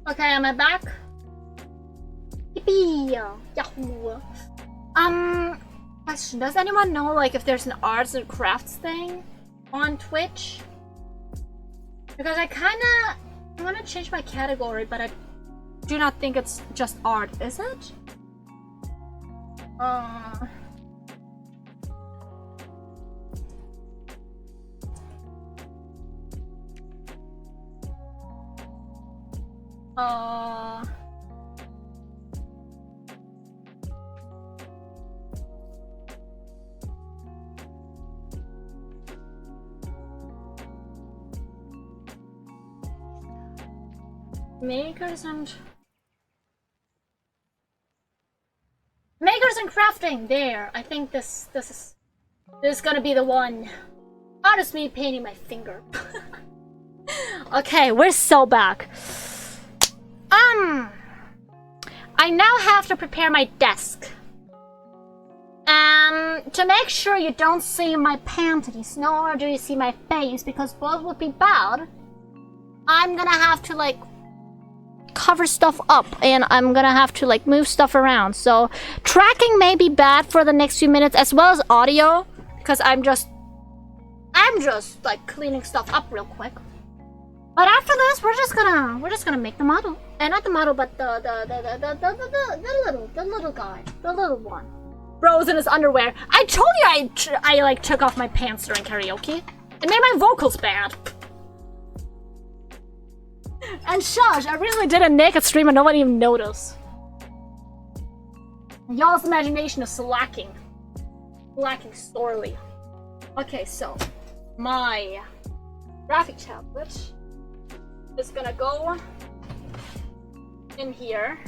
Okay, am I back? Yippee! Yahoo! Question, does anyone know, like, if there's an arts and crafts thing on Twitch? Because I want to change my category, but I do not think it's just art, is it? Makers and crafting. There, I think this is gonna be the one. How does me painting my finger? Okay, we're so back. I now have to prepare my desk. To make sure you don't see my panties, nor do you see my face, because both would be bad. I'm gonna have to, like, cover stuff up, and I'm gonna have to, like, move stuff around. So tracking may be bad for the next few minutes, as well as audio, because I'm just like cleaning stuff up real quick. But after this, we're just gonna make the model, and not the model, but the little guy, the little one. Bro's in his underwear. I told you I like took off my pants during karaoke. It made my vocals bad. And shush, I really did a naked stream and nobody even noticed. Y'all's imagination is lacking. Lacking sorely. Okay, so my graphic tablet is gonna go in here.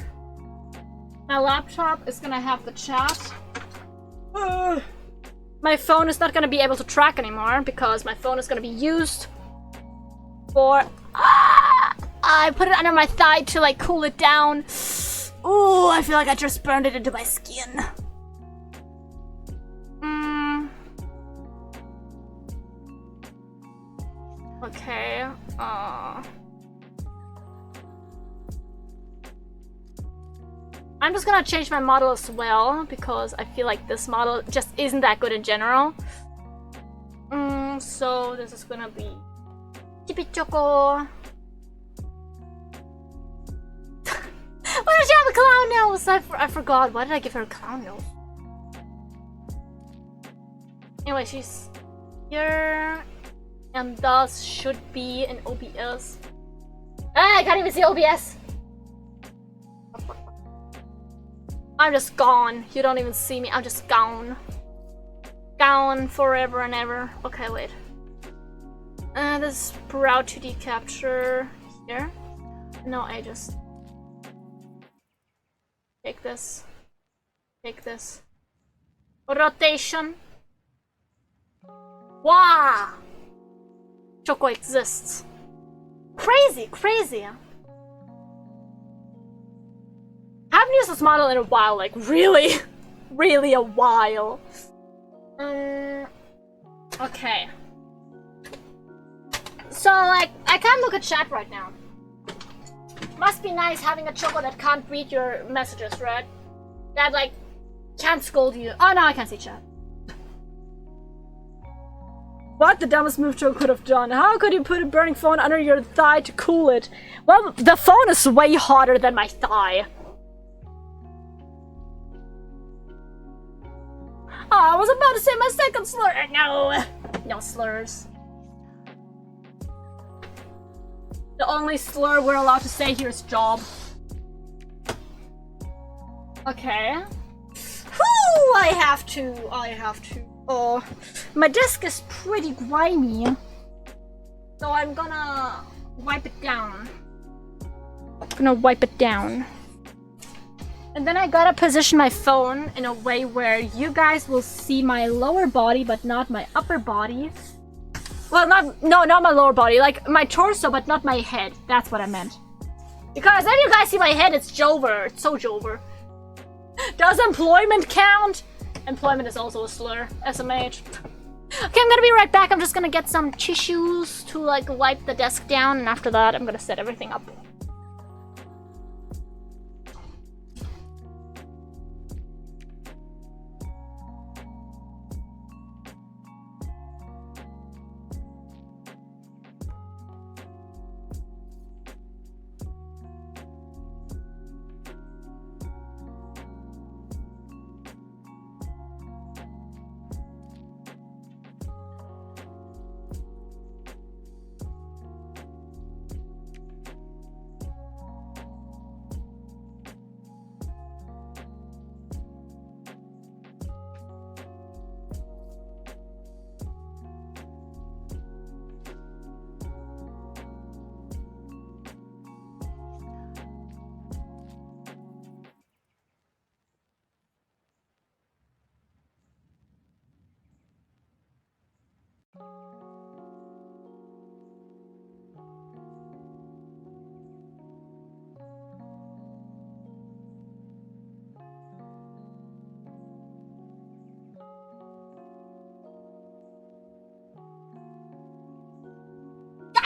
My laptop is gonna have the chat. My phone is not gonna be able to track anymore because my phone is gonna be used for... I put it under my thigh to, like, cool it down. Ooh, I feel like I just burned it into my skin. Okay, I'm just gonna change my model as well, because I feel like this model just isn't that good in general. So this is gonna be Chippy Choco. Why does she have a clown nose? I forgot. Why did I give her a clown nose? Anyway, she's here, and thus should be in OBS. Ah, I can't even see OBS. I'm just gone. You don't even see me. I'm just gone. Gone forever and ever. Okay, wait. This is Sprout 2D capture here. No, I just take this. Take this. Rotation. Wow! Choco exists. Crazy, crazy. I haven't used this model in a while, like really, really a while. Okay. So, like, I can't look at chat right now. Must be nice having a Choco that can't read your messages, right? That, like, can't scold you. Oh, no, I can't see chat. What the dumbest move Choco could have done? How could you put a burning phone under your thigh to cool it? Well, the phone is way hotter than my thigh. Oh, I was about to say my second slur. No. No slurs. The only slur we're allowed to say here is job. Okay. Whew, I have to. Oh, my desk is pretty grimy. So I'm gonna wipe it down. And then I gotta position my phone in a way where you guys will see my lower body, but not my upper body. Well, not my lower body, like my torso, but not my head. That's what I meant. Because if you guys see my head, it's Jover. It's so Jover. Does employment count? Employment is also a slur. SMH. Okay, I'm gonna be right back. I'm just gonna get some tissues to, like, wipe the desk down, and after that, I'm gonna set everything up.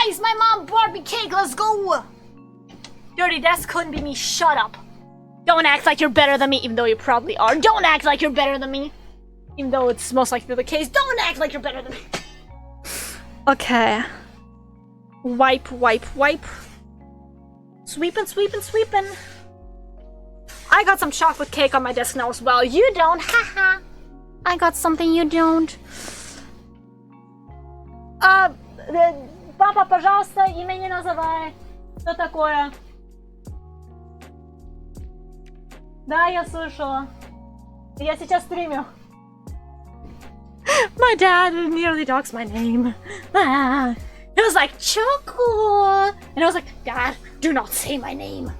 Guys, my mom brought me cake. Let's go. Dirty, that couldn't be me. Shut up. Don't act like you're better than me, even though you probably are. Don't act like you're better than me, even though it's most likely the case. Don't act like you're better than me. Okay. Wipe, wipe, wipe. Sweeping, sweeping, sweeping. I got some chocolate cake on my desk now as well. You don't, haha. I got something you don't. Папа, пожалуйста, имя не называй. Что такое? Да, я слышала. Я сейчас стримю. My dad nearly doxed my name. He was like, Choco! And I was like, Dad, do not say my name.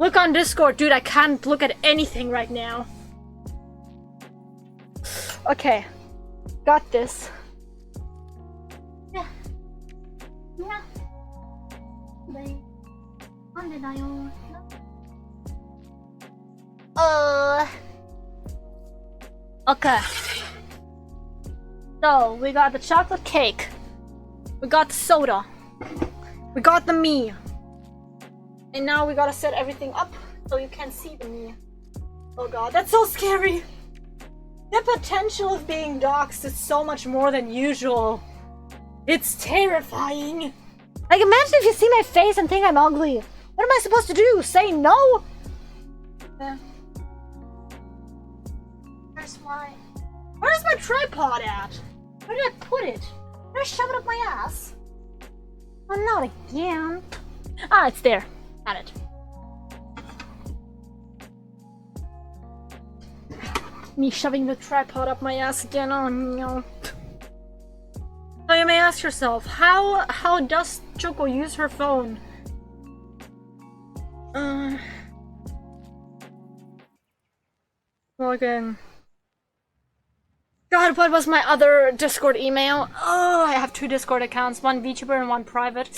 Look on Discord. Dude, I can't look at anything right now. Okay. Got this. Yeah. Yeah. Okay. So, we got the chocolate cake. We got the soda. We got the me. And now we gotta set everything up so you can see the me. Oh god, that's so scary. The potential of being doxxed is so much more than usual. It's terrifying. Like, imagine if you see my face and think I'm ugly. What am I supposed to do? Say no? Yeah. Where's my tripod at? Where did I put it? Did I shove it up my ass? Oh, not again. Ah, it's there. Got it. Me shoving the tripod up my ass again. Oh no. So you may ask yourself, how does Choco use her phone? Login. God, what was my other Discord email? Oh, I have 2 Discord accounts, one VTuber and one private.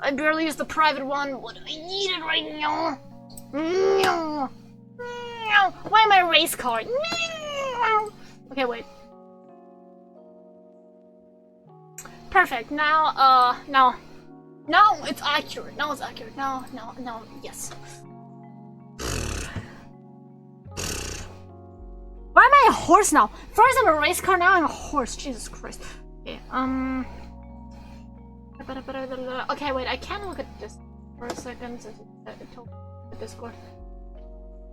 I barely use the private one, but I need it right now. No. No. Why am I a race car? No. Okay, wait. Perfect. Now, now it's accurate. Now it's accurate. Now, yes. Why am I a horse now? First I'm a race car, now I'm a horse. Jesus Christ. Okay, okay, wait, I can look at this for a second. Discord.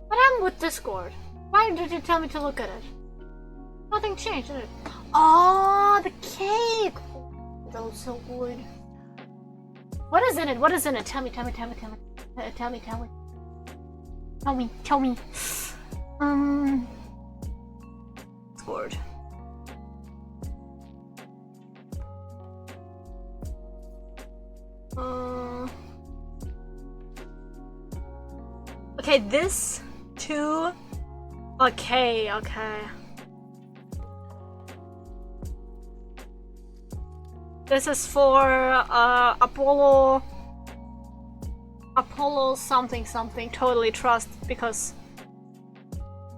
What happened with Discord? Why did you tell me to look at it? Nothing changed, did it? Oh, the cake! That was so good. What is in it? What is in it? Tell me. Tell me. Discord. Okay, this too. Okay. This is for Apollo something. Totally trust, because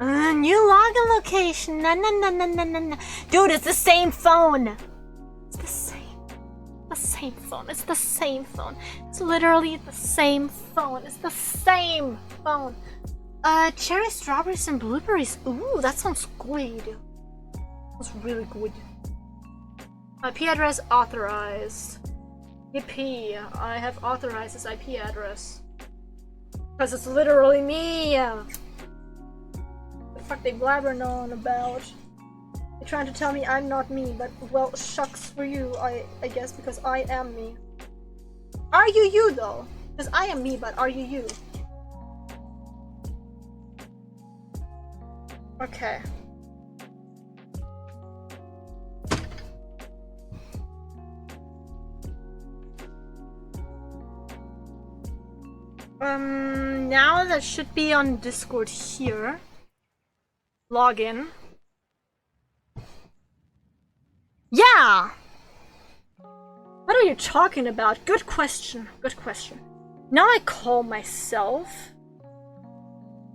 new login location. No. Dude, it's the same phone. It's the same phone. It's the same phone. It's literally the same phone. It's the same phone. Cherry, strawberries, and blueberries. Ooh, that sounds good. That's really good. IP address authorized. Yippee, I have authorized this IP address. Because it's literally me! The fuck they blabbering on about? They're trying to tell me I'm not me, but well, shucks for you, I guess, because I am me. Are you you, though? Because I am me, but are you you? Okay. Now that should be on Discord here. Login. Yeah! What are you talking about? Good question. Now I call myself.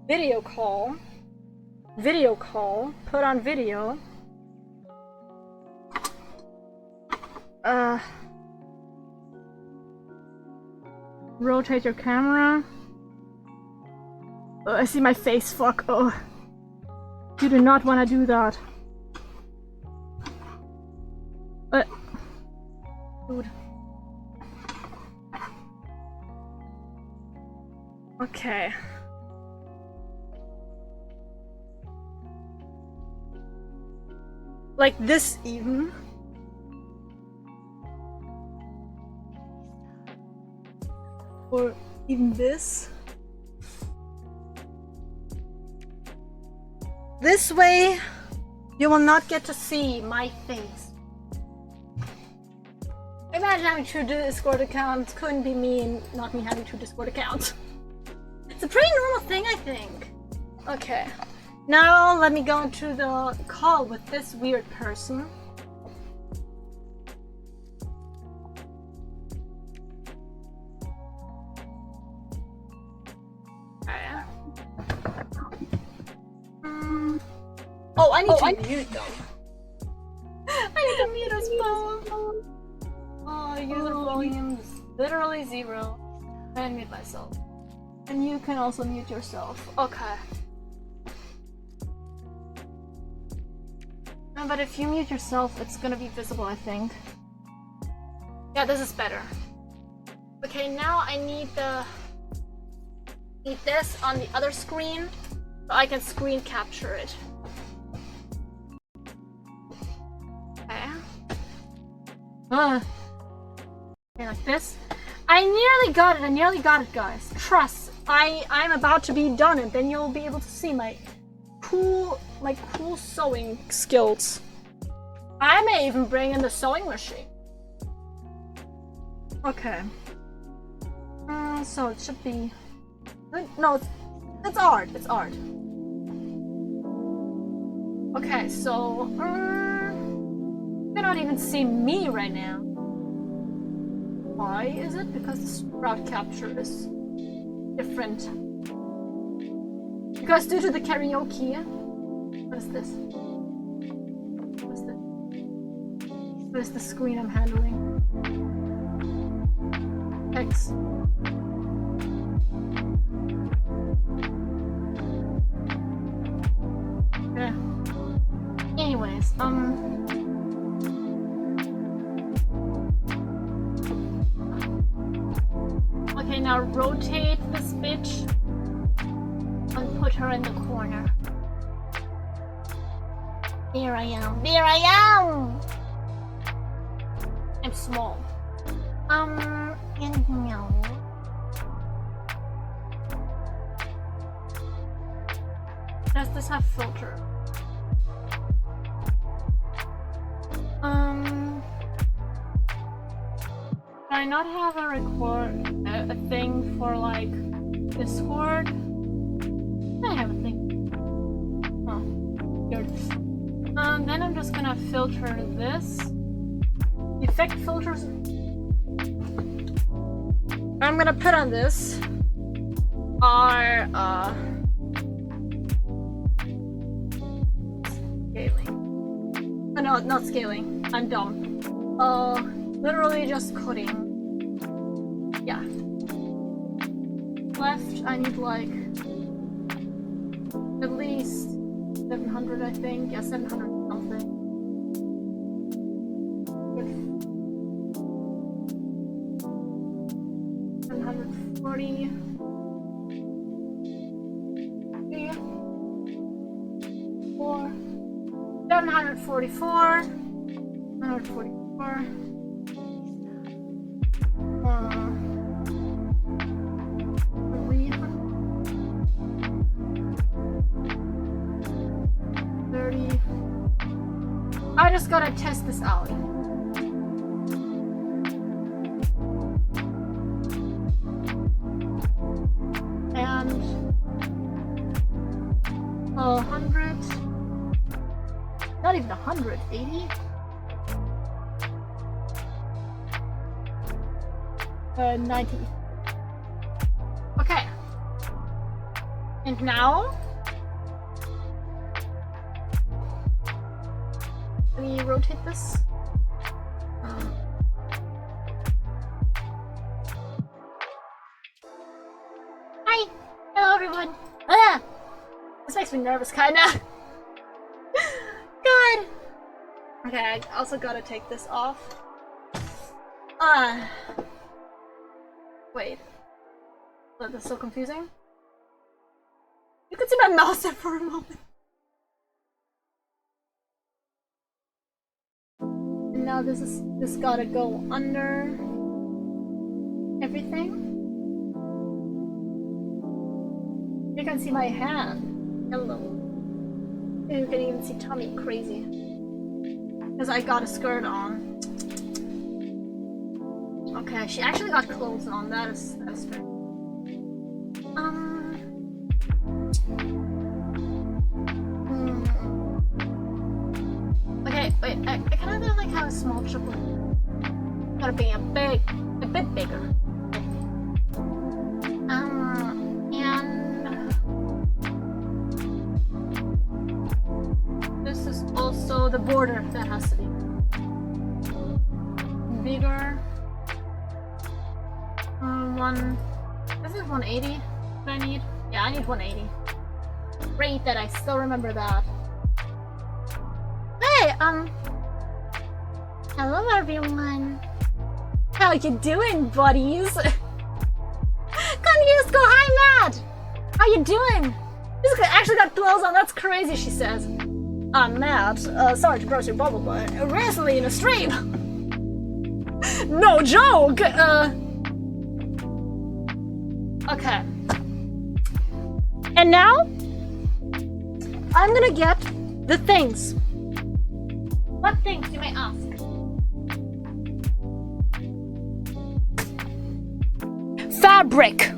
Video call. Put on video. rotate your camera. Oh, I see my face, fuck. Oh. You do not want to do that. Dude. Okay. Like this even. Or even this. This way, you will not get to see my face. Imagine having two Discord accounts. Couldn't be me and not me having two Discord accounts. It's a pretty normal thing, I think. Okay. Now let me go into the call with this weird person. Oh, I need to mute them. I need to mute us both. Oh, user volume is literally 0. I mute myself. And you can also mute yourself. Okay. No, but if you mute yourself, it's gonna be visible, I think. Yeah, this is better. Okay, now I need this on the other screen so I can screen capture it. Okay, like this. I nearly got it, guys. Trust. I'm about to be done, and then you'll be able to see my cool sewing skills. I may even bring in the sewing machine. Okay. So it should be. No, it's art. It's art. Okay, so. You cannot even see me right now. Why is it? Because the sprout capture is different. Because due to the karaoke. What is this? What is this? What is the screen I'm handling? X. Okay. Anyways, okay, now rotate this bitch and put her in the corner. There I am. There I am! I'm small. And no. Does this have filter? Can I not have a thing for like Discord? I have a thing. Oh, here it is. Then I'm just gonna filter this. Effect filters. I'm gonna put on this are scaling. No, not scaling. I'm dumb. Literally just cutting. Yeah. Left, I need like at least 700, I think. Yeah, 700 something. 740. 4. 744. 744. 30. I just gotta test this out. And 100. Not even 100. 80. 90. Okay. And now, let me rotate this. everyone! Ah! This makes me nervous, kinda. God! Okay, I also gotta take this off. Wait. Oh, that's so confusing. You can see my mouse there for a moment. And now this gotta go under everything. You can see my hand. Hello. You can even see Tommy crazy. Because I got a skirt on. Okay, she actually got clothes on. That is fair. Okay, wait. I kind of like have a small triple. Gotta be a bit bigger. And this is also the border that has to be bigger. This is 180 that I need. Yeah, I need 180. Great that I still remember that. Hey, hello everyone. How you doing, buddies? Can't you just go, hi Matt? How you doing? This guy actually got clothes on, that's crazy, she says. I'm Matt, sorry to burst your bubble, but recently in a stream. No joke! Okay. And now, I'm gonna get the things. What things, you may ask? Fabric.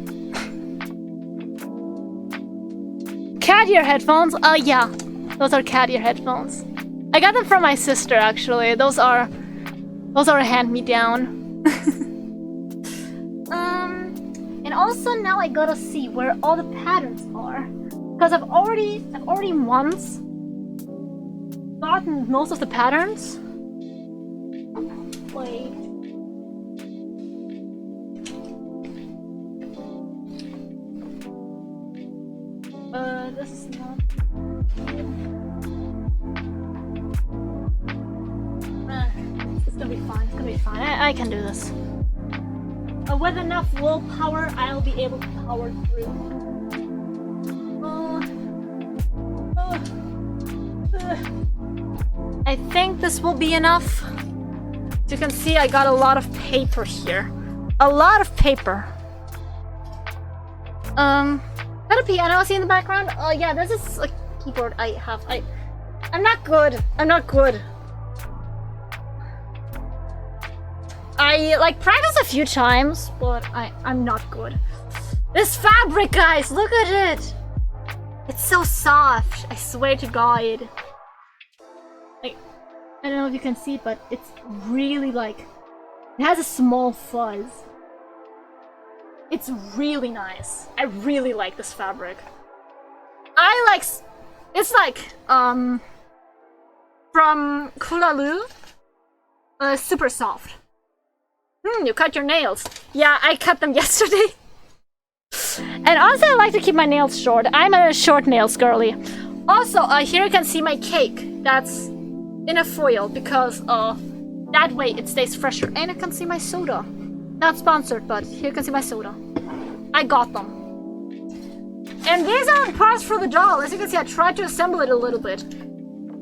Cat ear headphones? Yeah. Those are cat ear headphones. I got them from my sister, actually. Those are a hand-me-down. And also now I gotta see where all the patterns are, because I've already once gotten most of the patterns. Wait. This is not. It's gonna be fine. It's gonna be fine. I can do this. With enough willpower, I'll be able to power through. I think this will be enough. As you can see, I got a lot of paper here. A lot of paper. Got a piano see in the background? Oh yeah, this is a keyboard I have. I'm not good. I'm not good. I like practice a few times, but I'm not good. This fabric, guys, look at it. It's so soft. I swear to God. Like, I don't know if you can see it, but it's really like it has a small fuzz. It's really nice. I really like this fabric. It's like from Kulalu. Super soft. You cut your nails. Yeah, I cut them yesterday. And also I like to keep my nails short. I'm a short nails girly. Also, here you can see my cake. That's in a foil because that way it stays fresher. And you can see my soda. Not sponsored, but here you can see my soda. I got them. And these are parts for the doll. As you can see, I tried to assemble it a little bit.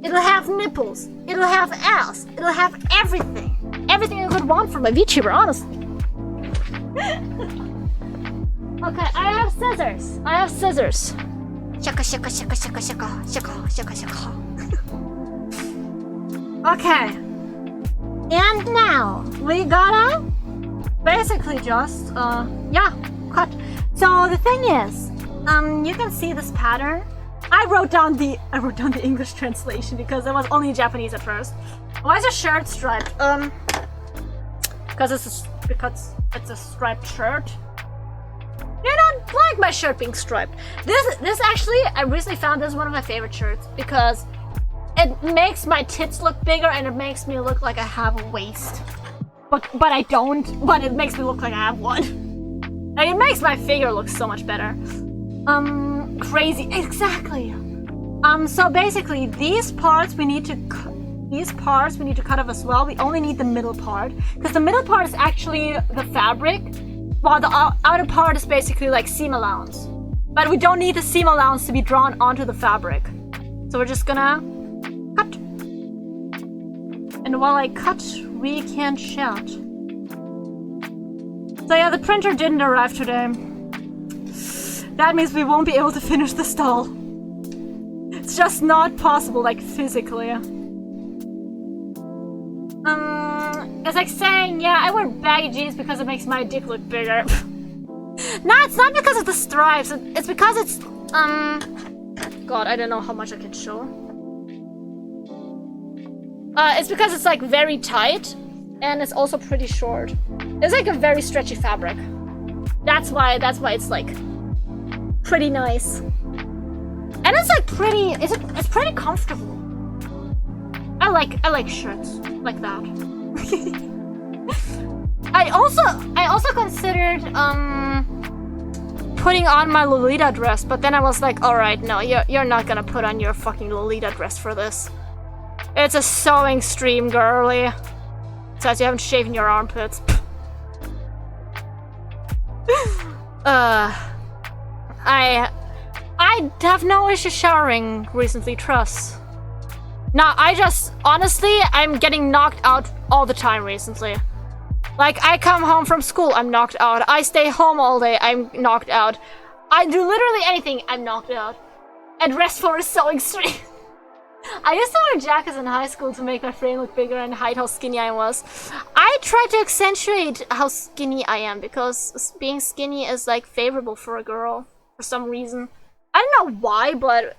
It'll have nipples. It'll have ass. It'll have everything. Everything I could want from a VTuber, honestly. Okay, I have scissors. I have scissors. Shaka shaka shaka shaka shaka shaka shaka shaka. Okay. And now we gotta basically just cut. So the thing is, you can see this pattern. I wrote down the English translation because it was only Japanese at first. Why is a shirt striped? Because it's a striped shirt. You don't like my shirt being striped. This actually, I recently found this is one of my favorite shirts because it makes my tits look bigger and it makes me look like I have a waist. But I don't. But it makes me look like I have one. And it makes my figure look so much better. Crazy, exactly. So basically, these parts we need to cut off as well. We only need the middle part, because the middle part is actually the fabric, while the outer part is basically like seam allowance. But we don't need the seam allowance to be drawn onto the fabric. So we're just gonna cut. And while I cut, we can chat. So yeah, the printer didn't arrive today. That means we won't be able to finish the stall. It's just not possible, like physically. It's like saying, yeah, I wear baggy jeans because it makes my dick look bigger. No, it's not because of the stripes. It's because it's, God, I don't know how much I can show. It's because it's like very tight, and it's also pretty short. It's like a very stretchy fabric. That's why it's like pretty nice. And it's like pretty, it's pretty comfortable. I like shirts like that. I also considered putting on my Lolita dress, but then I was like, all right, no, you're not gonna put on your fucking Lolita dress for this. It's a sewing stream, girly. It says you haven't shaven your armpits. I have no issue showering recently, trust. Now, honestly, I'm getting knocked out all the time recently. Like, I come home from school, I'm knocked out. I stay home all day, I'm knocked out. I do literally anything, I'm knocked out. And rest for a sewing stream. I used to wear jackets in high school to make my frame look bigger and hide how skinny I was. I try to accentuate how skinny I am because being skinny is like favorable for a girl for some reason. I don't know why, but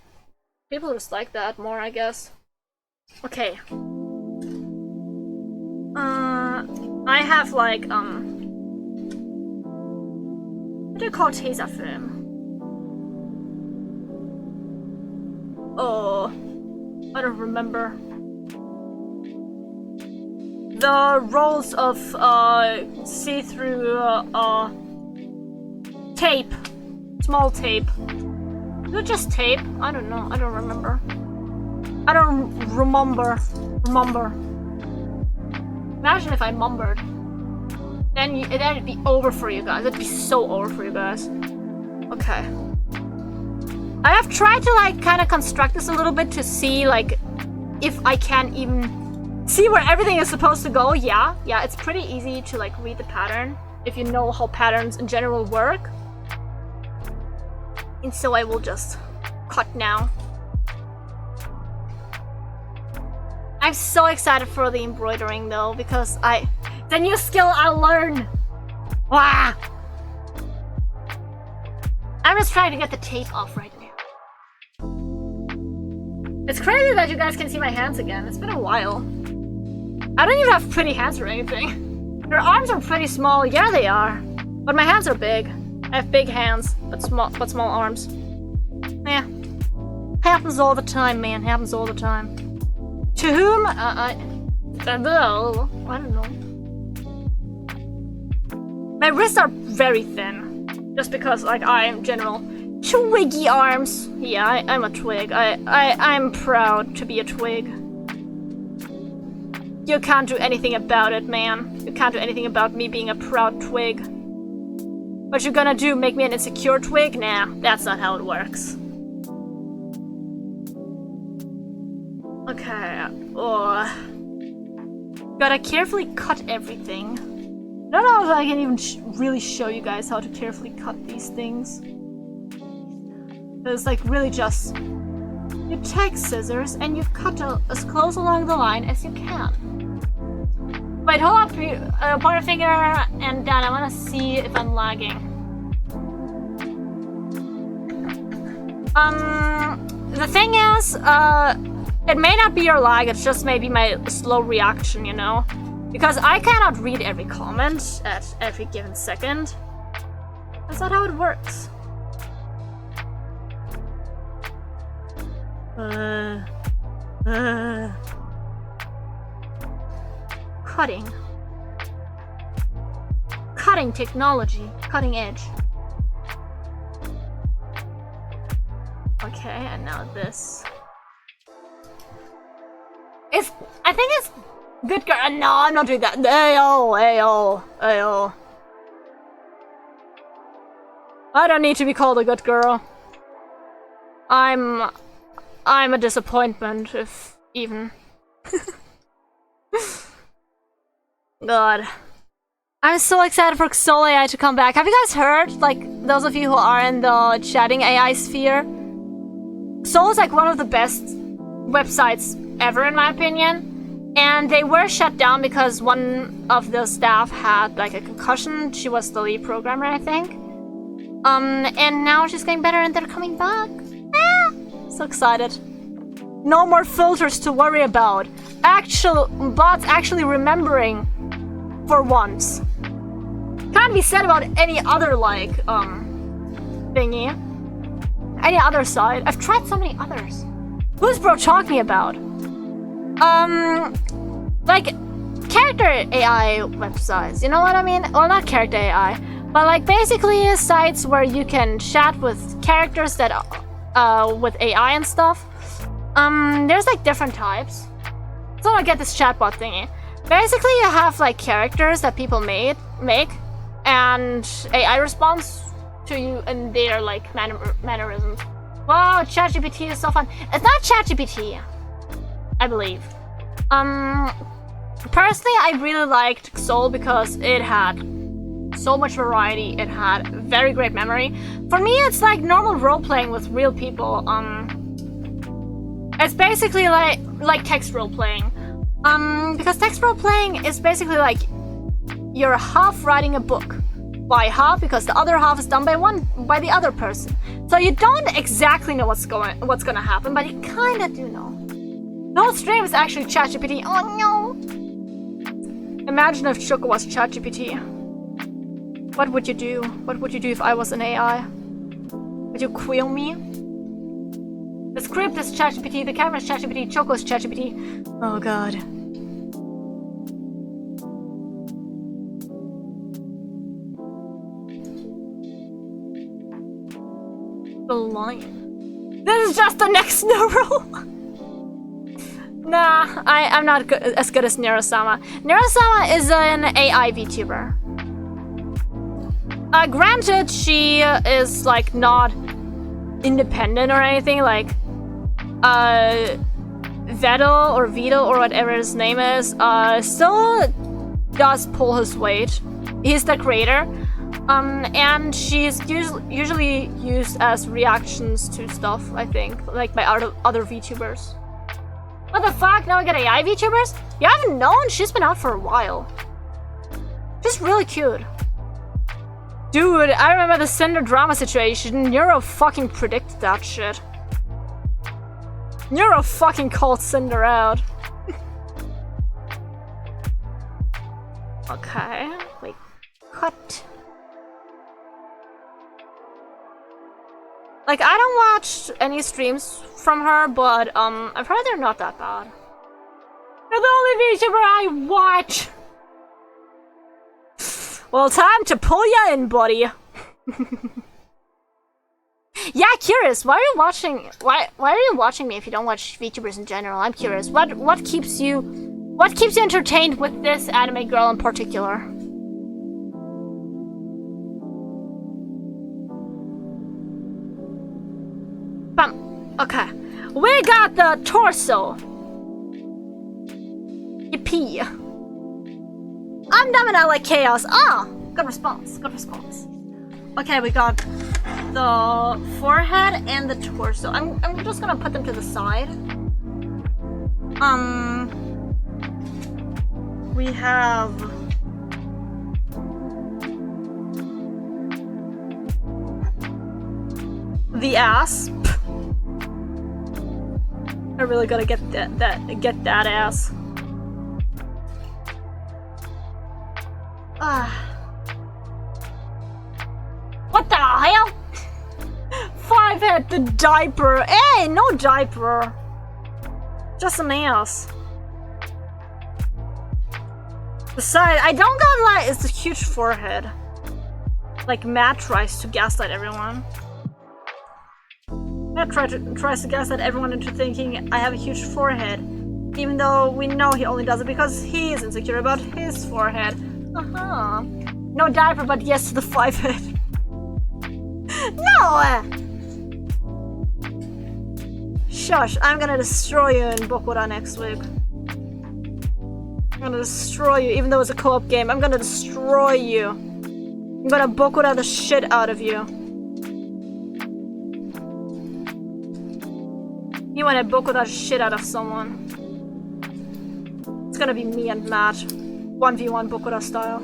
people just like that more, I guess. Okay. I have like what do you call Tesafilm? Oh, I don't remember. The rolls of see-through tape, small tape. Is it just tape? I don't know. I don't remember. I don't remember. Imagine if I mumbled. Then it'd be over for you guys. It'd be so over for you guys. Okay. I have tried to like kind of construct this a little bit to see like if I can even see where everything is supposed to go. Yeah, it's pretty easy to like read the pattern if you know how patterns in general work. And so I will just cut now. I'm so excited for the embroidering though, because the new skill I'll learn. Wow. I'm just trying to get the tape off right now. It's crazy that you guys can see my hands again. It's been a while. I don't even have pretty hands or anything. Your arms are pretty small. Yeah, they are. But my hands are big. I have big hands, but small arms. Yeah. Happens all the time, man. Happens all the time. To whom? I don't know. My wrists are very thin. Just because, like, I am general twiggy arms. Yeah, I'm a twig. I'm proud to be a twig. You can't do anything about it, man. You can't do anything about me being a proud twig. What you gonna do, make me an insecure twig? Nah, that's not how it works. Okay, gotta carefully cut everything. I don't know if I can even really show you guys how to carefully cut these things. It's like really just, you take scissors and you cut as close along the line as you can. Wait, hold up, point a finger and then I wanna see if I'm lagging. The thing is, it may not be your lag, it's just maybe my slow reaction, you know? Because I cannot read every comment at every given second. That's not how it works. Cutting technology, cutting edge. Okay, and now this. I think it's good girl. No, I'm not doing that. Ayo, ayo, ayo. I don't need to be called a good girl. I'm a disappointment, if even. God. I'm so excited for Soul AI to come back. Have you guys heard? Like, those of you who are in the chatting AI sphere, Soul is like one of the best websites ever, in my opinion. And they were shut down because one of the staff had like a concussion. She was the lead programmer, I think. And now she's getting better and they're coming back. Ah, so excited. No more filters to worry about. Actual bots actually remembering for once. Can't be said about any other like thingy. Any other side. I've tried so many others. Who's bro talking about? Like character AI websites, you know what I mean? Well, not character AI, but like basically sites where you can chat with characters that with AI and stuff. There's like different types. So I get this chatbot thingy. Basically, you have like characters that people make, and AI responds to you and their like mannerisms. Wow, ChatGPT is so fun. It's not ChatGPT, I believe. Personally, I really liked Soul because it had so much variety. It had very great memory. For me, it's like normal role playing with real people. It's basically like text role playing. Because text role playing is basically like you're half writing a book. Why half? Because the other half is done by the other person. So you don't exactly know what's gonna happen, but you kinda do know. The whole stream is actually ChatGPT. Oh no! Imagine if Choco was ChatGPT. What would you do? What would you do if I was an AI? Would you quill me? The script is ChatGPT, the camera is ChatGPT, Choco is ChatGPT. Oh god. The lion. This is just the next neural. Nah, I'm not as good as Nerosama. Nerosama is an AI VTuber. Granted, she is like not independent or anything. Like, Vettel or whatever his name is, still does pull his weight. He's the creator. And she's usually used as reactions to stuff, I think, like by other VTubers. What the fuck? Now we got AI VTubers? You haven't known? She's been out for a while. She's really cute. Dude, I remember the Cinder drama situation. Neuro fucking predicted that shit. Neuro fucking called Cinder out. Okay, wait, cut. Like, I don't watch any streams from her, but I've heard they're not that bad. You're the only VTuber I watch! Well, time to pull ya in, buddy. Yeah, curious. Why are you watching? Why are you watching me if you don't watch VTubers in general? I'm curious. What keeps you entertained with this anime girl in particular? Okay, we got the torso. Yippee. I'm dumb and I like chaos. Ah, good response. Good response. Okay, we got the forehead and the torso. I'm just gonna put them to the side. We have the ass. I really gotta get that ass. What the hell? 5-head the diaper. Hey, no diaper. Just an ass. The side, I don't gotta lie, it's a huge forehead. Like Matt tries to gaslight everyone. tries to gaslight everyone into thinking I have a huge forehead, even though we know he only does it because he is insecure about his forehead. No diaper, but yes to the 5-head. No! Shush, I'm gonna destroy you in Bokura next week. I'm gonna destroy you, even though it's a co-op game. I'm gonna destroy you. I'm gonna Bokura the shit out of you. You wanna Bokura the shit out of someone. It's gonna be me and Matt. 1v1 Bokura style.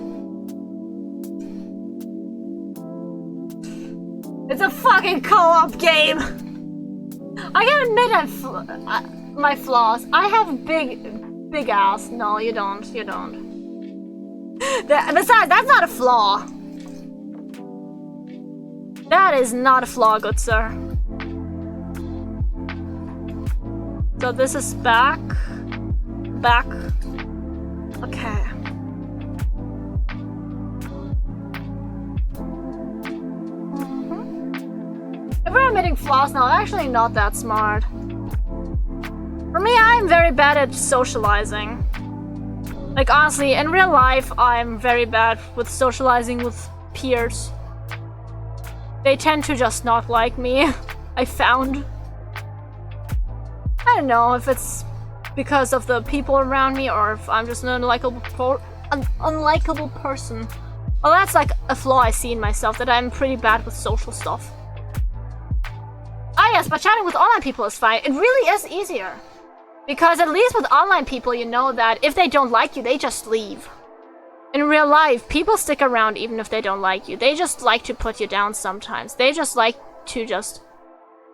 It's a fucking co-op game! I can admit my flaws. I have big ass. No, you don't. You don't. Besides, that's not a flaw. That is not a flaw, good sir. So this is back. Back. Okay. If we're admitting flaws now, I'm actually not that smart. For me, I'm very bad at socializing. Like, honestly, in real life, I'm very bad with socializing with peers. They tend to just not like me, I found. I don't know if it's because of the people around me or if I'm just an unlikable person. Well, that's like a flaw I see in myself, that I'm pretty bad with social stuff. Ah yes, but chatting with online people is fine. It really is easier. Because at least with online people, you know that if they don't like you, they just leave. In real life, people stick around even if they don't like you. They just like to put you down sometimes. They just like to just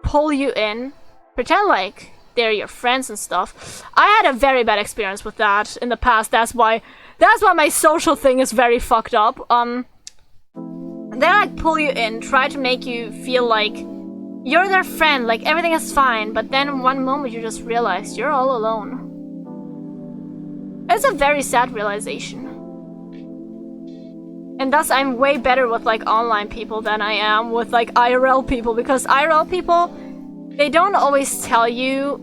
pull you in, pretend like they're your friends and stuff. I had a very bad experience with that in the past. That's why my social thing is very fucked up. They like pull you in, try to make you feel like you're their friend, like everything is fine, but then in one moment you just realize you're all alone. It's a very sad realization. And thus I'm way better with like online people than I am with like IRL people, because IRL people, they don't always tell you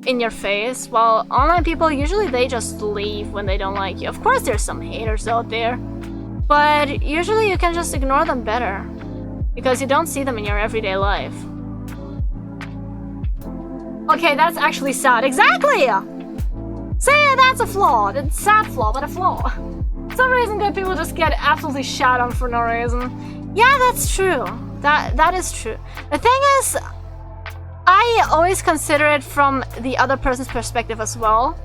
in your face, while online people, usually they just leave when they don't like you. Of course there's some haters out there, but usually you can just ignore them better, because you don't see them in your everyday life. Okay, that's actually sad. Exactly! Say that's a flaw. It's a sad flaw, but a flaw. For some reason, good people just get absolutely shat on for no reason. Yeah, that's true. That is true. The thing is, I always consider it from the other person's perspective as well.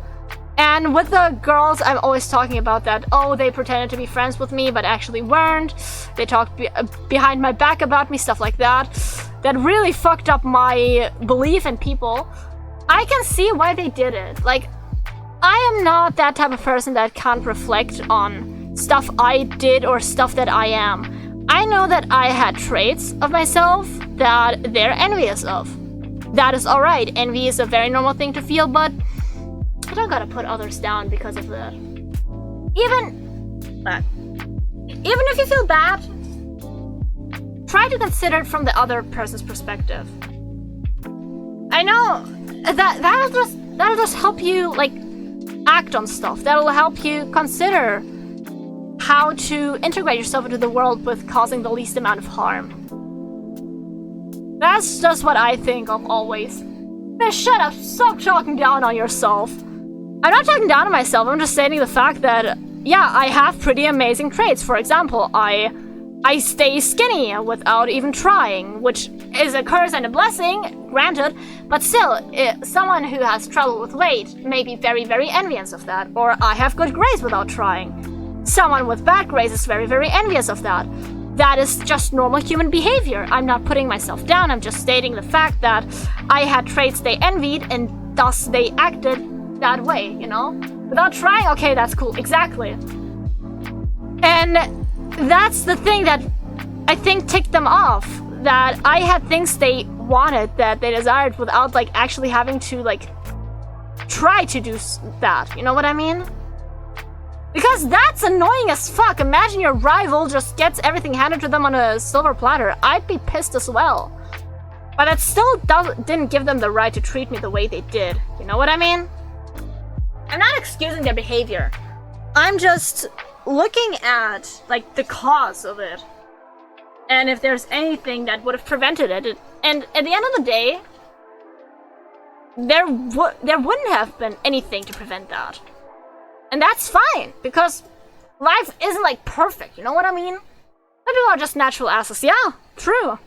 And with the girls, I'm always talking about that. Oh, they pretended to be friends with me, but actually weren't. They talked behind my back about me, stuff like that. That really fucked up my belief in people. I can see why they did it. Like, I am not that type of person that can't reflect on stuff I did or stuff that I am. I know that I had traits of myself that they're envious of. That is alright. Envy is a very normal thing to feel, but I don't gotta put others down because of that. Even if you feel bad, try to consider it from the other person's perspective. I know that'll just help you like act on stuff. That'll help you consider how to integrate yourself into the world with causing the least amount of harm. That's just what I think of always. Shut up, stop talking down on yourself. I'm not talking down on myself, I'm just stating the fact that, yeah, I have pretty amazing traits. For example, I stay skinny without even trying, which is a curse and a blessing, granted, but still, someone who has trouble with weight may be very, very envious of that. Or I have good grades without trying. Someone with bad grades is very, very envious of that. That is just normal human behavior. I'm not putting myself down, I'm just stating the fact that I had traits they envied and thus they acted that way, you know? Without trying, okay, that's cool, exactly. And that's the thing that I think ticked them off, that I had things they wanted, that they desired, without like actually having to like try to do that, you know what I mean? Because that's annoying as fuck. Imagine your rival just gets everything handed to them on a silver platter. I'd be pissed as well. But it still didn't give them the right to treat me the way they did. You know what I mean? I'm not excusing their behavior. I'm just looking at, like, the cause of it. And if there's anything that would have prevented it. And at the end of the day, there wouldn't have been anything to prevent that. And that's fine, because life isn't, like, perfect. You know what I mean? Some people are just natural asses. Yeah, true.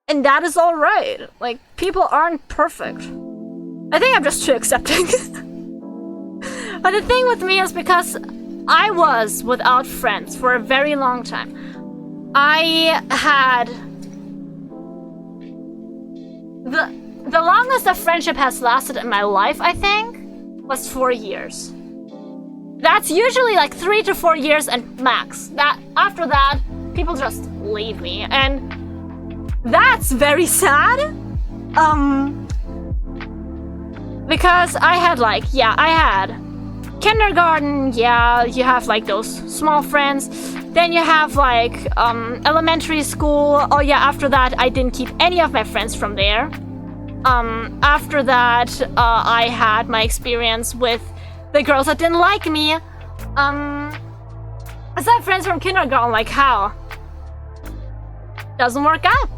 And that is alright. Like, people aren't perfect. I think I'm just too accepting. But the thing with me is because I was without friends for a very long time. I had... The longest a friendship has lasted in my life, I think, was 4 years. That's usually like 3 to 4 years and max. After that, people just leave me. And that's very sad. Because I had kindergarten, yeah, you have like those small friends. Then you have like elementary school. Oh yeah, after that I didn't keep any of my friends from there. After that, I had my experience with the girls that didn't like me. I had friends from kindergarten, like how? Doesn't work out.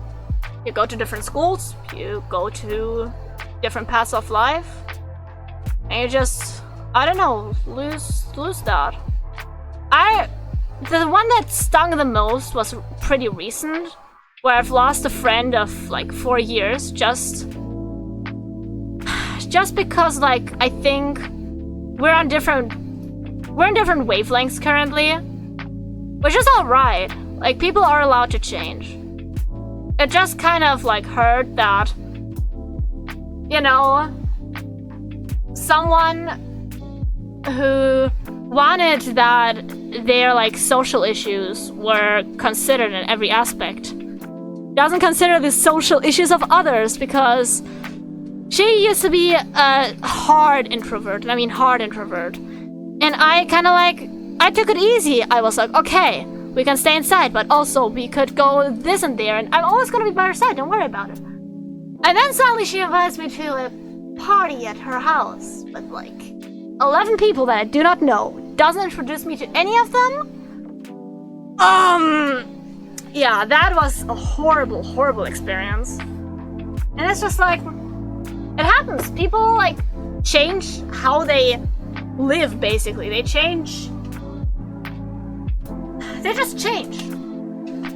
You go to different schools, you go to different paths of life, and you just, I don't know, lose that. The one that stung the most was pretty recent, where I've lost a friend of like 4 years just because, like, I think we're in different wavelengths currently, which is alright. Like, people are allowed to change. It just kind of like hurt that, you know, someone who wanted that their like social issues were considered in every aspect doesn't consider the social issues of others, because she used to be a hard introvert. And I kind of like, I took it easy. I was like, okay, we can stay inside, but also we could go this and there, and I'm always gonna be by her side, don't worry about it. And then suddenly she invites me to a party at her house with like 11 people that I do not know. Doesn't introduce me to any of them. Yeah, that was a horrible, horrible experience. And it's just like, it happens. People like change how they live, basically. They just change.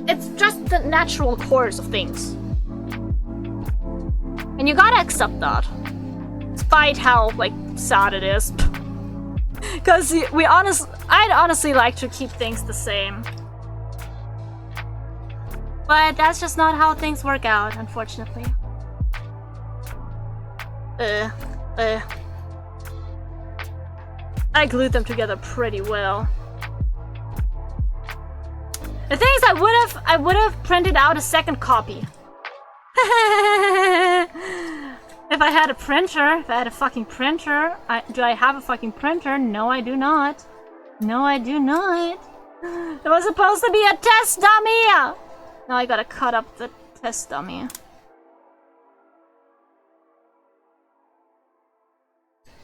It's just the natural course of things. And you gotta accept that. Despite how, like, sad it is. Because I'd honestly like to keep things the same. But that's just not how things work out, unfortunately. I glued them together pretty well. The thing is, I would have printed out a second copy. If I had a printer, if I had a fucking printer. Do I have a fucking printer? No, I do not. No, I do not. It was supposed to be a test dummy! Now I gotta cut up the test dummy.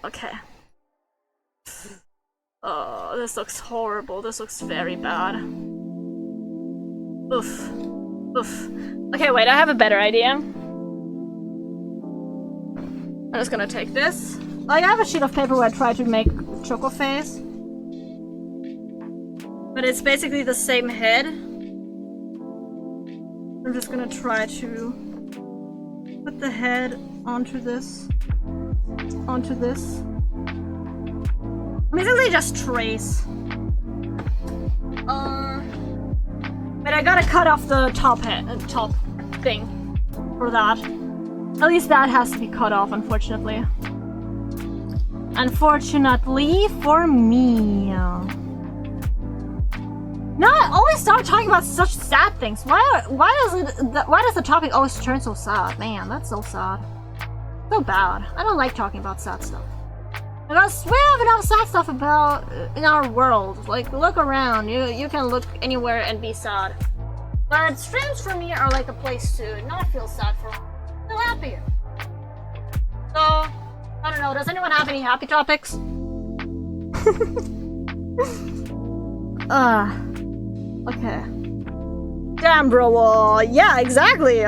Okay. Oh, this looks horrible. This looks very bad. Oof. Oof. Okay, wait, I have a better idea. I'm just gonna take this. I have a sheet of paper where I tried to make Choco face. But it's basically the same head. I'm just gonna try to put the head onto this. Basically just trace. But I gotta cut off the top thing for that. At least that has to be cut off, unfortunately. Unfortunately for me. No, I always start talking about such sad things. Why does the topic always turn so sad? Man, that's so sad. So bad. I don't like talking about sad stuff. Because we have enough sad stuff about in our world. Like, look around. You can look anywhere and be sad. But streams for me are like a place to not feel sad for, feel happy. So, I don't know, does anyone have any happy topics? Okay. Damn, bro, yeah, exactly.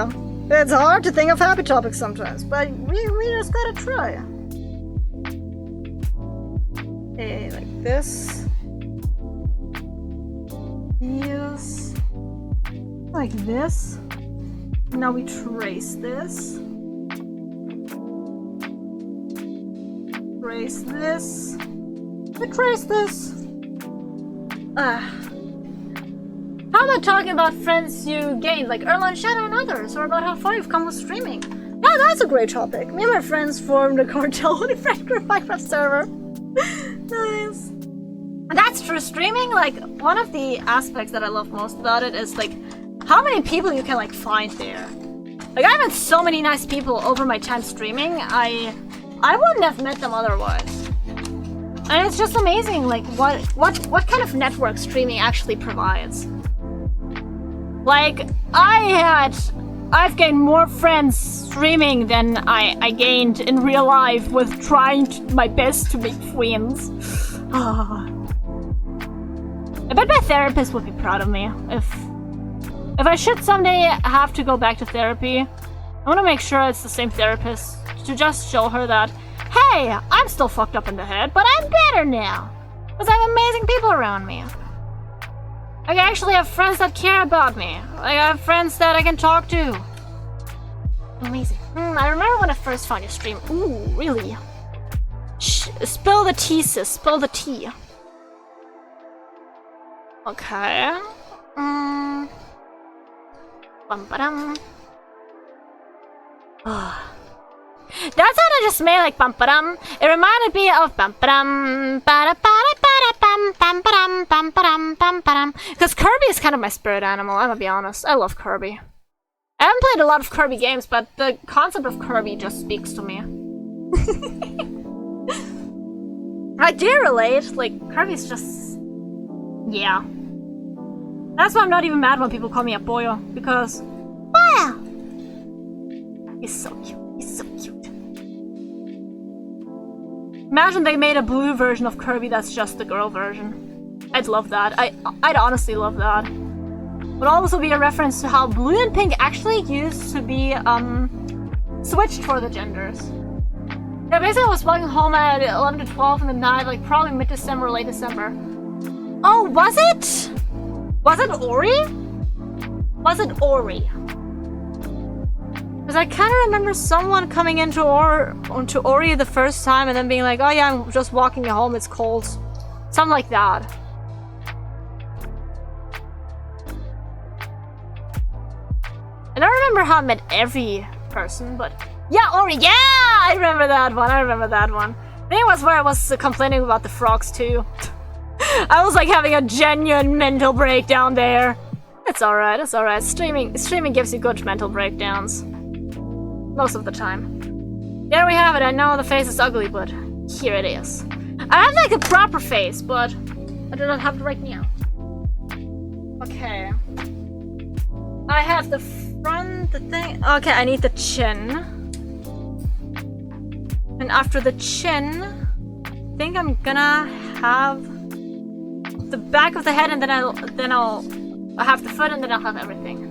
It's hard to think of happy topics sometimes, but we just gotta try. Okay, like this. Yes. Like this. Now we trace this. Trace this. We trace this. How about talking about friends you gained, like Erlen, Shadow, and others, or about how far you've come with streaming? Yeah, that's a great topic. Me and my friends formed a cartel on a Minecraft server. Nice. That's true. Streaming, like, one of the aspects that I love most about it is, like, how many people you can, like, find there. Like, I've met so many nice people over my time streaming, I wouldn't have met them otherwise. And it's just amazing, like, what kind of network streaming actually provides. Like, I've gained more friends streaming than I gained in real life with trying my best to make friends. I bet my therapist would be proud of me if I should someday have to go back to therapy. I want to make sure it's the same therapist to just show her that, hey, I'm still fucked up in the head, but I'm better now because I have amazing people around me. I actually have friends that care about me. I have friends that I can talk to. Amazing. I remember when I first found your stream. Ooh, really? Spill the tea, sis. Spill the tea. Okay. Bum-ba-dum. That sounded just made like bum-ba-dum. It reminded me of bum-ba-dum, ba-da-ba-da-ba-da-bum, bum-ba-dum, bum-ba-dum, bum-ba-dum. Because Kirby is kind of my spirit animal, I'm gonna be honest. I love Kirby. I haven't played a lot of Kirby games, but the concept of Kirby just speaks to me. I do relate. Like, Kirby's just... yeah. That's why I'm not even mad when people call me a boyo, because... wow! He's so cute. He's so cute. Imagine they made a blue version of Kirby that's just the girl version. I'd love that. I'd honestly love that. Would also be a reference to how blue and pink actually used to be switched for the genders. Yeah, basically I was walking home at 11 to 12 in the night, like probably mid-December, late December. Oh, was it? Was it Ori? Was it Ori? Because I kind of remember someone coming into Ori the first time and then being like, oh yeah, I'm just walking home, it's cold. Something like that. I don't remember how I met every person, but... yeah, Ori! Yeah! I remember that one, I think it was where I was complaining about the frogs too. I was like having a genuine mental breakdown there. It's alright, it's alright. Streaming gives you good mental breakdowns. Most of the time. There we have it. I know the face is ugly, but here it is. I have like a proper face, but I do not have it right now. Okay. I have the front, the thing. Okay, I need the chin. And after the chin, I think I'm gonna have the back of the head, and then I'll have the foot, and then I'll have everything.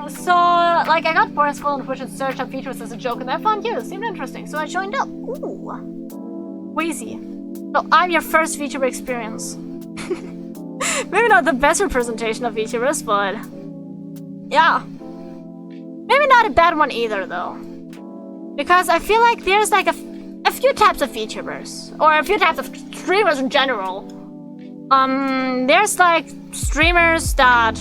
So, like, I got Boris Full on Twitch and searched up features as a joke, and I found you. It seemed interesting, so I joined up. Ooh. Wheezy. So, I'm your first VTuber experience. Maybe not the best representation of VTubers, but... yeah. Maybe not a bad one either, though. Because I feel like there's, like, a few types of VTubers. Or a few types of streamers in general. There's, like, streamers that...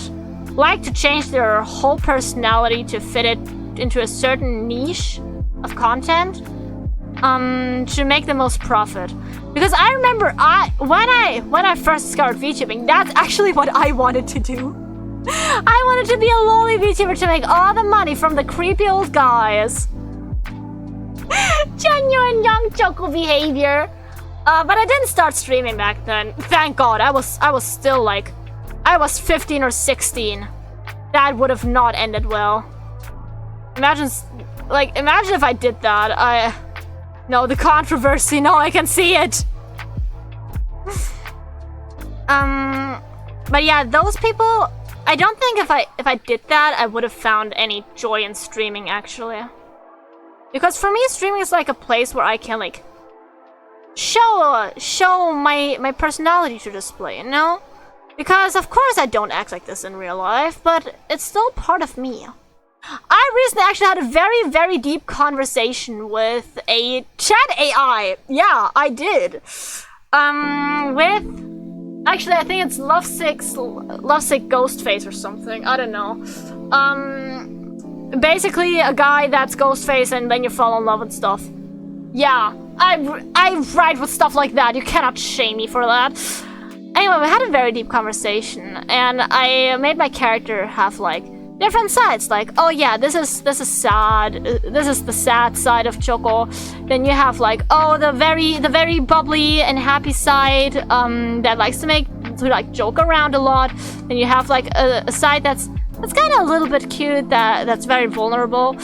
like to change their whole personality to fit it into a certain niche of content to make the most profit. Because I remember when I first discovered VTubing, that's actually what I wanted to do. I wanted to be a lolly VTuber to make all the money from the creepy old guys. Genuine young choco behavior. But I didn't start streaming back then. Thank God. I was still like I was 15 or 16, that would have not ended well. Imagine if I did that. No, the controversy. No, I can see it. But yeah, those people. I don't think if I did that, I would have found any joy in streaming actually. Because for me, streaming is like a place where I can like show my personality to display, you know? Because of course I don't act like this in real life, but it's still part of me. I recently actually had a very, very deep conversation with a chat AI. Yeah, I did. With... Actually, I think it's Lovesick Ghostface or something. I don't know. Basically a guy that's Ghostface and then you fall in love and stuff. Yeah, I write with stuff like that. You cannot shame me for that. Anyway, we had a very deep conversation, and I made my character have like different sides. Like, oh yeah, this is sad. This is the sad side of Choco. Then you have like, oh, the very bubbly and happy side that likes to joke around a lot. Then you have like a side that's kind of a little bit cute, that's very vulnerable.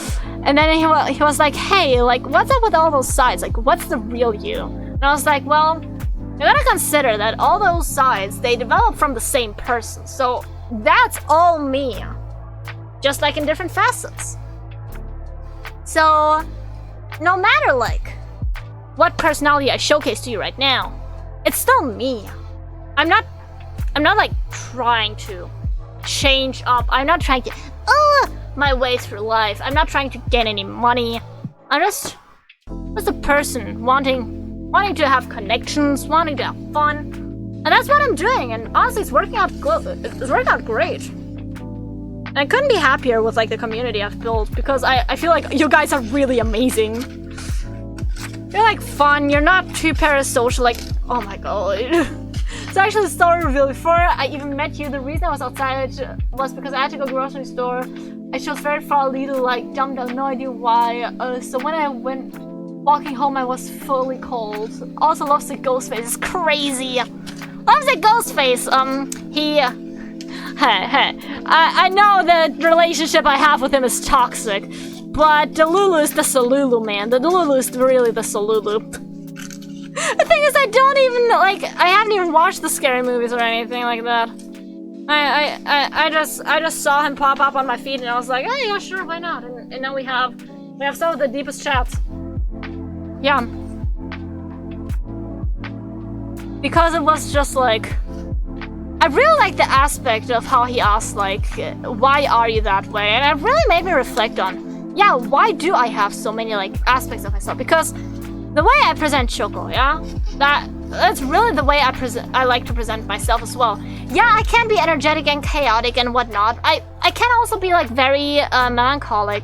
And then he was like, hey, like, what's up with all those sides? Like, what's the real you? And I was like, well, you gotta consider that all those sides, they develop from the same person. So that's all me. Just like in different facets. So, no matter like what personality I showcase to you right now, it's still me. I'm not like trying to change up. I'm not trying to my way through life. I'm not trying to get any money. I'm just a person wanting to have connections, wanting to have fun. And that's what I'm doing, and honestly it's working out good. It's working out great. And I couldn't be happier with like the community I've built, because I feel like you guys are really amazing. You're like fun, you're not too parasocial, like, oh my god. So actually the story reveal, before I even met you, the reason I was outside was because I had to go grocery store. I chose very far little, like dumb, no idea why. So when I went walking home, I was fully cold. Also, Lovesick Ghostface is crazy. Lovesick Ghostface, I know the relationship I have with him is toxic, but Delulu is the Salulu, man. The Delulu is really the Salulu. The thing is, I haven't even watched the scary movies or anything like that. I just saw him pop up on my feed and I was like, oh yeah, sure, why not? And now we have some of the deepest chats. Yeah. Because it was just like, I really like the aspect of how he asked like, why are you that way? And it really made me reflect on, yeah, why do I have so many like aspects of myself? Because the way I present Choco, yeah, that's really the way I like to present myself as well. Yeah, I can be energetic and chaotic and whatnot. I can also be like very melancholic.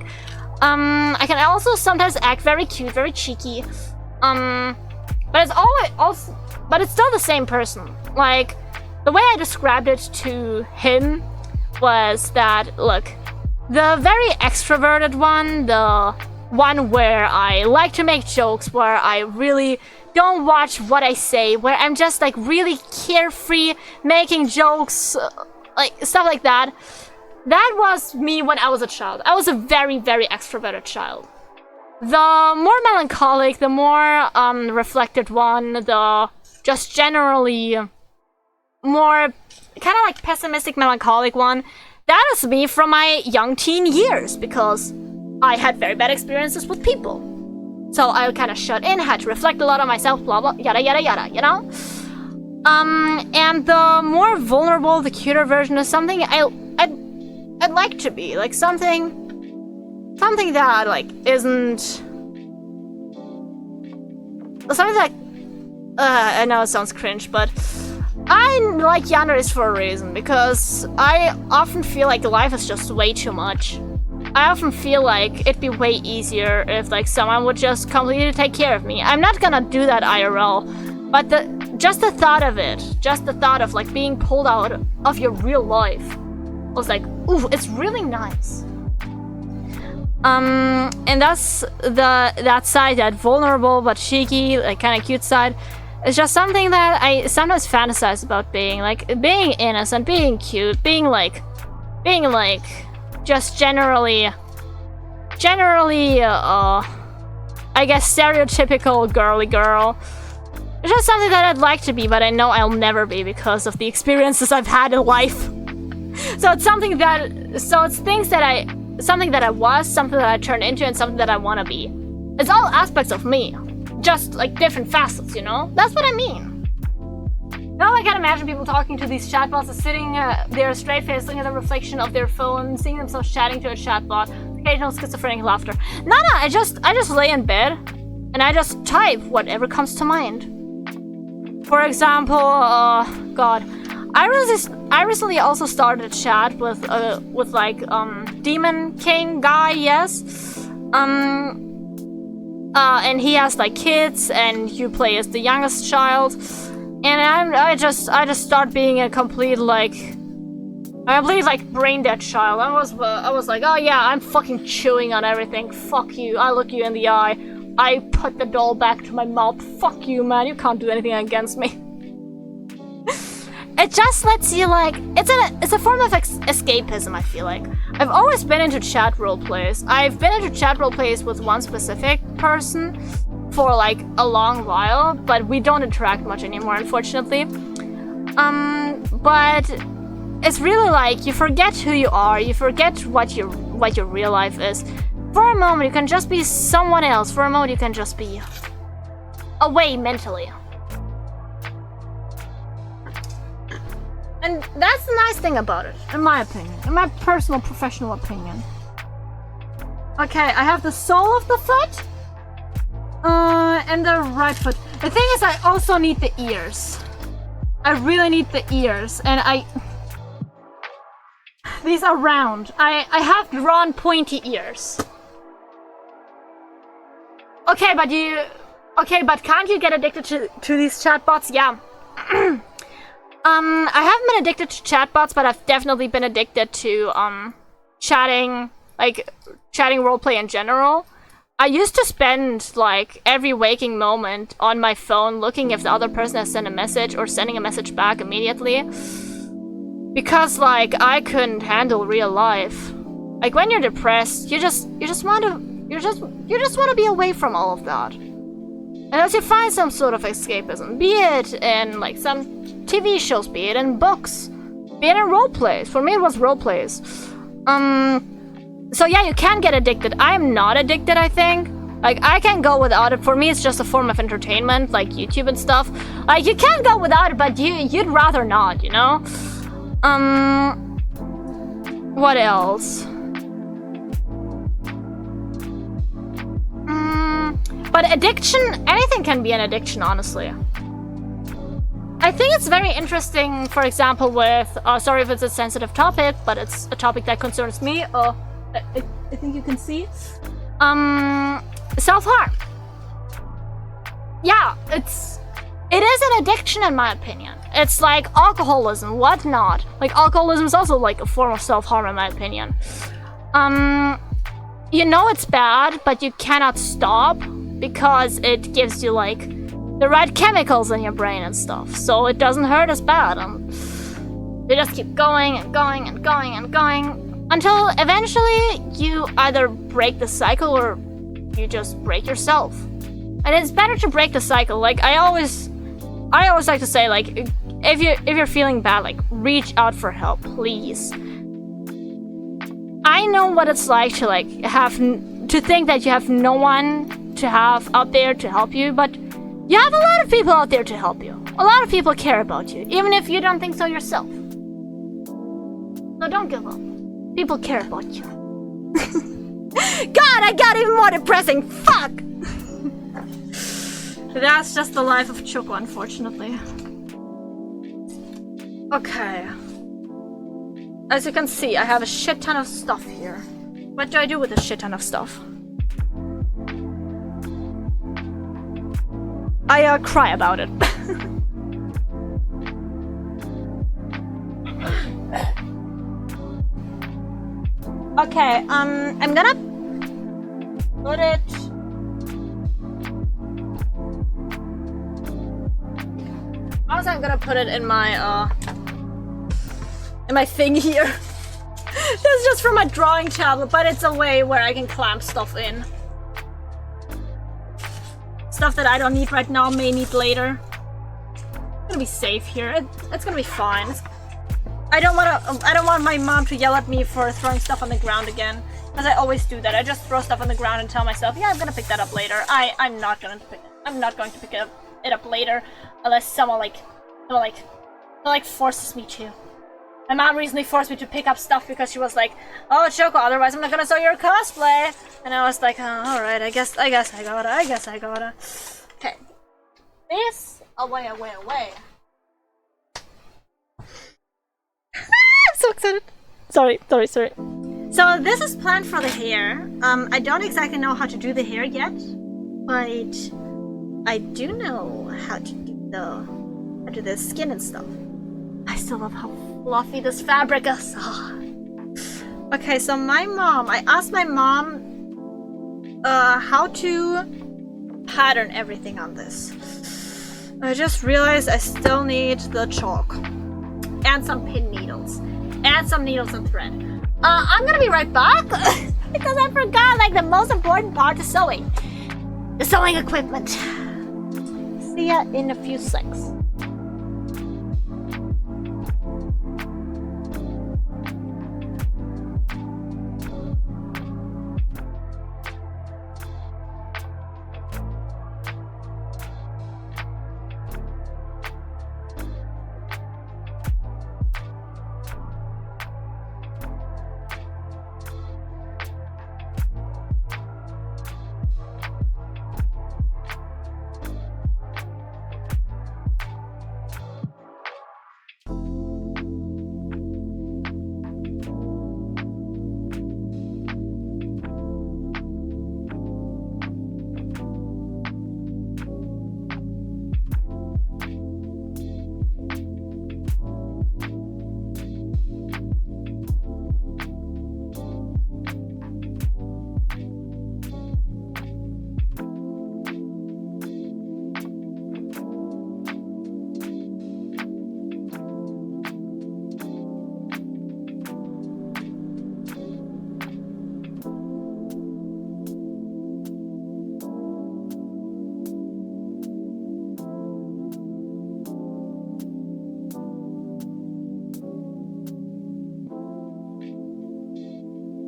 I can also sometimes act very cute, very cheeky. But it's still the same person. Like, the way I described it to him was that, look, the very extroverted one, the one where I like to make jokes, where I really don't watch what I say, where I'm just like really carefree, making jokes, like stuff like that. That was me when I was a child. I was a very, very extroverted child. The more melancholic, the more reflected one, the just generally more kind of like pessimistic, melancholic one, that is me from my young teen years, because I had very bad experiences with people. So I kind of shut in, had to reflect a lot on myself, blah blah, yada yada yada, you know? And the more vulnerable, the cuter version is something I'd like to be, like something that like isn't something that I know it sounds cringe, but I like Yandere for a reason, because I often feel like life is just way too much. I often feel like it'd be way easier if like someone would just completely take care of me. I'm not gonna do that IRL, but just the thought of it, just the thought of like being pulled out of your real life was like, ooh, it's really nice. And that's that side, that vulnerable but cheeky, like kind of cute side. It's just something that I sometimes fantasize about being, like being innocent, being cute, being like just generally I guess stereotypical girly girl. It's just something that I'd like to be, but I know I'll never be because of the experiences I've had in life. So it's something that, something that I was, something that I turned into, and something that I want to be. It's all aspects of me, just like different facets, you know? That's what I mean. Now I can imagine people talking to these chatbots, sitting there straight faced, looking at the reflection of their phone, seeing themselves chatting to a chatbot, occasional schizophrenic laughter. No, I just lay in bed and I just type whatever comes to mind. For example, God, I recently also started a chat with like Demon King guy, yes. And he has like kids, and you play as the youngest child. And I just start being a complete brain dead child. I was like, oh yeah, I'm fucking chewing on everything. Fuck you. I look you in the eye. I put the doll back to my mouth. Fuck you, man. You can't do anything against me. It just lets you it's a form of escapism. I feel like I've always been into chat roleplays. I've been into chat roleplays with one specific person for like a long while, but we don't interact much anymore, unfortunately. But it's really like you forget who you are, you forget what your real life is. For a moment, you can just be someone else. For a moment, you can just be away mentally. And that's the nice thing about it, in my opinion, in my personal, professional opinion. Okay, I have the sole of the foot. And the right foot. The thing is, I also need the ears. I really need the ears, and these are round. I have drawn pointy ears. Okay, but can't you get addicted to these chatbots? Yeah. I haven't been addicted to chatbots, but I've definitely been addicted to chatting roleplay in general. I used to spend like every waking moment on my phone looking if the other person has sent a message or sending a message back immediately. Because like I couldn't handle real life. Like when you're depressed, you just want to be away from all of that. Unless you find some sort of escapism, be it in like some TV shows, be it in books, be it in roleplays. For me it was roleplays. So yeah, you can get addicted. I'm not addicted, I think. Like, I can go without it. For me, it's just a form of entertainment, like YouTube and stuff. Like, you can go without it, but you'd rather not, you know? What else? But addiction, anything can be an addiction, honestly. I think it's very interesting, for example, with, sorry if it's a sensitive topic, but it's a topic that concerns me. I think you can see. Self-harm. Yeah, it is an addiction in my opinion. It's like alcoholism, whatnot. Like alcoholism is also like a form of self-harm in my opinion. You know it's bad, but you cannot stop because it gives you like the right chemicals in your brain and stuff. So it doesn't hurt as bad. You just keep going and going and going and going. Until eventually you either break the cycle or you just break yourself. And it's better to break the cycle. Like I always like to say, like if you're feeling bad, like reach out for help, please. I know what it's like to like to think that you have no one to have out there to help you, but you have a lot of people out there to help you. A lot of people care about you, even if you don't think so yourself. So don't give up. People care about you. God, I got even more depressing. Fuck! That's just the life of Choco, unfortunately. Okay. As you can see, I have a shit ton of stuff here. What do I do with a shit ton of stuff? I cry about it. Okay, I'm gonna put it Also, I'm gonna put it in my thing here. This is just from my drawing tablet, but it's a way where I can clamp stuff in. Stuff that I don't need right now, may need later. I'm gonna be safe here. It's gonna be fine. I don't want my mom to yell at me for throwing stuff on the ground again, because I always do that. I just throw stuff on the ground and tell myself, yeah, I'm gonna pick that up later. I'm not going to pick it up later unless someone forces me to. My mom recently forced me to pick up stuff because she was like, "Oh, Choco, otherwise I'm not gonna sew your cosplay." And I was like, "Oh, all right, I guess I gotta." Okay, this away. I'm so excited. Sorry. So this is planned for the hair. I don't exactly know how to do the hair yet, but I do know how to do the skin and stuff. I still love how fluffy this fabric is. Oh. Okay, so I asked my mom how to pattern everything on this. I just realized I still need the chalk and some pin needles and some needles and thread. I'm gonna be right back because I forgot like the most important part of sewing. The sewing equipment. See ya in a few secs.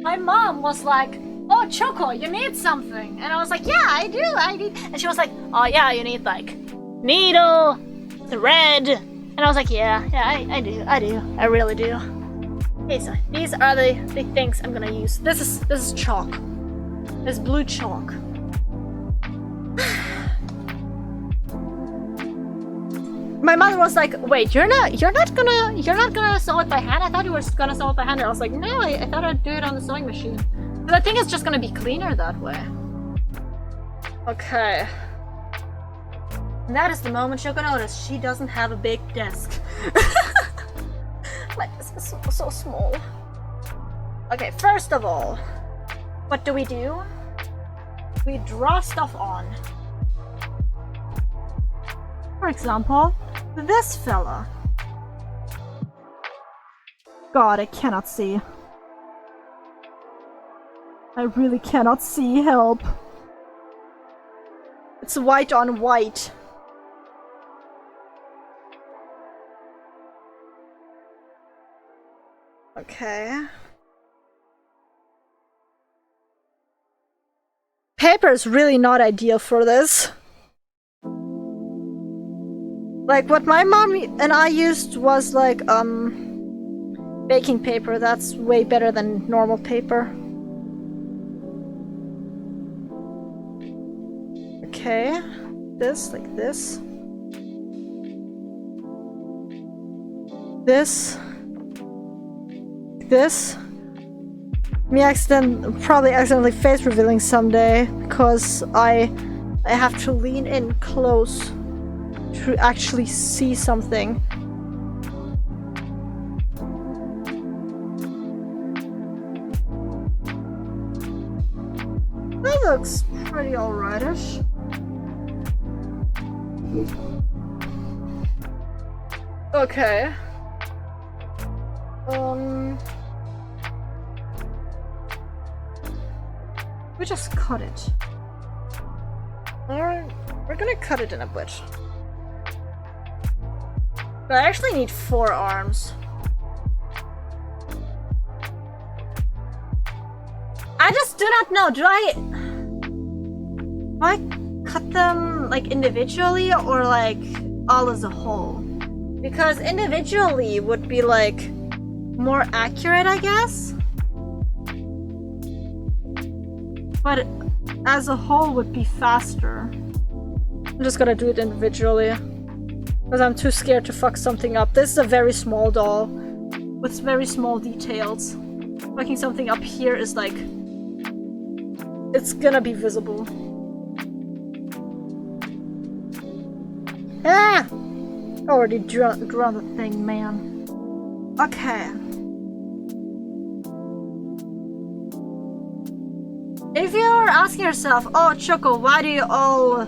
My mom was like, "Oh, Choco, you need something." And I was like, "Yeah, I do. And she was like, "Oh yeah, you need like needle, thread." And I was like, yeah, I do. I really do. Okay, so these are the things I'm gonna use. This is chalk. This blue chalk. My mother was like, "Wait, you're not gonna sew it by hand? I thought you were gonna sew it by hand." And I was like, "No, I thought I'd do it on the sewing machine. But I think it's just gonna be cleaner that way." Okay. And that is the moment Shoko noticed she doesn't have a big desk. My desk is so small. Okay, first of all, what do? We draw stuff on. For example, this fella. God, I cannot see. I really cannot see, help. It's white on white. Okay. Paper is really not ideal for this. Like, what my mom and I used was like, baking paper. That's way better than normal paper. Okay. This, like this. This. This. Me probably accidentally face revealing someday, because I have to lean in close to actually see something. That looks pretty alrightish. Okay. We just cut it. Alright, we're gonna cut it in a bit. But I actually need 4 arms. I just do not know. Do I cut them like individually or like all as a whole? Because individually would be like more accurate, I guess. But as a whole would be faster. I'm just gonna do it individually. Because I'm too scared to fuck something up. This is a very small doll. With very small details. Fucking something up here is like... It's gonna be visible. Ah! Already drawn the thing, man. Okay. If you're asking yourself, oh Choco, why do you all...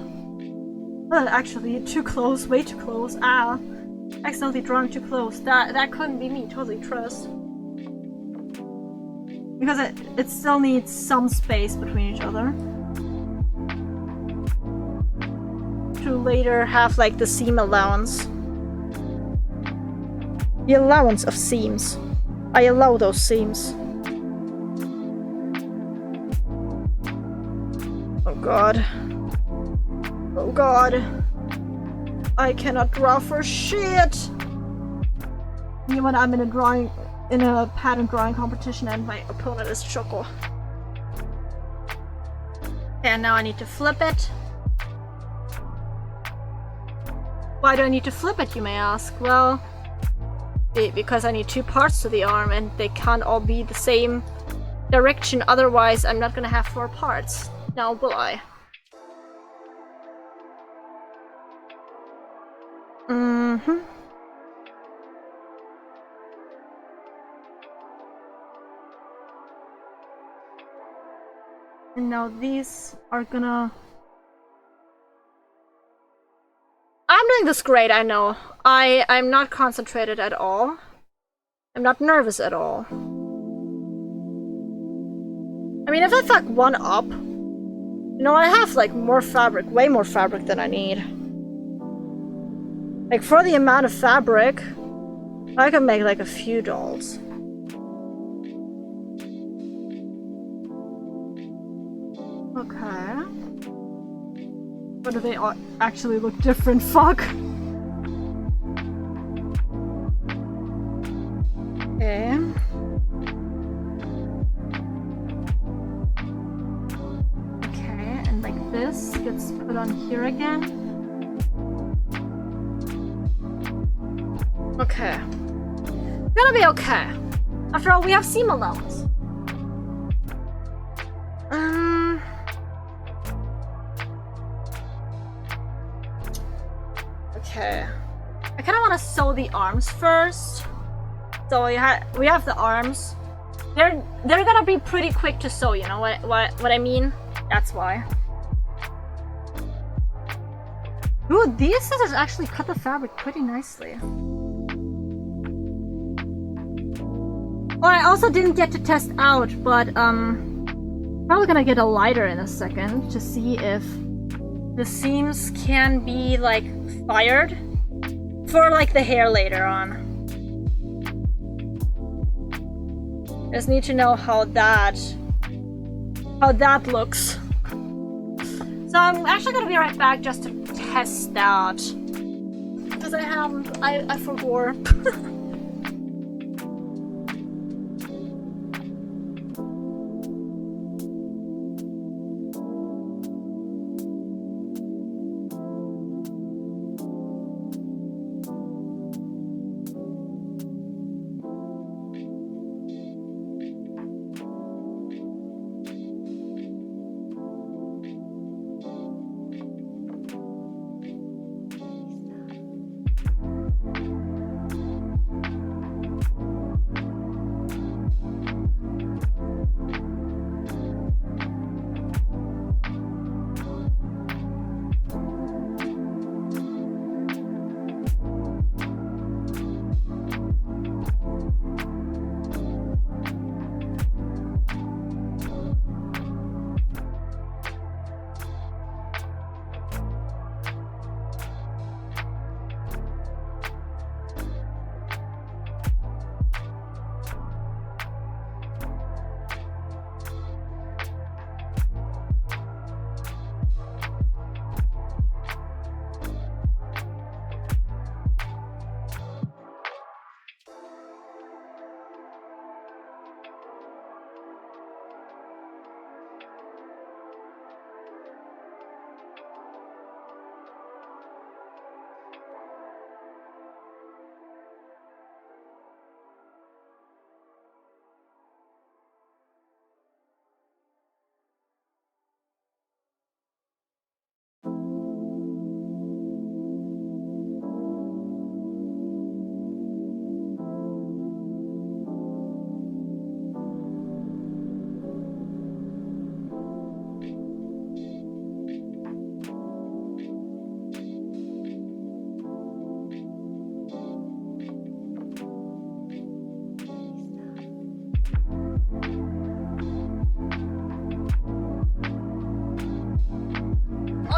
actually, you're too close, way too close. Ah, accidentally drawn too close. That couldn't be me, totally trust. Because it still needs some space between each other. To later have like the seam allowance. The allowance of seams. I allow those seams. Oh god. Oh god. I cannot draw for shit! Even when I'm in a pattern drawing competition and my opponent is Choco. And now I need to flip it. Why do I need to flip it, you may ask? Well, because I need 2 parts to the arm and they can't all be the same direction, otherwise I'm not gonna have 4 parts. Now will I? Mm-hmm. And now these are gonna... I'm doing this great, I know. I'm not concentrated at all. I'm not nervous at all. I mean, if I fuck one up, you know, I have like more fabric, way more fabric than I need. Like for the amount of fabric, I can make like a few dolls. Okay. But do they actually look different? Fuck. Okay. Okay, and like this gets put on here again. Okay. Gonna be okay. After all, we have seam allowance. Okay. I kind of want to sew the arms first. So we have the arms. They're gonna be pretty quick to sew. You know what I mean? That's why. Ooh, these scissors actually cut the fabric pretty nicely. Oh, I also didn't get to test out, but probably gonna get a lighter in a second to see if the seams can be like fired for like the hair later on. Just need to know how that looks. So I'm actually gonna be right back just to test that. Because I forgot.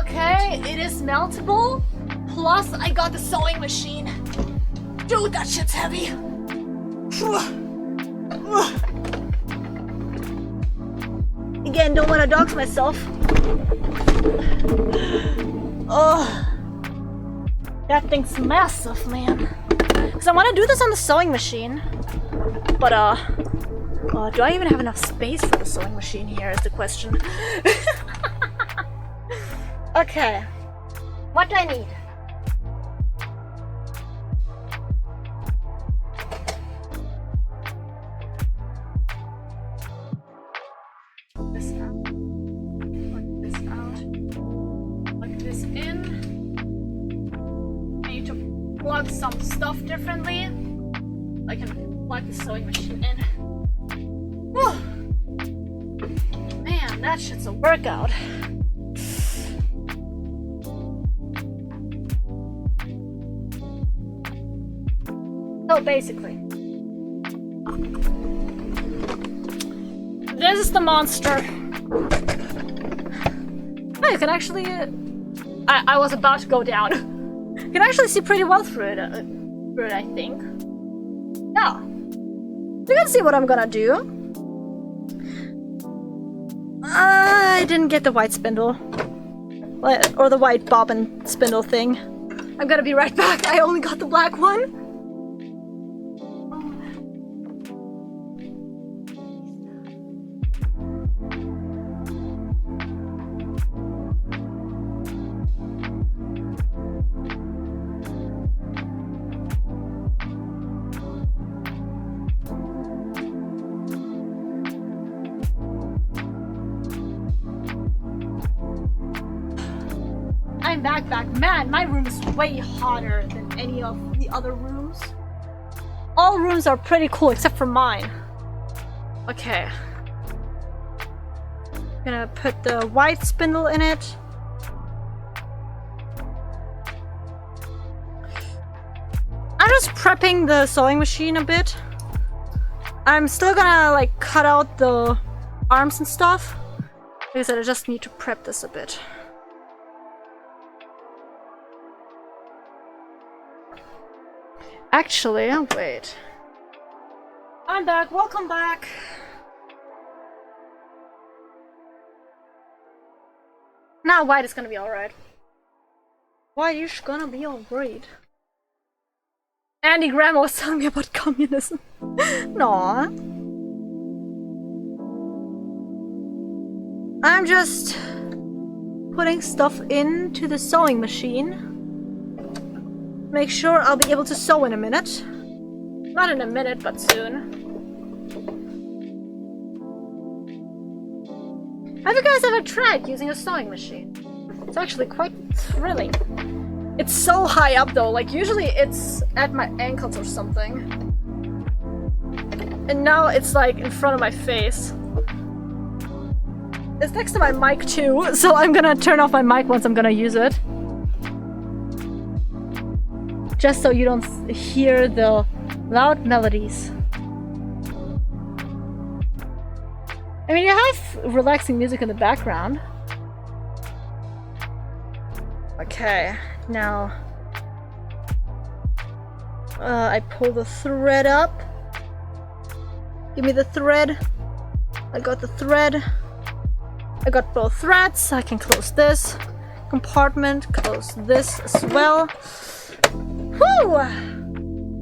Okay, it is meltable. Plus, I got the sewing machine. Dude, that shit's heavy. Again, don't want to dox myself. Oh, that thing's massive, man. Because I want to do this on the sewing machine. But, do I even have enough space for the sewing machine here is the question. Okay. What do I need? This out. Plug this out. Plug this in. I need to plug some stuff differently. I can plug the sewing machine in. Whew. Man, that shit's a workout. So basically, this is the monster. Oh, you can actually. I was about to go down. You can actually see pretty well through it. I think. Yeah. You can see what I'm gonna do. I didn't get the white spindle, or the white bobbin spindle thing. I'm gonna be right back. I only got the black one. I'm back. Man, my room is way hotter than any of the other rooms. All rooms are pretty cool except for mine. Okay. Gonna put the white spindle in it. I'm just prepping the sewing machine a bit. I'm still gonna like cut out the arms and stuff. Like I said, I just need to prep this a bit. Actually, wait. I'm back. Welcome back. Now white is gonna be alright. White is gonna be alright. Andy Grandma was telling me about communism. No. I'm just putting stuff into the sewing machine. Make sure I'll be able to sew in a minute. Not in a minute, but soon. Have you guys ever tried using a sewing machine? It's actually quite thrilling. It's so high up though, like usually it's at my ankles or something. And now it's like in front of my face. It's next to my mic too, so I'm gonna turn off my mic once I'm gonna use it. Just so you don't hear the loud melodies. I mean, you have relaxing music in the background. Okay, now I pull the thread up. Give me the thread. I got the thread. I got both threads. I can close this compartment, close this as well. Whew!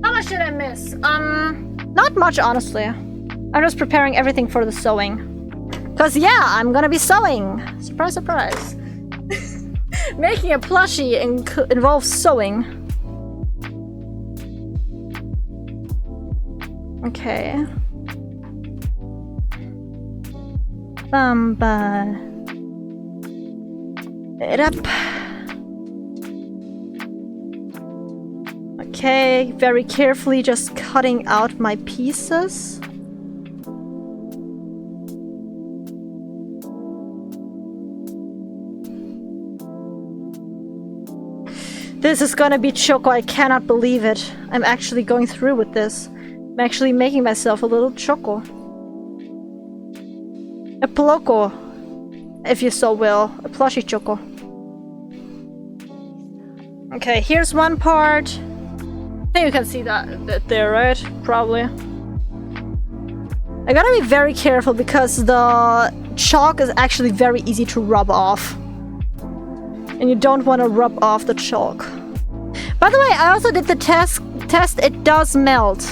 How much did I miss? Not much, honestly. I'm just preparing everything for the sewing. Cause yeah, I'm gonna be sewing. Surprise, surprise. Making a plushie involves sewing. Okay. It up. Okay, very carefully just cutting out my pieces. This is gonna be choco, I cannot believe it. I'm actually going through with this. I'm actually making myself a little choco. A Poloco, if you so will. A plushie choco. Okay, here's one part. I think you can see that there, right? Probably. I gotta be very careful because the chalk is actually very easy to rub off. And you don't want to rub off the chalk. By the way, I also did the test. It does melt.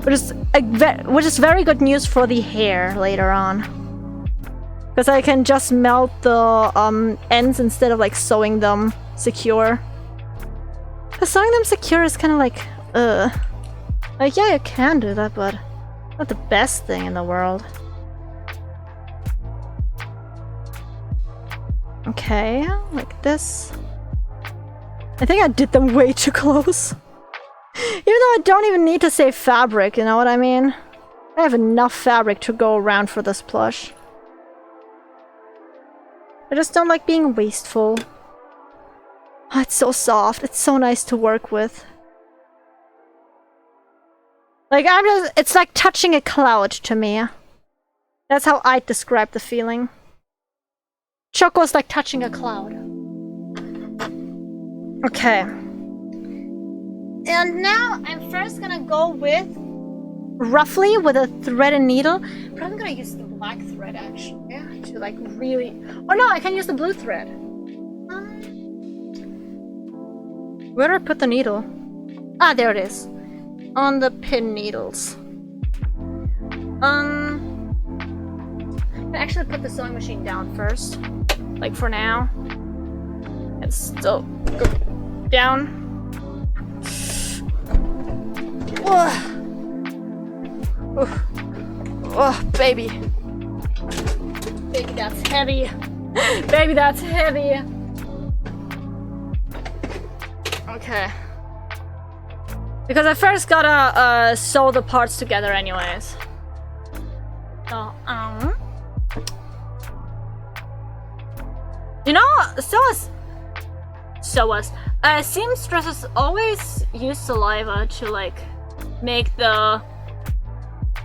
Which is very good news for the hair later on. Because I can just melt the ends instead of like sewing them secure. Because sewing them secure is kind of like, like, yeah, you can do that, but not the best thing in the world. Okay, like this. I think I did them way too close. Even though I don't even need to save fabric, you know what I mean? I have enough fabric to go around for this plush. I just don't like being wasteful. Oh, it's so soft. It's so nice to work with. Like, it's like touching a cloud to me. That's how I'd describe the feeling. Choco's like touching a cloud. Okay. And now I'm first gonna go with roughly with a thread and needle. Probably gonna use the black thread actually, yeah, to like really. Oh no, I can use the blue thread. Where do I put the needle? Ah, there it is. On the pin needles. I actually put the sewing machine down first, like for now. It's still go down. Oh, baby. Baby, that's heavy. Baby, that's heavy. Okay. Because I first gotta sew the parts together anyways. So, you know, seamstresses always use saliva to like make the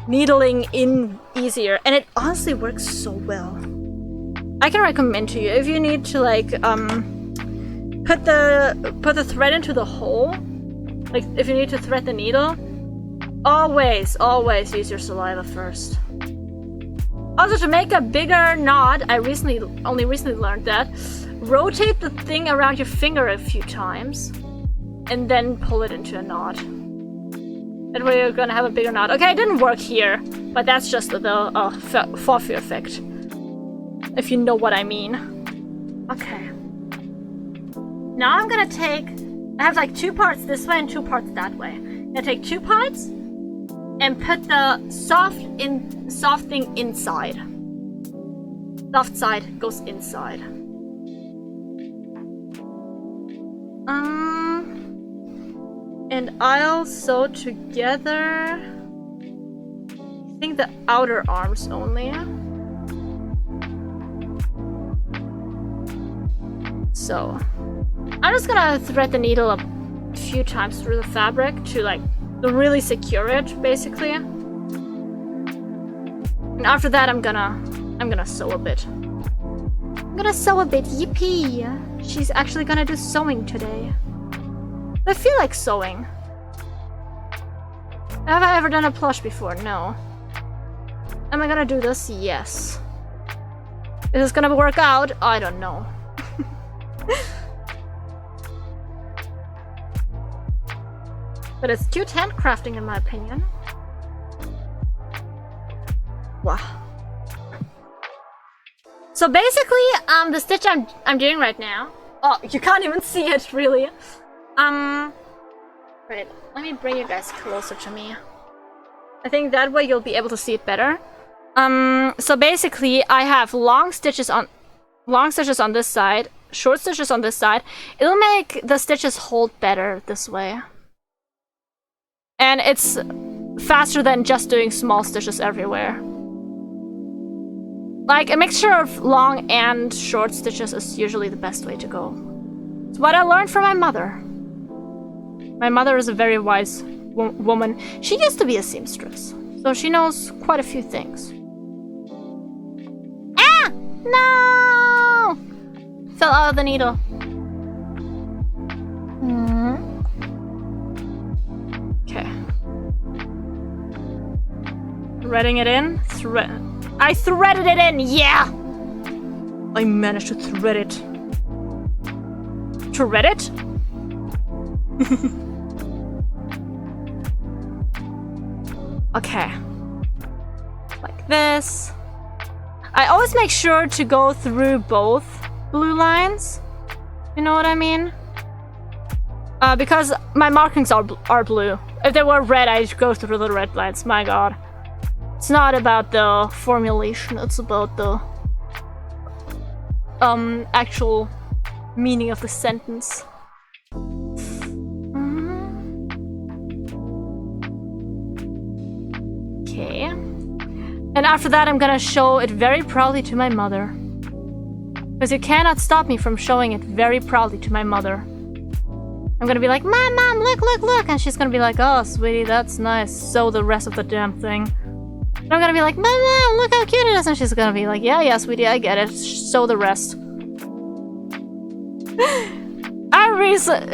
needling in easier, and it honestly works so well. I can recommend to you if you need to like put the thread into the hole, like if you need to thread the needle, always use your saliva first. Also, to make a bigger knot, I only recently learned that rotate the thing around your finger a few times and then pull it into a knot. That way you're gonna have a bigger knot. Okay, it didn't work here, but that's just the Forfeit effect, if you know what I mean. Okay. Now I'm gonna take, I have like 2 parts this way and 2 parts that way. I'm gonna take 2 parts and put the soft thing inside. Soft side goes inside. And I'll sew together, I think the outer arms only. So I'm just gonna thread the needle a few times through the fabric to like really secure it, basically. And after that, I'm gonna sew a bit. I'm gonna sew a bit. Yippee! She's actually gonna do sewing today. I feel like sewing. Have I ever done a plush before? No. Am I gonna do this? Yes. Is this gonna work out? I don't know. But it's cute handcrafting in my opinion. Wow. So basically, the stitch I'm doing right now. Oh, you can't even see it really. Right, let me bring you guys closer to me. I think that way you'll be able to see it better. So basically, I have long stitches on this side, short stitches on this side. It'll make the stitches hold better this way. And it's faster than just doing small stitches everywhere. Like, a mixture of long and short stitches is usually the best way to go. It's what I learned from my mother. My mother is a very wise woman. She used to be a seamstress, so she knows quite a few things. No! Fell out of the needle. Okay. Threading it in. I threaded it in, yeah! I managed to thread it. Thread it? Okay. Like this. I always make sure to go through both blue lines. You know what I mean? Because my markings are blue. If they were red, I'd go through the red lines. My god. It's not about the formulation, it's about the actual meaning of the sentence. Okay. And after that, I'm gonna show it very proudly to my mother. Because you cannot stop me from showing it very proudly to my mother. I'm gonna be like, Mom, look, look, look! And she's gonna be like, oh, sweetie, that's nice. Sew the rest of the damn thing. And I'm gonna be like, Mom, look how cute it is! And she's gonna be like, yeah, sweetie, I get it. Sew the rest.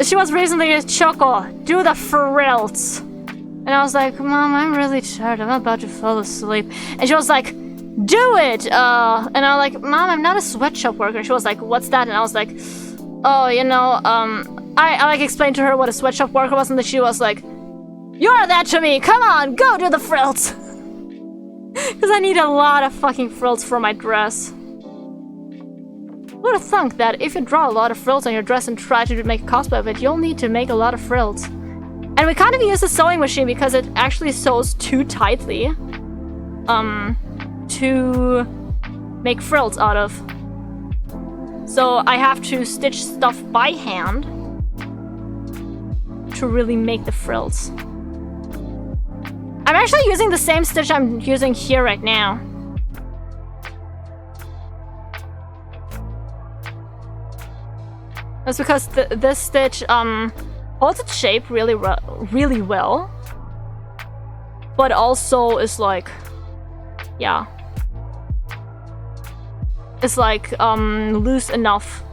She was recently at Choco, do the frills. And I was like, Mom, I'm really tired. I'm about to fall asleep. And she was like, do it! And I was like, Mom, I'm not a sweatshop worker. And she was like, what's that? And I was like, oh, you know, I like explained to her what a sweatshop worker was, and then she was like, you're that to me! Come on, go do the frills! Because I need a lot of fucking frills for my dress. Who would have thunk that if you draw a lot of frills on your dress and try to make a cosplay of it, you'll need to make a lot of frills. And we kind of use a sewing machine because it actually sews too tightly to make frills out of. So I have to stitch stuff by hand to really make the frills. I'm actually using the same stitch I'm using here right now. That's because this stitch holds its shape really well, but also is like, yeah, it's like loose enough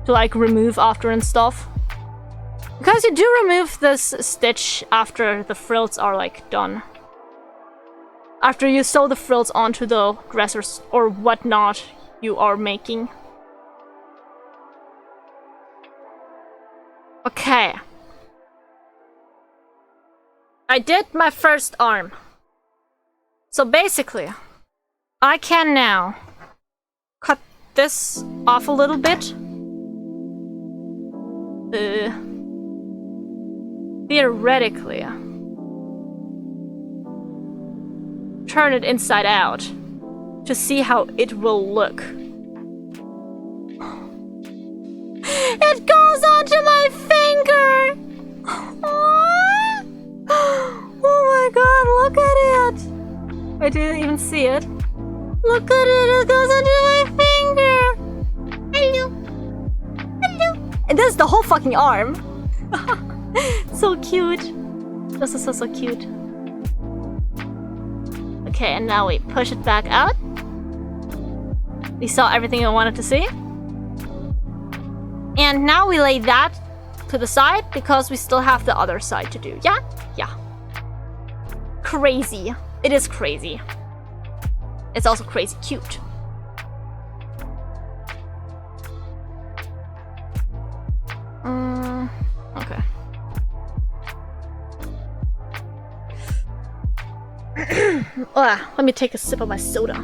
to like remove after and stuff. Because you do remove this stitch after the frills are like done. After you sew the frills onto the dressers or whatnot you are making. Okay. I did my first arm. So basically, I can now cut this off a little bit. Theoretically, turn it inside out to see how it will look. It goes onto my finger! Oh my god, look at it! I didn't even see it. Look at it, it goes onto my finger! Hello! Hello! And this is the whole fucking arm! So cute! This is so cute. Okay, and now we push it back out. We saw everything I wanted to see. And now we lay that to the side because we still have the other side to do. Yeah? Yeah. Crazy. It is crazy. It's also crazy cute. Okay. Let me take a sip of my soda.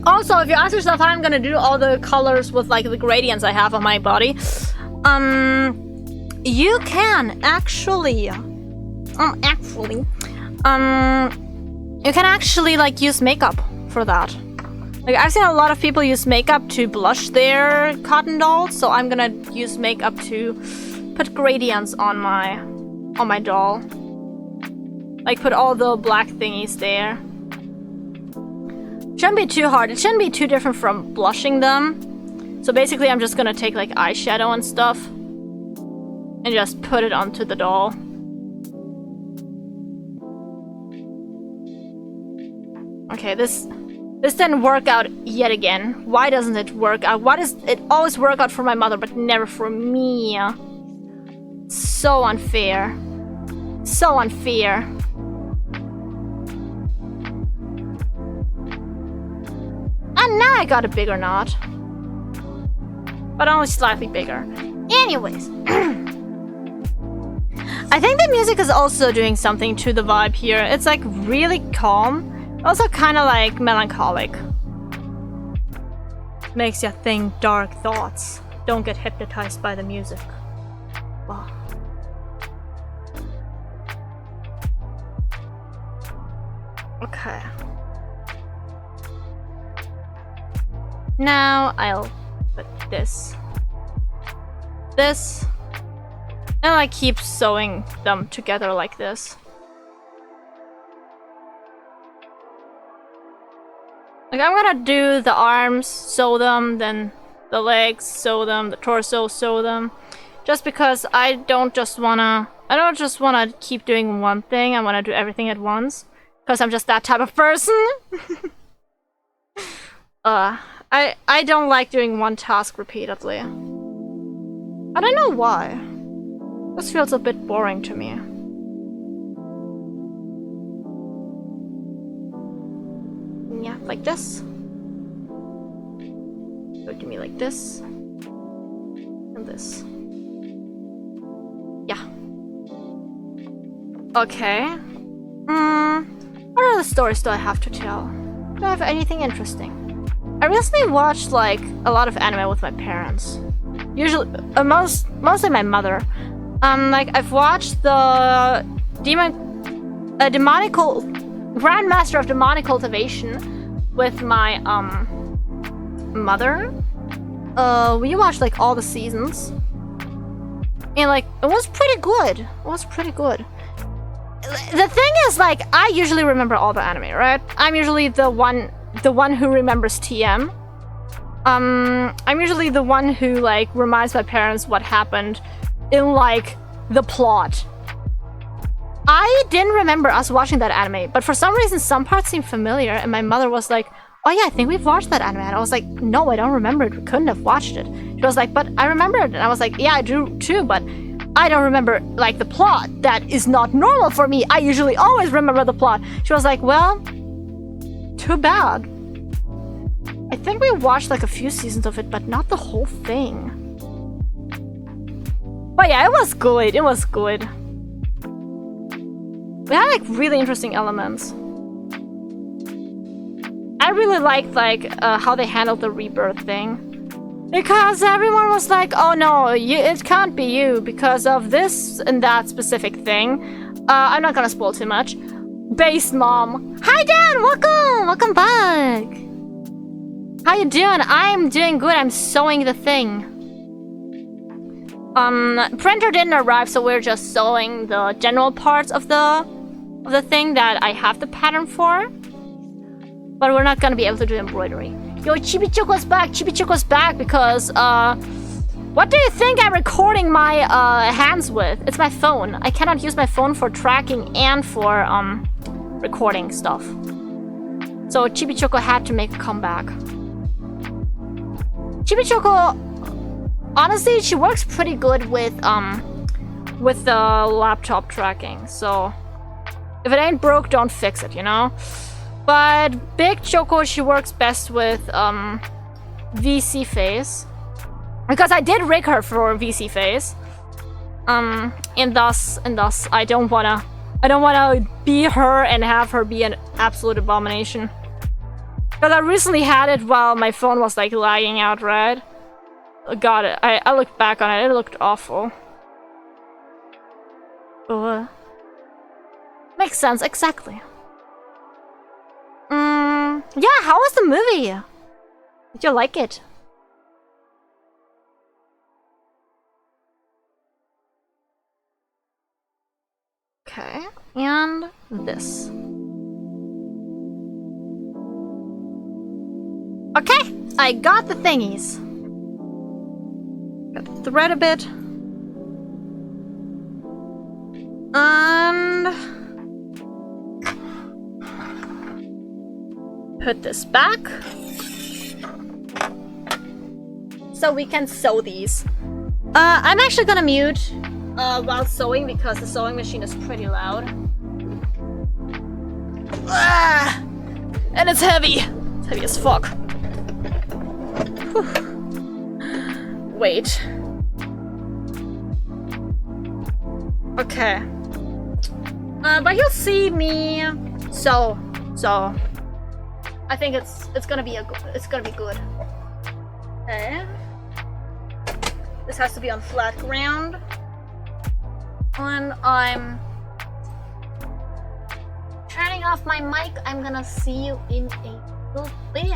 Also, if you ask yourself how I'm gonna do all the colors with like the gradients I have on my body, you can actually, you can actually like use makeup for that. Like I've seen a lot of people use makeup to blush their cotton dolls, so I'm gonna use makeup to put gradients on my doll. Like put all the black thingies there. Shouldn't be too hard. It shouldn't be too different from blushing them. So basically I'm just gonna take like eyeshadow and stuff and just put it onto the doll. Okay, this didn't work out yet again. Why doesn't it work out? Why does it always work out for my mother but never for me? So unfair. So unfair. And now I got a bigger knot. But only slightly bigger. Anyways. I think the music is also doing something to the vibe here. It's like really calm. Also kind of like melancholic. Makes you think dark thoughts. Don't get hypnotized by the music. Wow. Okay. Now I'll put this. This. And I keep sewing them together like this. Like I'm gonna do the arms, sew them, then the legs, sew them, the torso, sew them. Just because I don't just wanna keep doing one thing, I wanna do everything at once. Because I'm just that type of person. I don't like doing one task repeatedly. I don't know why. This feels a bit boring to me. Yeah, like this. Go to me like this. And this. Yeah. Okay. What other stories do I have to tell? Do I have anything interesting? I recently watched like a lot of anime with my parents. Usually, mostly my mother. Like I've watched the demonical Grandmaster of Demonic Cultivation with my mother. We watched like all the seasons, and like it was pretty good. It was pretty good. The thing is, like, I usually remember all the anime, right? I'm usually the one who remembers TM. I'm usually the one who like reminds my parents what happened in like the plot. I didn't remember us watching that anime, but for some reason some parts seemed familiar, and my mother was like, "Oh yeah, I think we've watched that anime." And I was like, "No, I don't remember it. We couldn't have watched it." She was like, "But I remember it." And I was like, "Yeah, I do too, but I don't remember like the plot. That is not normal for me. I usually always remember the plot." She was like, "Well, too bad." I think we watched like a few seasons of it, but not the whole thing. But yeah, it was good. It was good. We had like really interesting elements. I really liked like how they handled the rebirth thing. Because everyone was like, "Oh no, it can't be you because of this and that specific thing." I'm not gonna spoil too much. Based mom. Hi Dan, welcome back. How you doing? I'm doing good. I'm sewing the thing. Printer didn't arrive, so we're just sewing the general parts of the thing that I have the pattern for. But we're not gonna be able to do embroidery. Yo, Chibichoko's back! Chibichoko's back because, what do you think I'm recording my, hands with? It's my phone. I cannot use my phone for tracking and for, recording stuff. So Chibichoko had to make a comeback. Chibichoko, honestly, she works pretty good with the laptop tracking, so if it ain't broke, don't fix it, you know? But Big Choco, she works best with VC Face, because I did rig her for VC Face, and thus I don't wanna be her and have her be an absolute abomination. Because I recently had it while my phone was like lagging out, right? Got it. I looked back on it. It looked awful. Makes sense, exactly. Yeah, how was the movie? Did you like it? Okay, and this. Okay, I got the thingies. Got the thread a bit. And put this back. So we can sew these. I'm actually gonna mute while sewing because the sewing machine is pretty loud. Ah! And it's heavy. It's heavy as fuck. Whew. Wait. Okay. But you'll see me. So I think it's gonna be good. Okay. This has to be on flat ground. When I'm turning off my mic, I'm gonna see you in a little bit.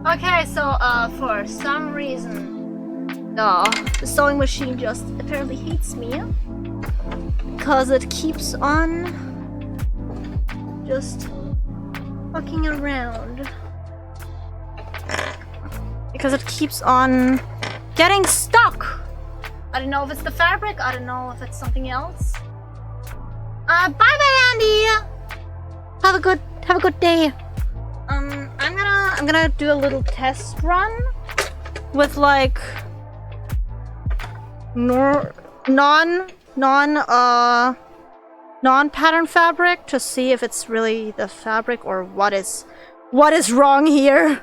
Okay, so for some reason, the sewing machine just apparently hates me because it keeps on just fucking around. Because it keeps on getting stuck. I don't know if it's the fabric. I don't know if it's something else. Bye bye, Andy. Have a good day. I'm gonna do a little test run with like non-pattern fabric to see if it's really the fabric or what is wrong here.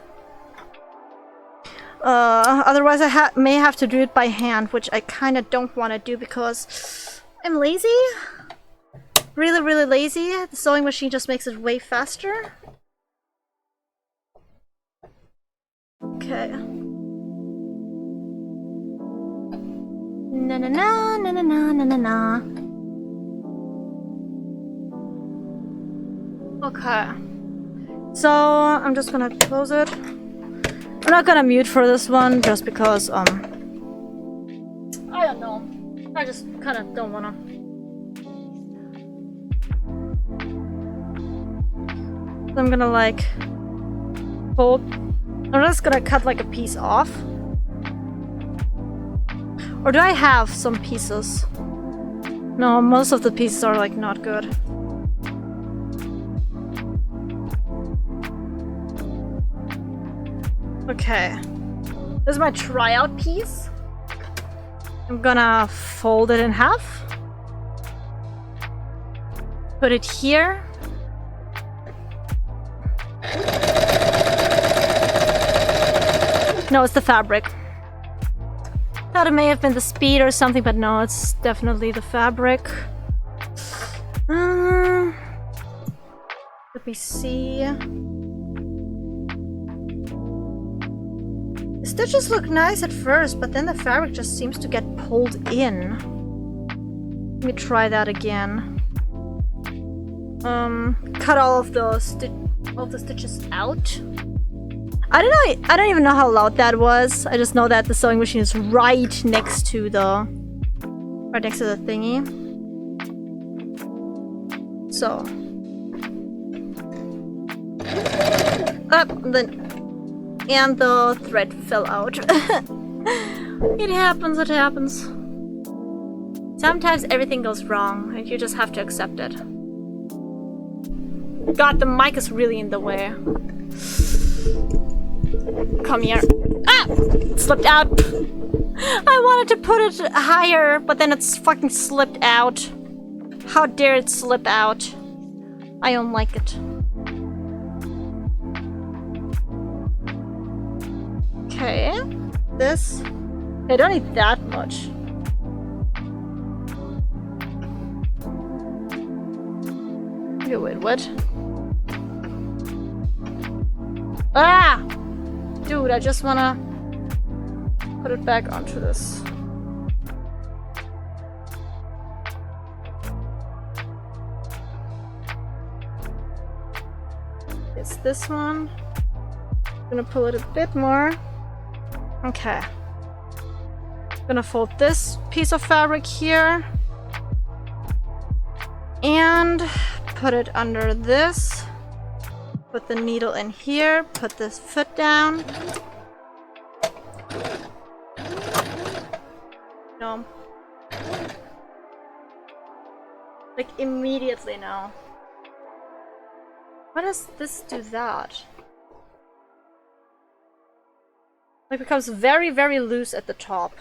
Otherwise I may have to do it by hand, which I kind of don't want to do because I'm lazy. Really, really lazy. The sewing machine just makes it way faster. Okay. Na na na na na na na na. Okay. So I'm just gonna close it. I'm not gonna mute for this one just because I don't know. I just kind of don't wanna. So I'm gonna like fold. I'm just gonna cut like a piece off. Or do I have some pieces? No, most of the pieces are like not good. Okay. This is my tryout piece. I'm gonna fold it in half. Put it here. No, it's the fabric. Thought it may have been the speed or something, but no, it's definitely the fabric. Let me see. The stitches look nice at first, but then the fabric just seems to get pulled in. Let me try that again. Cut all of the stitches out. I don't even know how loud that was. I just know that the sewing machine is right next to the thingy. So. And the thread fell out. It happens, it happens. Sometimes everything goes wrong and you just have to accept it. God, the mic is really in the way. Come here. Ah! It slipped out. I wanted to put it higher, but then it's fucking slipped out. How dare it slip out? I don't like it. Okay. This. I don't need that much. Okay, wait, what? Ah! Dude, I just wanna put it back onto this. It's this one. I'm gonna pull it a bit more. Okay. I'm gonna fold this piece of fabric here. And put it under this. Put the needle in here, put this foot down. No. Like immediately now. Why does this do that? Like becomes very, very loose at the top.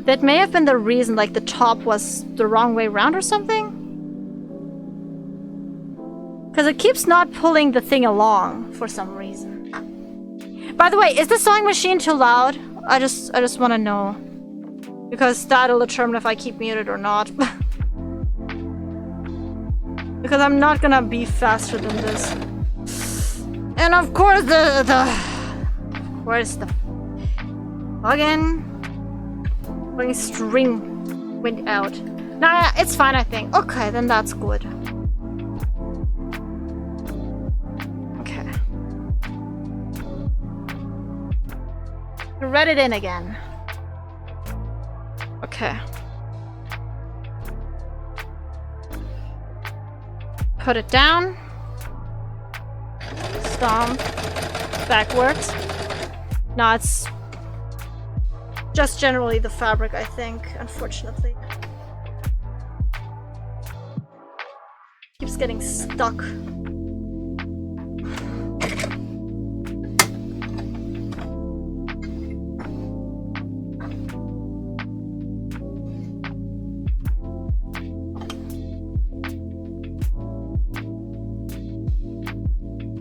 That may have been the reason, like the top was the wrong way around or something. Because it keeps not pulling the thing along for some reason. By the way, is the sewing machine too loud? I just want to know. Because that'll determine if I keep muted or not. Because I'm not gonna be faster than this. And of course the fucking string Wind out. Nah, it's fine, I think. Okay, then that's good. Okay. Thread it in again. Okay. Put it down. Stomp. Backwards. No, it's just generally the fabric, I think, unfortunately. Keeps getting stuck.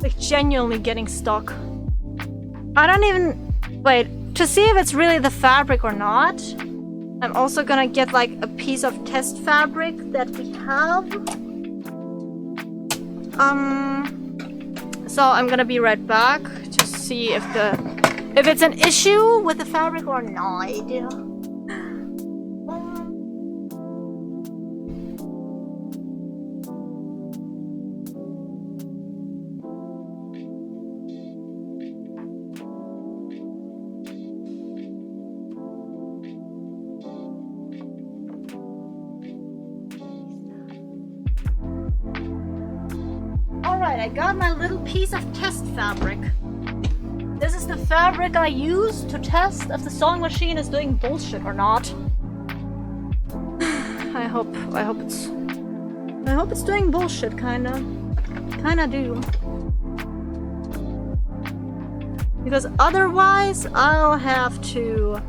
Like, genuinely getting stuck. I don't even... Wait, to see if it's really the fabric or not, I'm also gonna get like a piece of test fabric that we have. So I'm gonna be right back to see if it's an issue with the fabric or not. I got my little piece of test fabric. This is the fabric I use to test if the sewing machine is doing bullshit or not. I hope it's doing bullshit, kinda do. Because otherwise I'll have to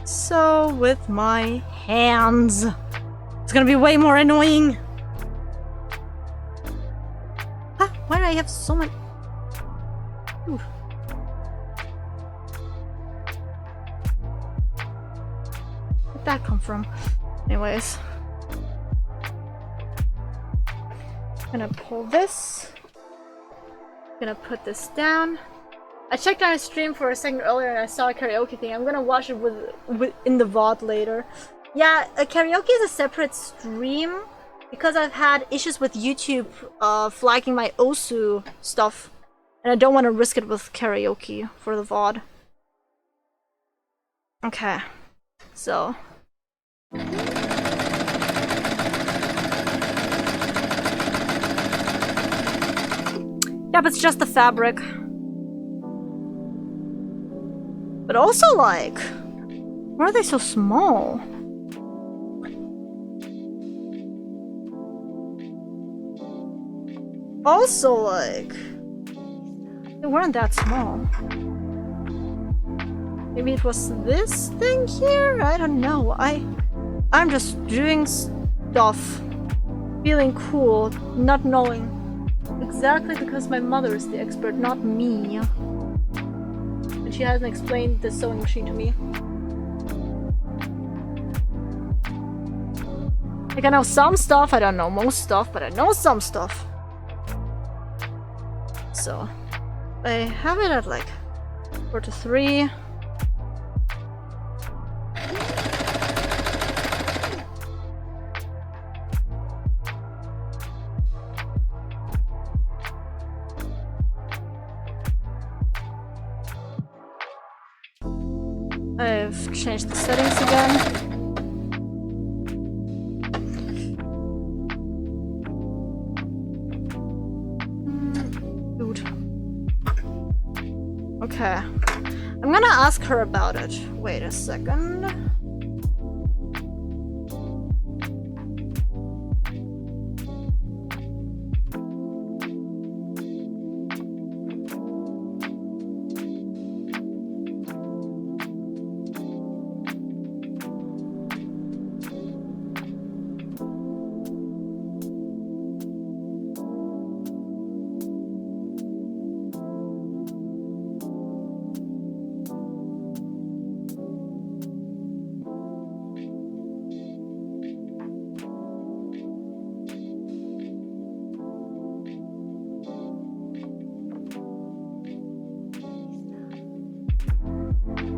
sew with my hands. It's gonna be way more annoying. Why do I have so much? Ooh. Where'd that come from? Anyways. I'm gonna pull this. I'm gonna put this down. I checked on a stream for a second earlier and I saw a karaoke thing. I'm gonna watch it with in the VOD later. Yeah, karaoke is a separate stream. Because I've had issues with YouTube flagging my Osu stuff, and I don't want to risk it with karaoke for the VOD. Okay, so. Yep, it's just the fabric. But also, like, why are they so small? Also, like, they weren't that small. Maybe it was this thing here? I don't know. I'm just doing stuff, feeling cool, not knowing. Exactly because my mother is the expert, not me. And she hasn't explained the sewing machine to me. Like, I know some stuff, I don't know most stuff, but I know some stuff. So, I have it at like 4 to 3. I've changed the settings again. Okay. I'm gonna ask her about it. Wait a second.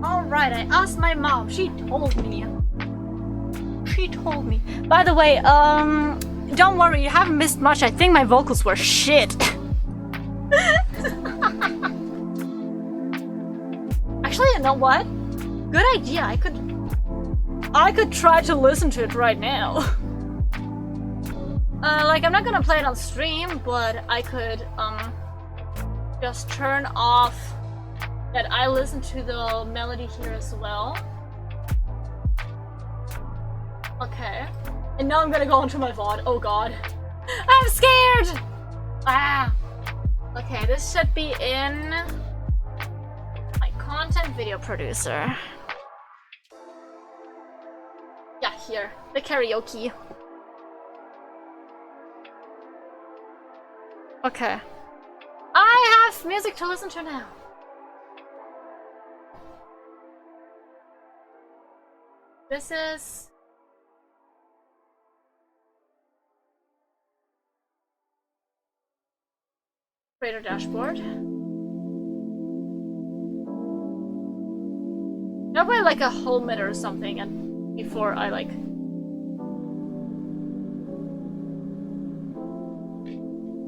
Alright, I asked my mom. She told me. She she told me. By the way, don't worry, you haven't missed much. I think my vocals were shit. Actually, you know what? Good idea. I could try to listen to it right now. Like, I'm not gonna play it on stream, but I could, just turn off that I listen to the melody here as well. Okay. And now I'm gonna go into my VOD. Oh god. I'm scared! Ah! Okay, this should be in my content video producer. Yeah, here. The karaoke. Okay. I have music to listen to now. This is Creator Dashboard. Probably like a whole minute or something, and before I like.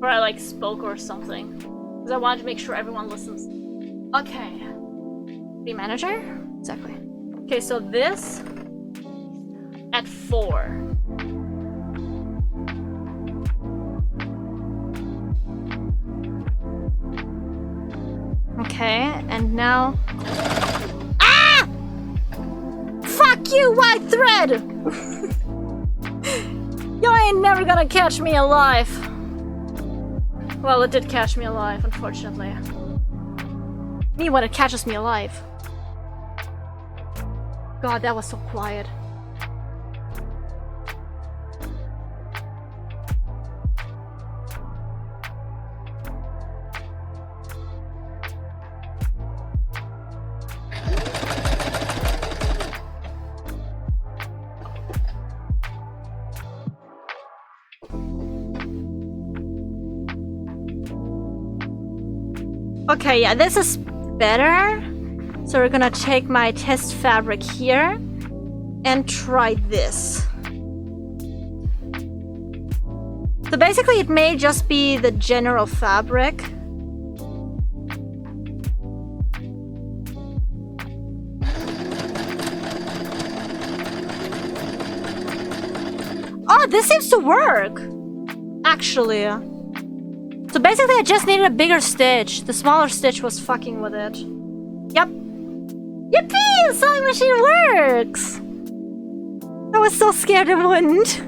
Or I like spoke or something. Because I wanted to make sure everyone listens. Okay. The manager? Exactly. Okay, so this at 4. Okay, and now. Ah! Fuck you, white thread! You ain't never gonna catch me alive. Well, it did catch me alive, unfortunately. Me when it catches me alive. God, that was so quiet. Okay, yeah, this is better. So we're gonna take my test fabric here and try this. So basically it may just be the general fabric. Oh, this seems to work! Actually. So basically I just needed a bigger stitch. The smaller stitch was fucking with it. Yep. Yippee! The sewing machine works! I was so scared it wouldn't.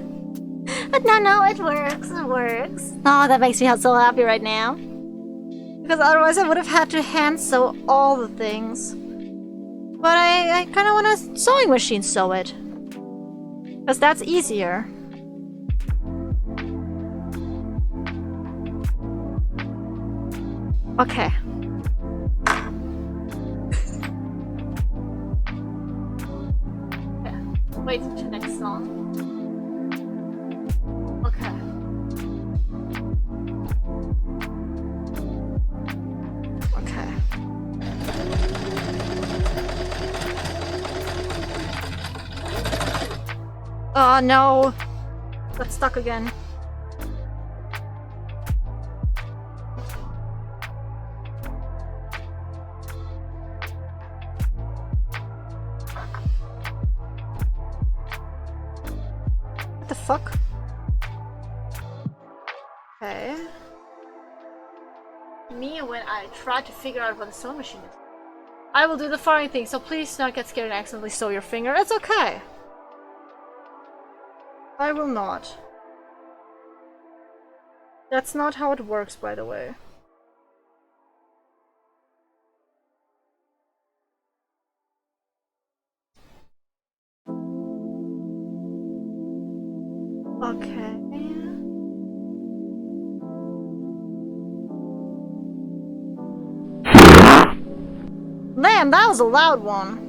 But no, it works. It works. Oh, that makes me so happy right now. Because otherwise I would have had to hand sew all the things. But I kind of want a sewing machine sew it. Because that's easier. Okay. Wait to the next song. Okay. Okay. Oh no! Got stuck again. What the fuck? Okay. Me when I try to figure out what a sewing machine is. I will do the following thing, so please do not get scared and accidentally sew your finger. It's okay. I will not. That's not how it works, by the way. Okay. Damn, that was a loud one.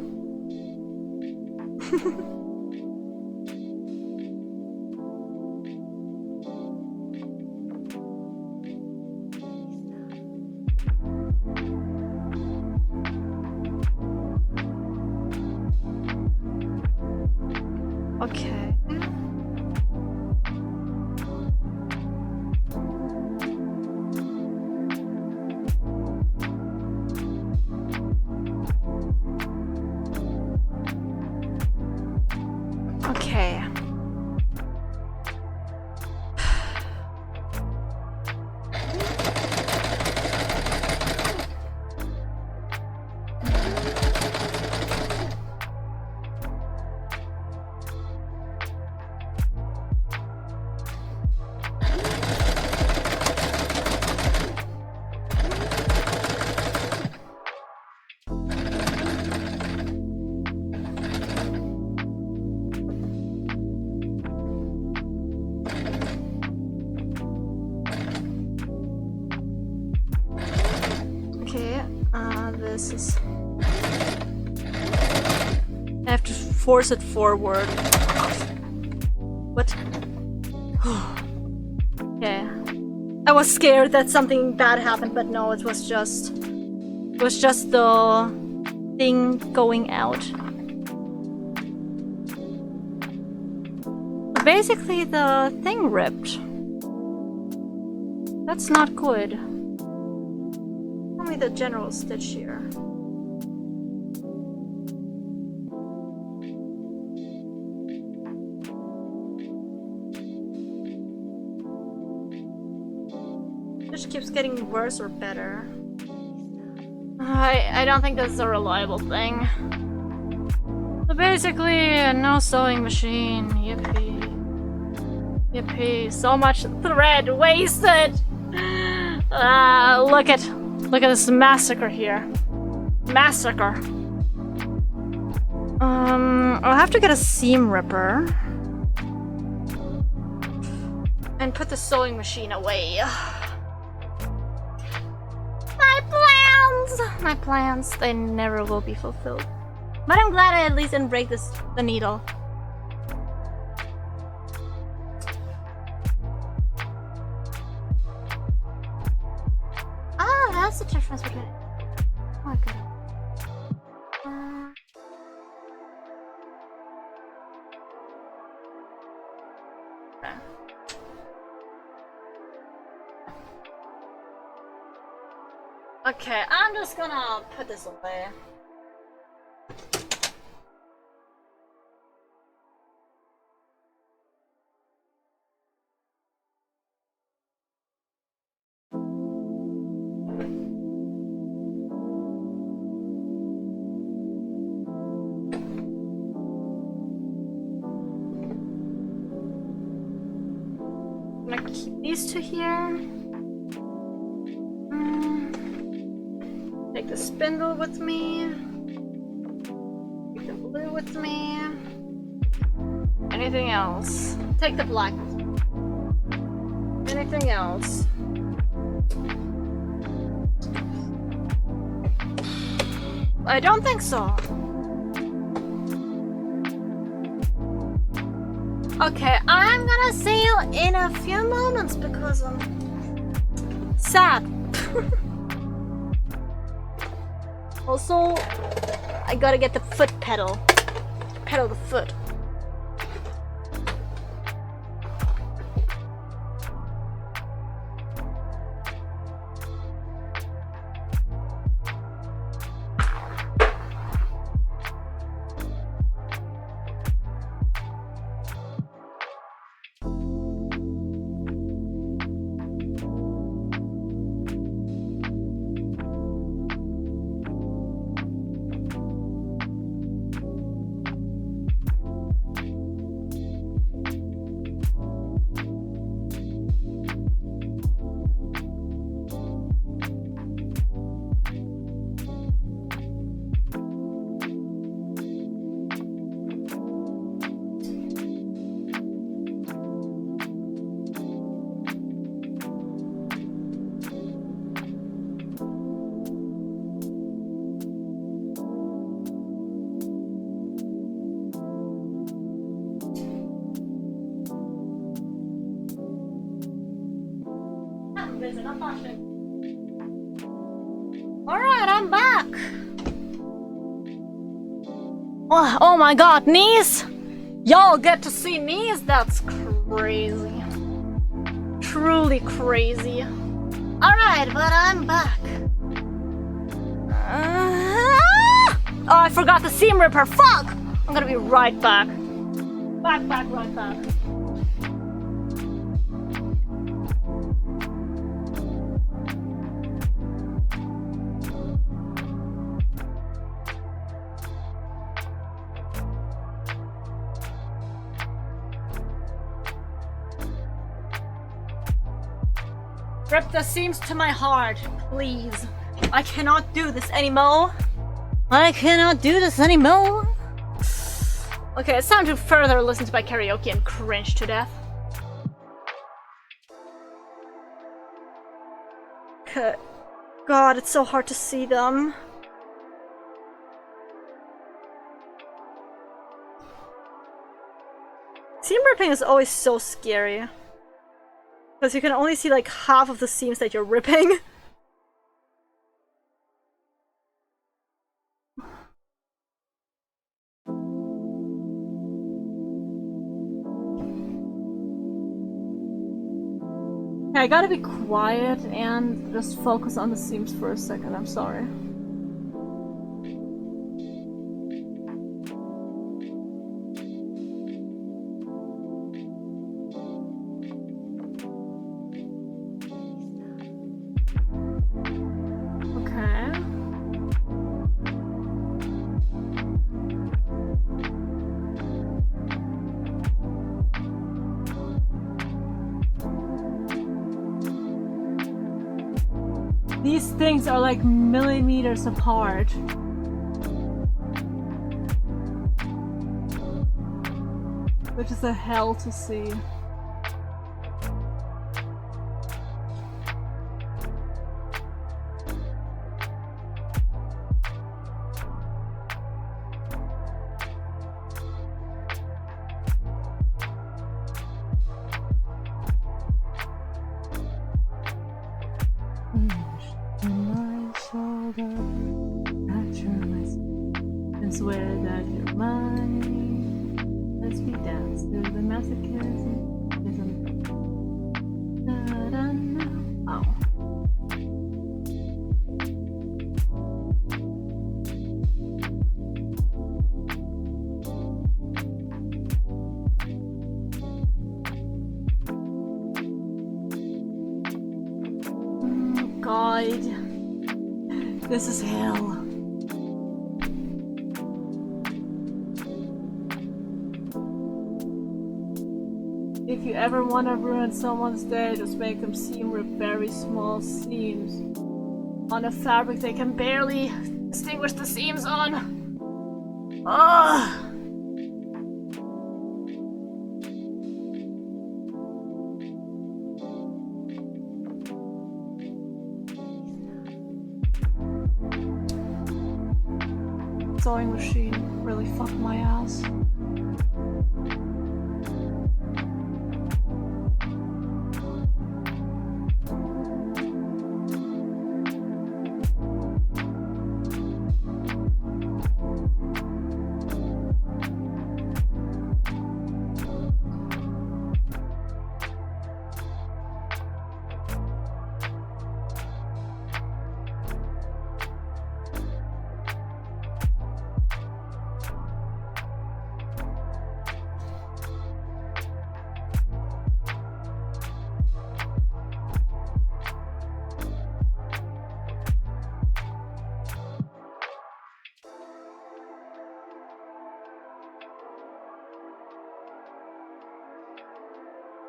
Okay. Okay. Okay, this is... I have to force it forward. What? Okay. I was scared that something bad happened, but no, it was just... It was just the thing going out. Basically, the thing ripped. That's not good. Tell me the general stitch here. Stitch keeps getting worse or better. I don't think this is a reliable thing. So basically, no sewing machine. Yippee. Yippee. So much thread wasted! Look at this massacre here. Massacre. I'll have to get a seam ripper. And put the sewing machine away. My plans, they never will be fulfilled. But I'm glad I at least didn't break the needle. Ah, that's the difference between... Oh, okay. Okay, I'm just gonna put this away. I'm gonna keep these two here. Take the spindle with me. Take the blue with me. Anything else? Take the black with me. Anything else? I don't think so. Okay, I'm gonna see you in a few moments because I'm sad. Also, I gotta get the foot pedal. Pedal the foot. Alright, I'm back! Oh my god, knees! Y'all get to see me? That's crazy. Truly crazy. Alright, but I'm back. Oh, I forgot the seam ripper. Fuck! I'm gonna be right back. Back, right back. Rip the seams to my heart, please. I cannot do this anymore. I cannot do this anymore. Okay, it's time to further listen to my karaoke and cringe to death. God, it's so hard to see them. Seam ripping is always so scary. Because you can only see like half of the seams that you're ripping. I gotta be quiet and just focus on the seams for a second, I'm sorry. These things are like millimeters apart. Which is a hell to see. God, this is hell. If you ever want to ruin someone's day, just make them seam rip very small seams on a fabric they can barely distinguish the seams on. Ugh. Sewing machine really fucked my ass.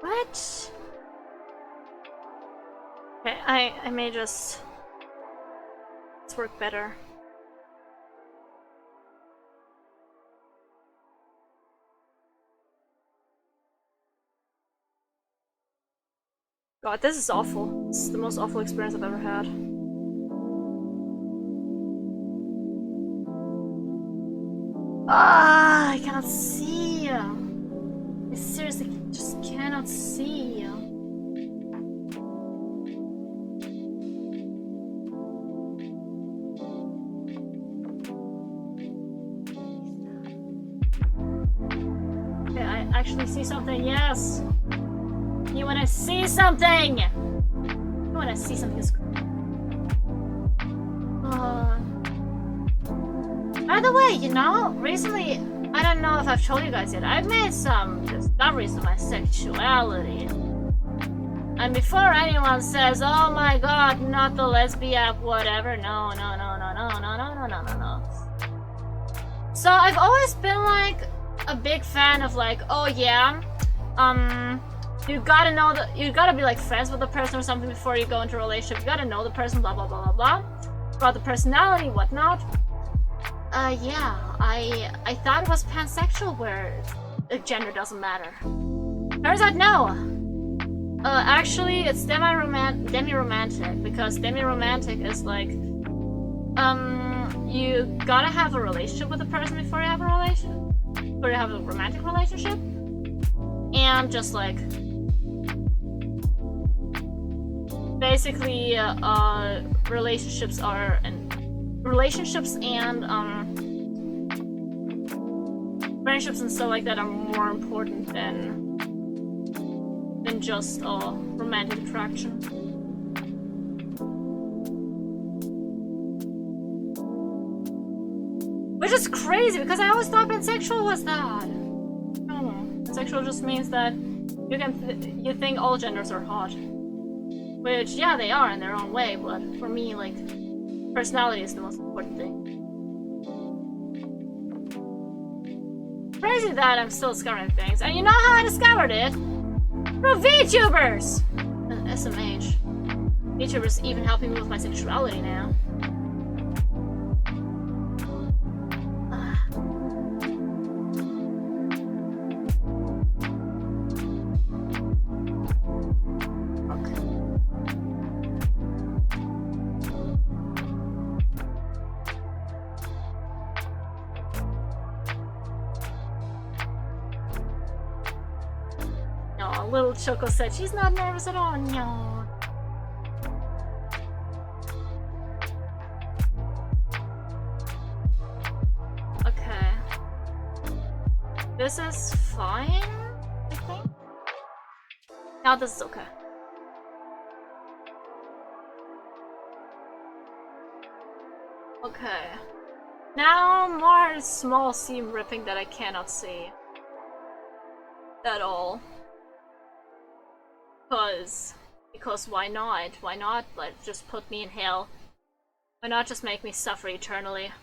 What? Okay, I may just... Let's work better. God, this is awful. This is the most awful experience I've ever had. Ah, I cannot see. I seriously just cannot see. actually see something? Yes! You wanna see something! You wanna see something? By the way, you know, recently, I don't know if I've told you guys yet, I've made some discoveries of my sexuality. And before anyone says, oh my god, not the lesbian, whatever, no. So I've always been like a big fan of like, oh yeah, you gotta be like friends with the person or something before you go into a relationship. You gotta know the person, blah blah blah blah blah. About the personality, whatnot. Yeah, I thought it was pansexual where gender doesn't matter. Turns out no. Actually, it's demi-romantic, because demi-romantic is like, you gotta have a relationship with a person before you have a romantic relationship, and just like, basically, relationships and friendships and stuff like that are more important than just romantic attraction. Which is crazy because I always thought pansexual was that. I don't know. Pansexual just means that you think all genders are hot. Which, yeah, they are in their own way, but for me, like, personality is the most important thing. Crazy that I'm still discovering things. And you know how I discovered it? Through VTubers! And SMH. VTubers even helping me with my sexuality now. Little Choco said she's not nervous at all. No. Okay. This is fine, I think. Now this is okay. Okay. Now more small seam ripping that I cannot see. At all. Because why not? Why not, like, just put me in hell? Why not just make me suffer eternally?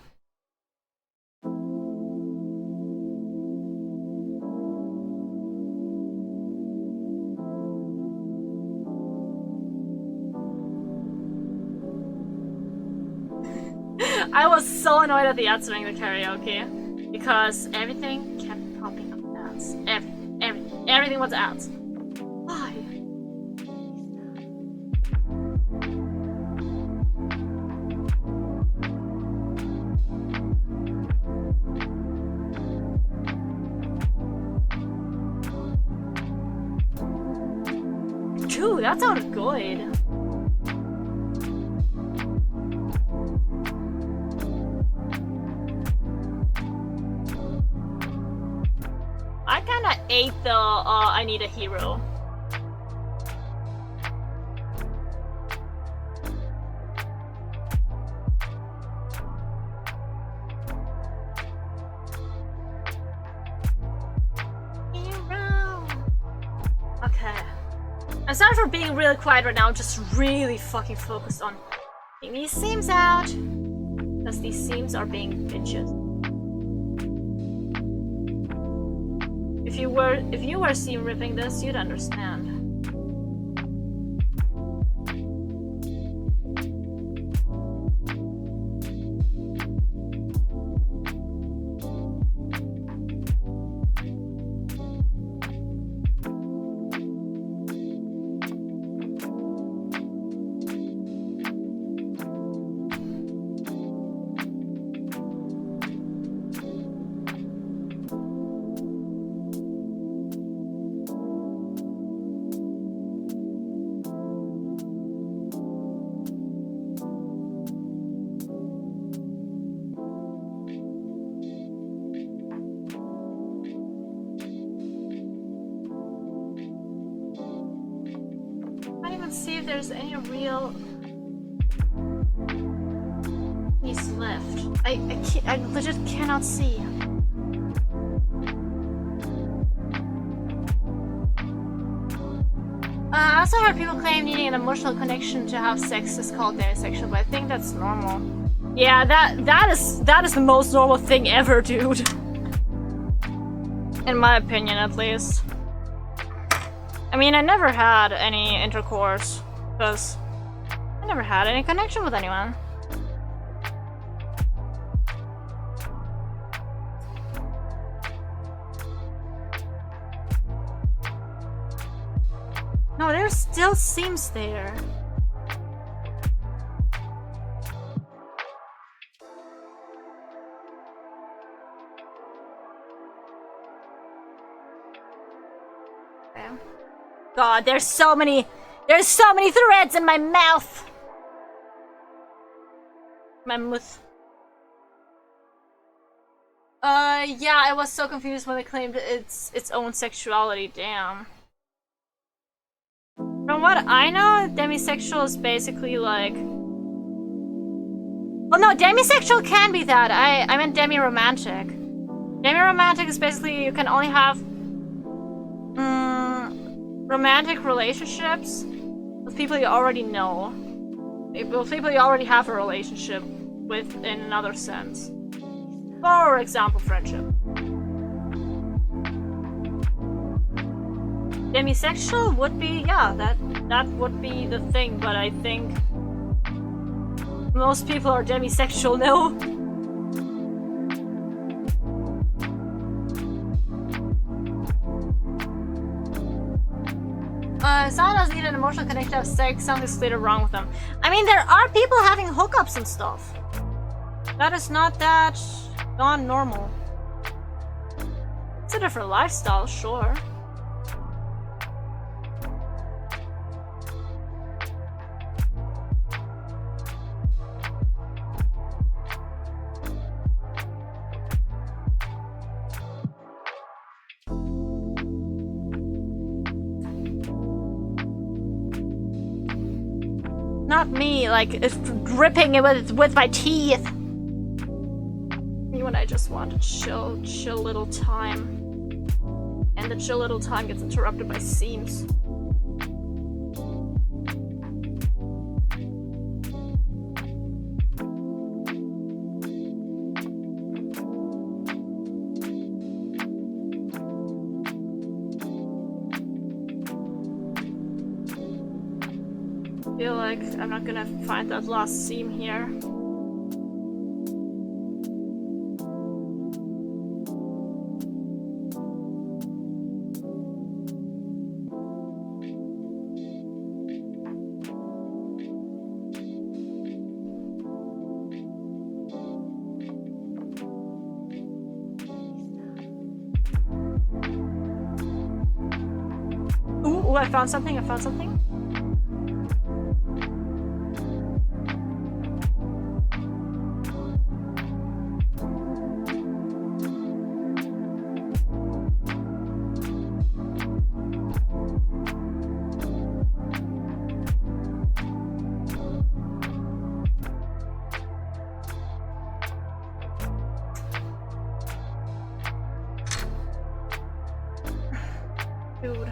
I was so annoyed at the ads during the karaoke because everything kept popping up ads. Everything was ads. Why? Dude, that sounded good. I kinda ate the I need a hero. Okay. I'm sorry for being really quiet right now, I'm just really fucking focused on getting these seams out. Because these seams are being bitches. If you were seam ripping this, you'd understand. Let's see if there's any real piece left. I legit cannot see. I also heard people claim needing an emotional connection to have sex is called demisexual, but I think that's normal. Yeah, that is the most normal thing ever, dude. In my opinion, at least. I mean, I never had any intercourse, because I never had any connection with anyone. No, there still seems there. Okay. God, there's so many threads in my mouth. My mouth. Yeah, I was so confused when they claimed its own sexuality. Damn. From what I know, demisexual is basically like... Well, no, demisexual can be that. I meant demi-romantic. Demi-romantic is basically you can only have romantic relationships with people you already know. With people you already have a relationship with in another sense. For example, friendship. Demisexual would be, yeah, that would be the thing, but I think most people are demisexual now. Someone doesn't need an emotional connection to have sex, something's clearly wrong with them. I mean, there are people having hookups and stuff. That is not that non-normal. It's a different lifestyle, sure. Not me, like, it's gripping it with my teeth. Me when I just want to chill little time. And the chill little time gets interrupted by seams. I feel like I'm not gonna find that last seam here. Ooh, I found something. Dude.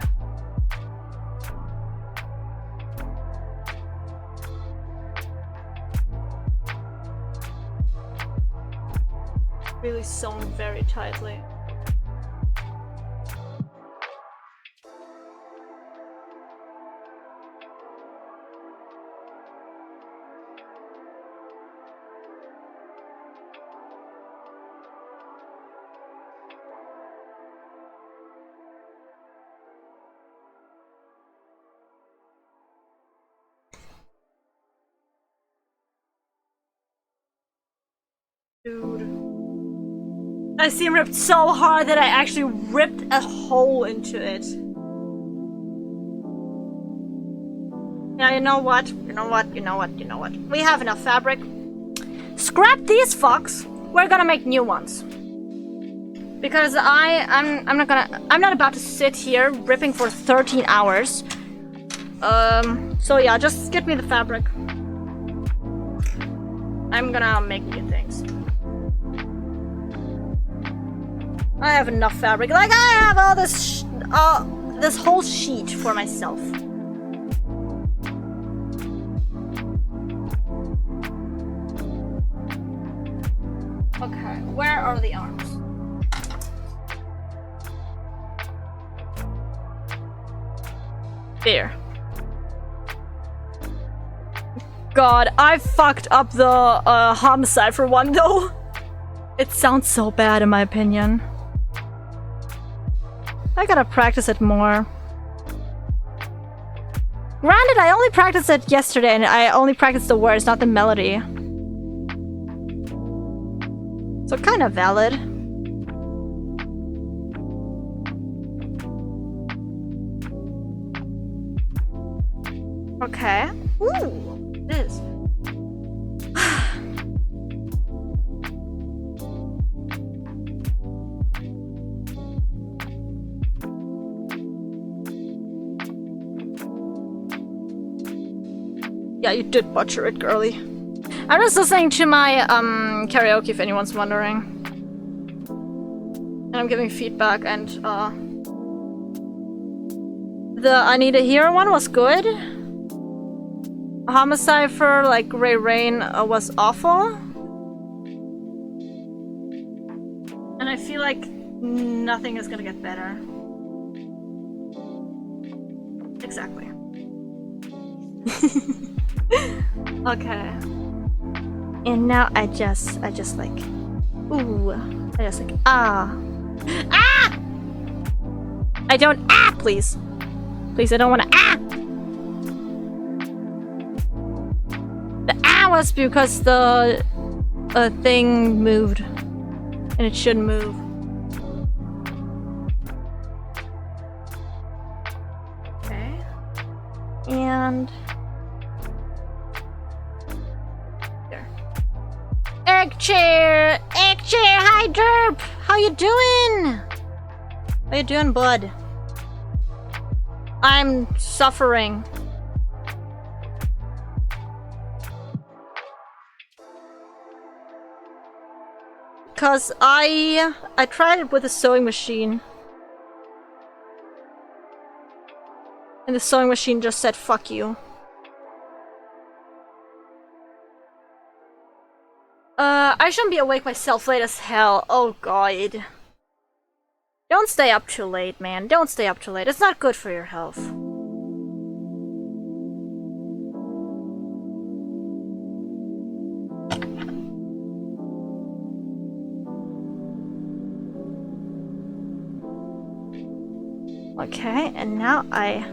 Really sewn very tightly. Dude. I seam ripped so hard that I actually ripped a hole into it. Yeah, you know what? We have enough fabric. Scrap these fucks. We're gonna make new ones. Because I'm not about to sit here ripping for 13 hours So yeah, just get me the fabric. I'm gonna make new things. I have enough fabric. Like, I have all this this whole sheet for myself. Okay, where are the arms? There. God, I fucked up the homicide for one though. It sounds so bad in my opinion. I gotta practice it more. Granted, I only practiced it yesterday and I only practiced the words, not the melody. So kind of valid. Okay. Ooh, this. Yeah, you did butcher it, girly. I'm just listening to my karaoke if anyone's wondering. And I'm giving feedback and the I Need a Hero one was good. Homicide for like Ray Rain was awful. And I feel like nothing is gonna get better. Exactly. Okay. And now I just like, ooh, I just like, ah. I don't, please. Please, I don't wanna, The was because the thing moved. And it shouldn't move. Okay. And Egg chair, hi Derp! How you doing? How you doing, bud? I'm suffering. Cause I tried it with a sewing machine. And the sewing machine just said fuck you. I shouldn't be awake myself late as hell. Oh god. Don't stay up too late, man. Don't stay up too late. It's not good for your health. Okay, and now I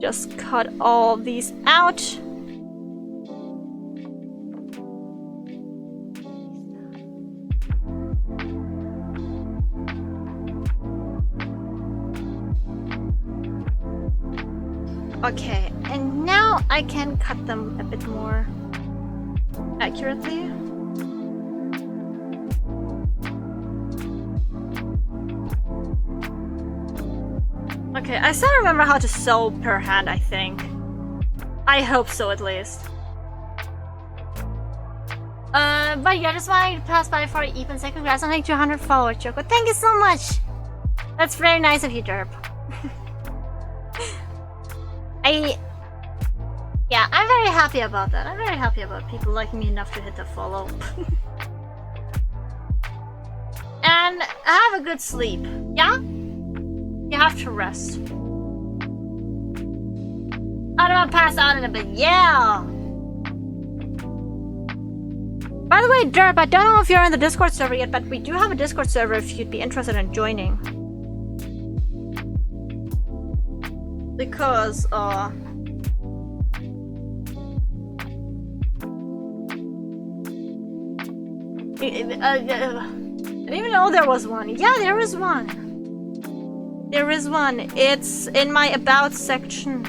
just cut all these out. Okay, and now I can cut them a bit more accurately. Okay, I still remember how to sew per hand, I think. I hope so, at least. But yeah, just wanted to pass by for even say congrats on like 200 followers, Choco. Thank you so much! That's very nice of you, Derp. Yeah, I'm very happy about that. I'm very happy about people liking me enough to hit the follow. And have a good sleep, yeah? You have to rest. I'm gonna pass out in a bit, yeah! By the way, Derp, I don't know if you're in the Discord server yet, but we do have a Discord server if you'd be interested in joining. Because, I didn't even know there was one. Yeah, there is one. There is one. It's in my About section.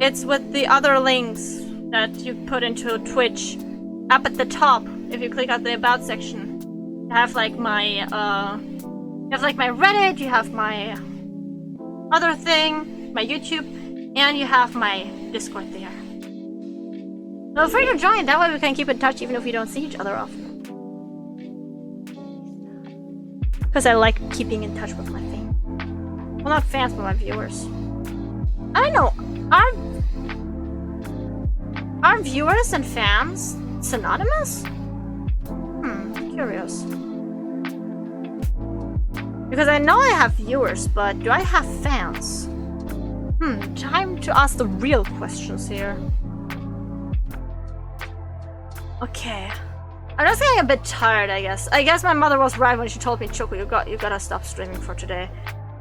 It's with the other links that you put into Twitch. Up at the top, if you click out the About section. You have like my, you have like my Reddit, you have my other thing, my YouTube, And you have my Discord there. Feel free to join, that way we can keep in touch even if we don't see each other often. Because I like keeping in touch with my fans. Well, not fans, but my viewers. I don't know, are viewers and fans synonymous? Curious. Because I know I have viewers, but do I have fans? Time to ask the real questions here. Okay. I'm just getting a bit tired, I guess. I guess my mother was right when she told me, Choco, you gotta stop streaming for today.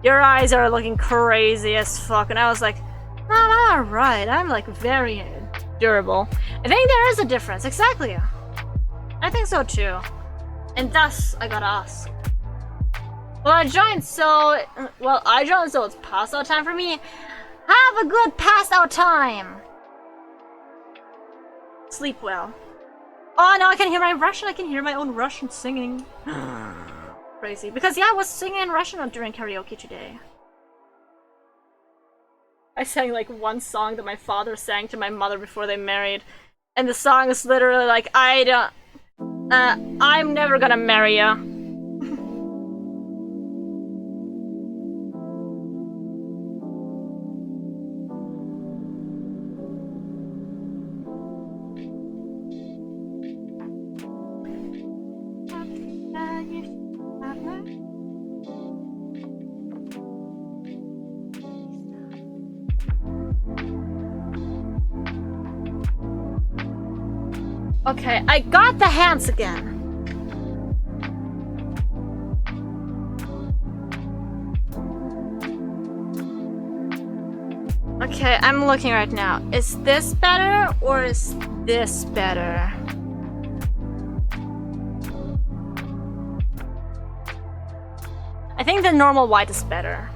Your eyes are looking crazy as fuck. And I was like, no, I'm alright. I'm like very durable. I think there is a difference. Exactly. I think so too. And thus, I gotta ask. Well, I joined so it's pass out time for me. Have a good pass out time. Sleep well. Oh, now I can hear my Russian. I can hear my own Russian singing. Crazy. Because, yeah, I was singing in Russian during karaoke today. I sang, like, one song that my father sang to my mother before they married. And the song is literally like, I'm never gonna marry ya. Okay, I got the hands again. Okay, I'm looking right now. Is this better or is this better? I think the normal white is better.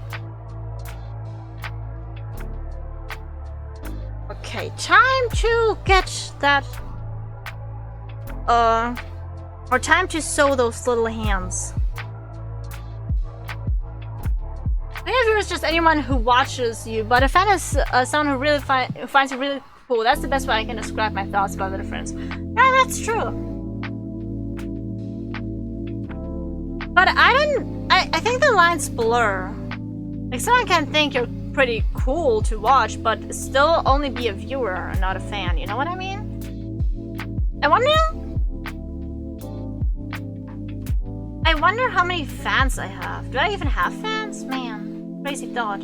Okay, time to get that or time to sew those little hands. Maybe it's just anyone who watches you, but a fan is someone who really finds you really cool. That's the best way I can describe my thoughts about the difference. Yeah, that's true. But I think the lines blur. Like, someone can think you're pretty cool to watch, but still only be a viewer and not a fan, you know what I mean? I wonder how many fans I have. Do I even have fans? Man, crazy thought.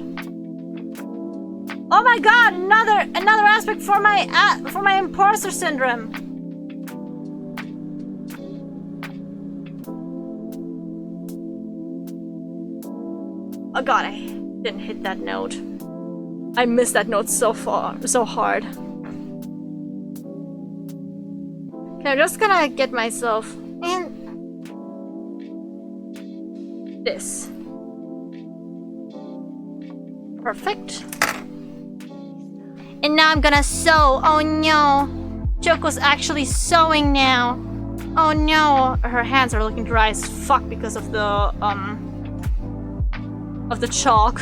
Oh my god, another aspect for my imposter syndrome. Oh god, I didn't hit that note. I missed that note so hard. Okay, I'm just gonna get myself in this. Perfect. And now I'm gonna sew. Oh no. Choco's actually sewing now. Oh no. Her hands are looking dry as fuck because of the chalk.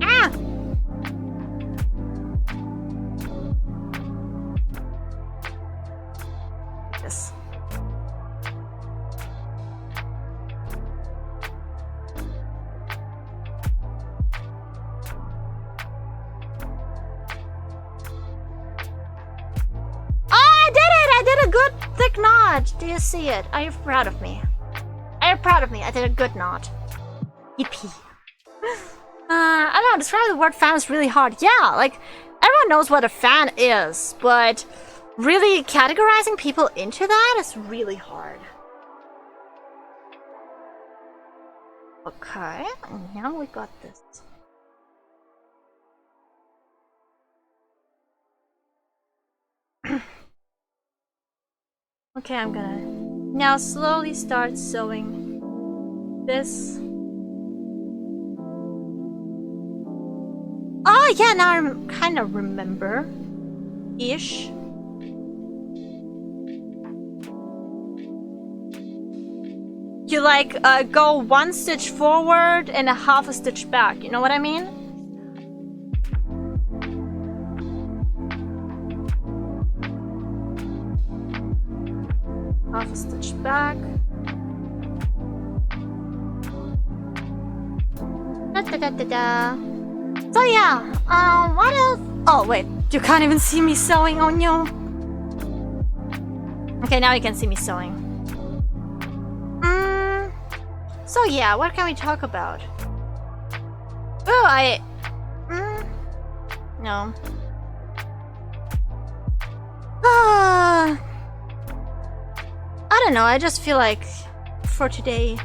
Ah! Yes. Thick knot! Do you see it? Are you proud of me? Are you proud of me? I did a good knot. Yippee. I don't know, describing the word fan is really hard. Yeah, like, everyone knows what a fan is, but really categorizing people into that is really hard. Okay, now we got this. Okay, I'm gonna now slowly start sewing this. Oh yeah, now I kind of remember-ish. you like go one stitch forward and a half a stitch back. You know what I mean? Half a stitch back. So yeah, what else? Oh wait, you can't even see me sewing, oh no. Okay, now you can see me sewing. So yeah, what can we talk about? Oh, no. I don't know, I just feel like for today,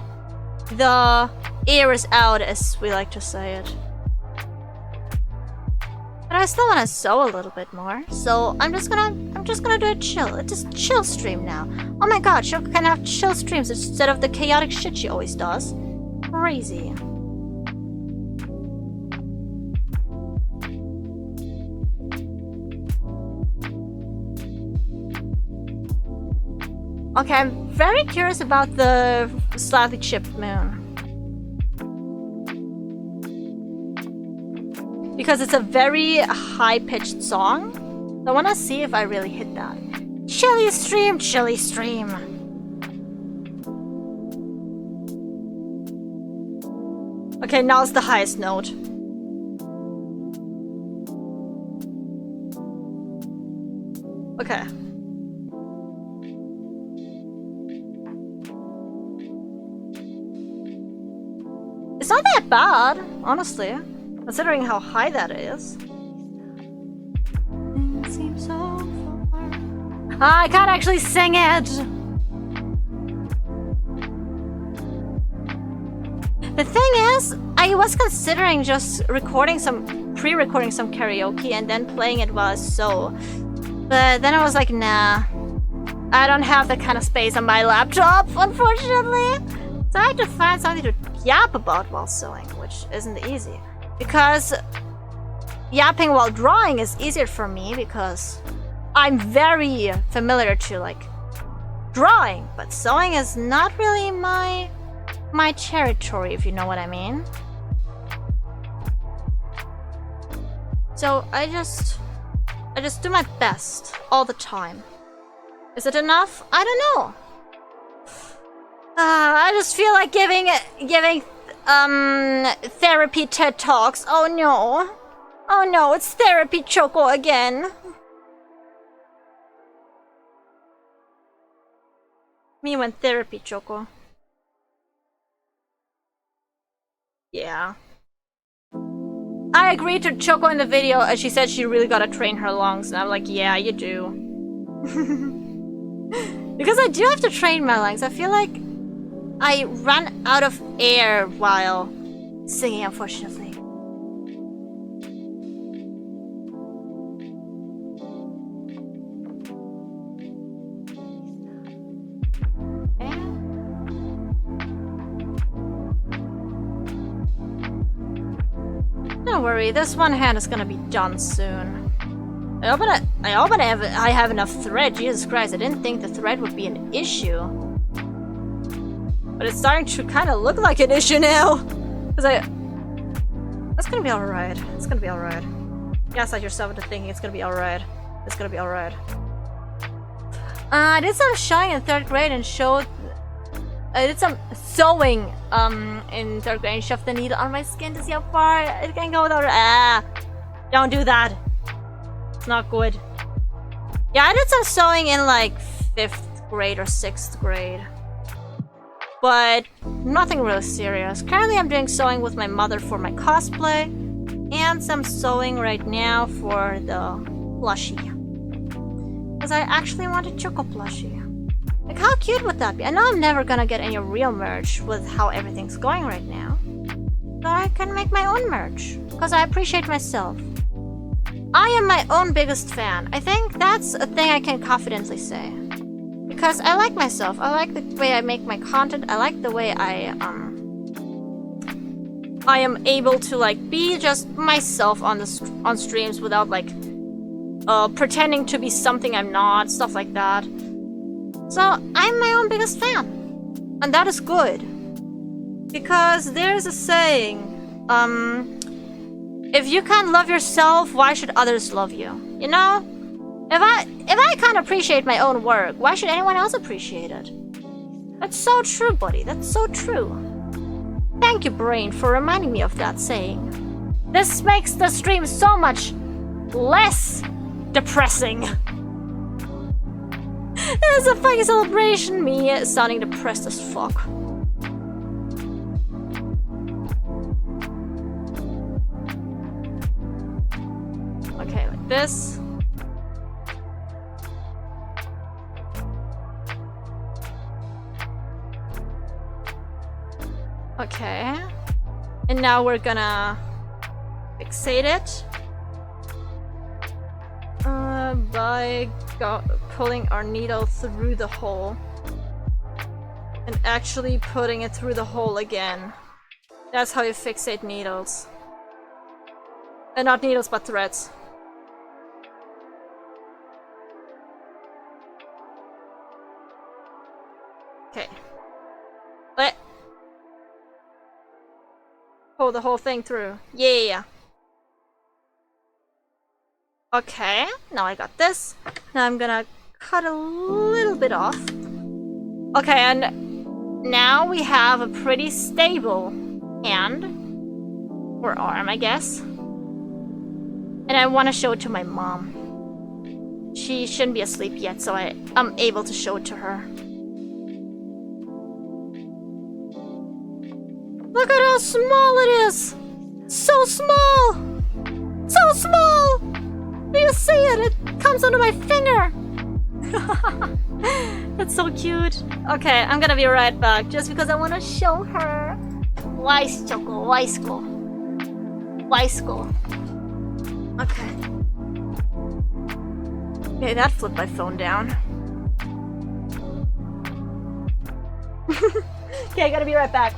the air is out, as we like to say it. But I still want to sew a little bit more, so I'm just gonna do a chill stream now. Oh my god, Shoko can have chill streams instead of the chaotic shit she always does. Crazy. Okay, I'm very curious about the slightly chipped moon. Because it's a very high-pitched song. So I want to see if I really hit that. Chilly stream, chilly stream. Okay, now's the highest note. Okay. It's not that bad, honestly. Considering how high that is. It seems so far. I can't actually sing it! The thing is, I was considering just pre-recording some karaoke and then playing it while I sew. But then I was like, nah. I don't have that kind of space on my laptop, unfortunately. So I had to find something to yap about while sewing, which isn't easy. Because yapping while drawing is easier for me because I'm very familiar to like drawing, but sewing is not really my territory, if you know what I mean. So I just do my best all the time. Is it enough? I don't know. I just feel like giving therapy TED Talks. Oh no. Oh no, it's therapy Choco again. Me went therapy Choco. Yeah. I agreed to Choco in the video and she said she really gotta train her lungs and I'm like, yeah, you do. Because I do have to train my lungs. I feel like I run out of air while singing, unfortunately. Don't worry, this one hand is gonna be done soon. I hope I have enough thread. Jesus Christ, I didn't think the thread would be an issue. But it's starting to kind of look like an issue now. That's gonna be alright. It's gonna be alright. Gaslight yourself into thinking it's gonna be alright. It's gonna be alright. I did some showing in 3rd grade and showed... I did some sewing in 3rd grade and shoved the needle on my skin to see how far it can go without... Don't do that. It's not good. Yeah, I did some sewing in like 5th grade or 6th grade. But nothing really serious. Currently I'm doing sewing with my mother for my cosplay. And some sewing right now for the plushie. Because I actually want a Choco plushie. Like, how cute would that be? I know I'm never gonna get any real merch with how everything's going right now. So I can make my own merch. Because I appreciate myself. I am my own biggest fan. I think that's a thing I can confidently say. Because I like myself. I like the way I make my content. I like the way I am able to like be just myself on streams without like pretending to be something I'm not, stuff like that. So I'm my own biggest fan. And that is good. Because there's a saying, if you can't love yourself, why should others love you? You know? If I can't appreciate my own work, why should anyone else appreciate it? That's so true, buddy. That's so true. Thank you, brain, for reminding me of that saying. This makes the stream so much less depressing. It's a fucking celebration, me sounding depressed as fuck. Okay, like this. Okay. And now we're gonna fixate it by pulling our needle through the hole and actually putting it through the hole again. That's how you fixate needles. Not needles, but threads. Okay. Let pull the whole thing through. Yeah. Okay, now I got this. Now I'm gonna cut a little bit off. Okay, and now we have a pretty stable hand. Or arm, I guess. And I want to show it to my mom. She shouldn't be asleep yet, so I'm able to show it to her. Look at how small it is! So small! So small! Do you see it? It comes under my finger! That's so cute. Okay, I'm gonna be right back just because I want to show her. Weiss Choco, Weissko. Okay. Okay, that flipped my phone down. Okay, I gotta be right back.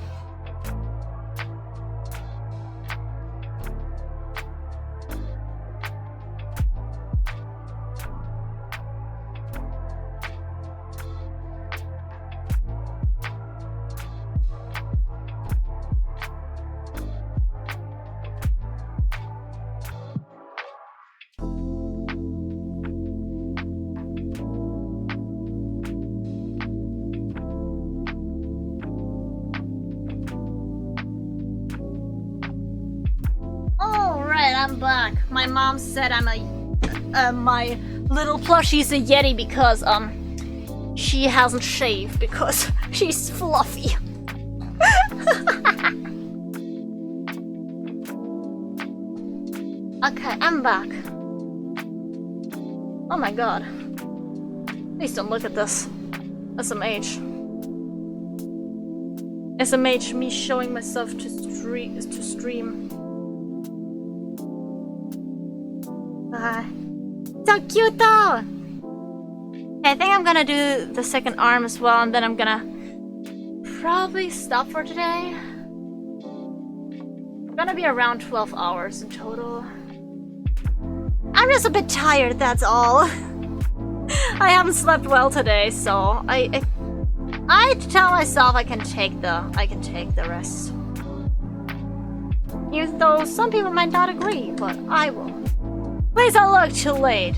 I'm back. My mom said my little plushie's a Yeti because she hasn't shaved because she's fluffy. Okay, I'm back. Oh my god. Please don't look at this. SMH. SMH, me showing myself to stream. So cute though! Okay, I think I'm gonna do the second arm as well, and then I'm gonna probably stop for today. It's gonna be around 12 hours in total. I'm just a bit tired, that's all. I haven't slept well today, so I tell myself I can take the rest. Even though some people might not agree, but I will. Please don't look too late.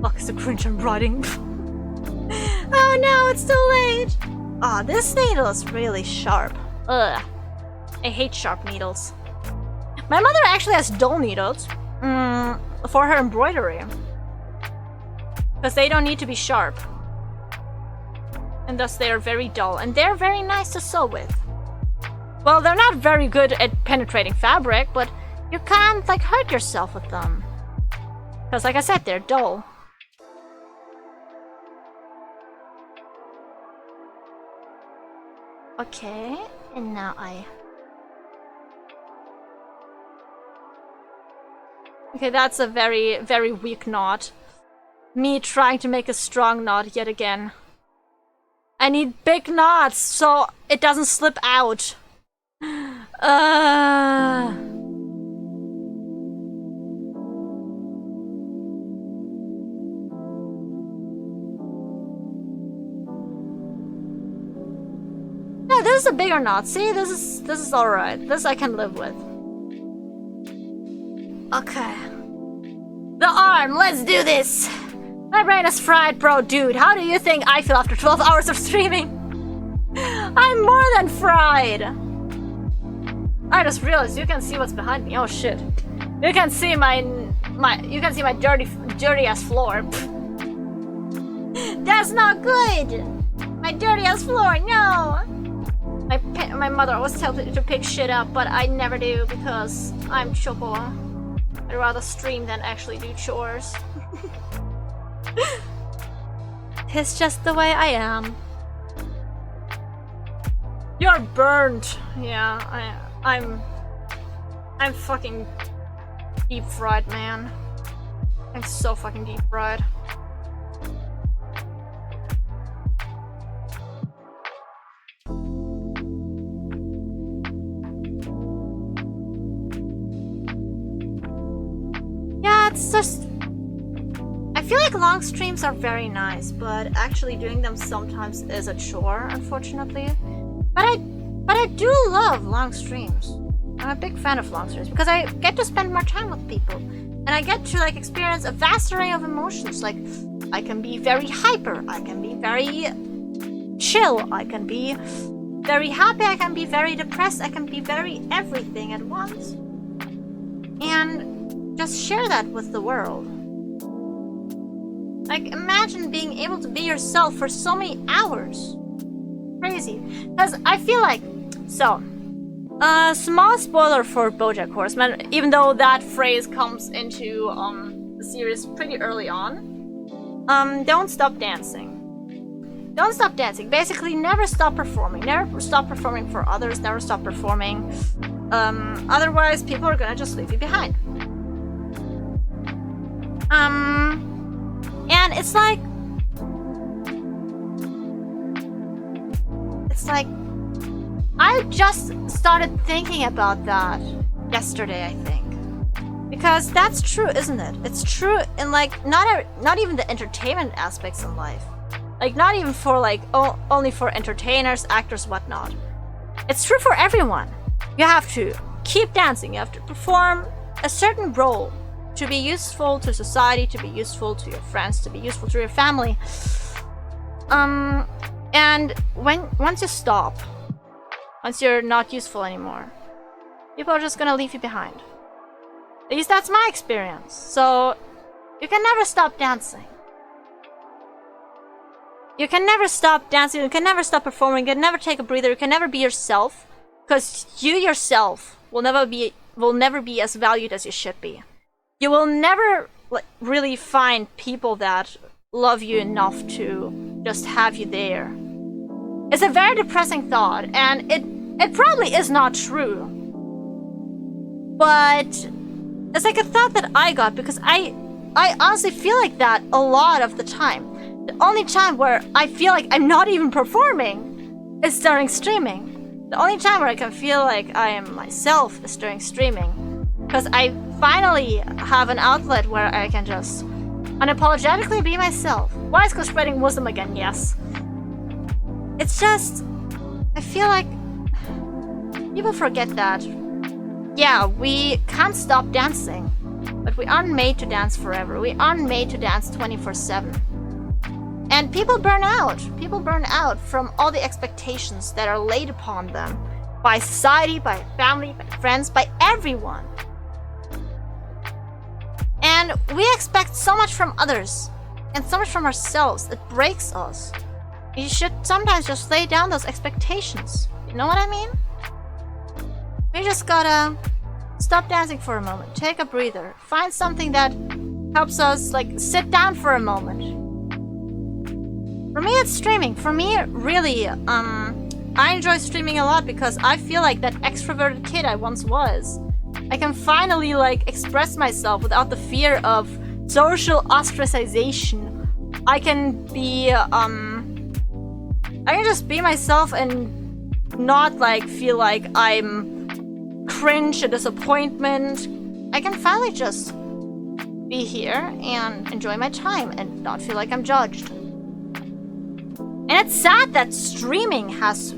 Fuck is the cringe I'm writing. Oh no, it's too late. Ah, this needle is really sharp. Ugh. I hate sharp needles. My mother actually has dull needles. For her embroidery. Because they don't need to be sharp. And thus they are very dull. And they're very nice to sew with. Well, they're not very good at penetrating fabric, but you can't, like, hurt yourself with them. Because, like I said, they're dull. Okay, and now Okay, that's a very, very weak knot. Me trying to make a strong knot yet again. I need big knots so it doesn't slip out. is a bigger knot. See, this is alright. This I can live with. Okay. The arm, let's do this! My brain is fried, bro, dude. How do you think I feel after 12 hours of streaming? I'm more than fried! I just realized you can see what's behind me. Oh shit. You can see my dirty ass floor. That's not good! My dirty ass floor, no! My mother always tells me to pick shit up, but I never do because I'm Choco. I'd rather stream than actually do chores. It's just the way I am. You're burnt. Yeah, I'm fucking deep fried, man. I'm so fucking deep fried. Yeah, it's just... I feel like long streams are very nice, but actually doing them sometimes is a chore, unfortunately. But I do love long streams. I'm a big fan of long streams because I get to spend more time with people. And I get to like experience a vast array of emotions. Like, I can be very hyper, I can be very chill, I can be very happy, I can be very depressed, I can be very everything at once. And just share that with the world. Like, imagine being able to be yourself for so many hours. Crazy. Because I feel like... So, small spoiler for BoJack Horseman, even though that phrase comes into the series pretty early on. Don't stop dancing. Don't stop dancing. Basically, never stop performing. Never stop performing for others. Never stop performing. Otherwise, people are gonna just leave you behind. And it's like... I just started thinking about that yesterday, I think. Because that's true, isn't it? It's true in like, not even the entertainment aspects in life. Like, not even for like, only for entertainers, actors, whatnot. It's true for everyone. You have to keep dancing, you have to perform a certain role to be useful to society, to be useful to your friends, to be useful to your family. And once you stop, once you're not useful anymore, people are just gonna leave you behind. At least that's my experience. So, you can never stop dancing. You can never stop dancing, you can never stop performing, you can never take a breather, you can never be yourself. Because you yourself will never be as valued as you should be. You will never really find people that love you enough to just have you there. It's a very depressing thought, and it probably is not true. But it's like a thought that I got because I honestly feel like that a lot of the time. The only time where I feel like I'm not even performing is during streaming. The only time where I can feel like I am myself is during streaming. Because I finally have an outlet where I can just unapologetically be myself. Wise Coast spreading wisdom again, yes. It's just, I feel like people forget that, yeah, we can't stop dancing, but we aren't made to dance forever. We aren't made to dance 24/7. And people burn out. People burn out from all the expectations that are laid upon them by society, by family, by friends, by everyone. And we expect so much from others and so much from ourselves. It breaks us. You should sometimes just lay down those expectations. You know what I mean? We just gotta stop dancing for a moment. Take a breather. Find something that helps us, like, sit down for a moment. For me, it's streaming. For me, really, I enjoy streaming a lot because I feel like that extroverted kid I once was. I can finally, like, express myself without the fear of social ostracization. I can be, I can just be myself and not, like, feel like I'm cringe, a disappointment. I can finally just be here and enjoy my time and not feel like I'm judged. And it's sad that streaming has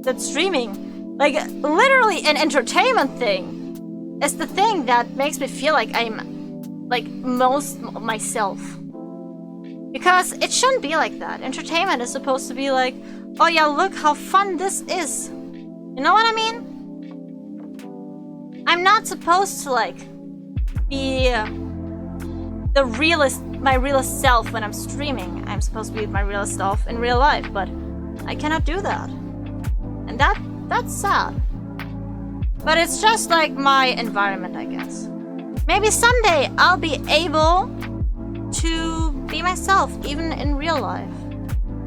that streaming, like literally an entertainment thing, is the thing that makes me feel like I'm like most myself. Because it shouldn't be like that. Entertainment is supposed to be like, oh yeah, look how fun this is. You know what I mean? I'm not supposed to like be my realist self when I'm streaming. I'm supposed to be my realist self in real life, but I cannot do that. And that's sad. But it's just like my environment, I guess. Maybe someday I'll be able to be myself, even in real life.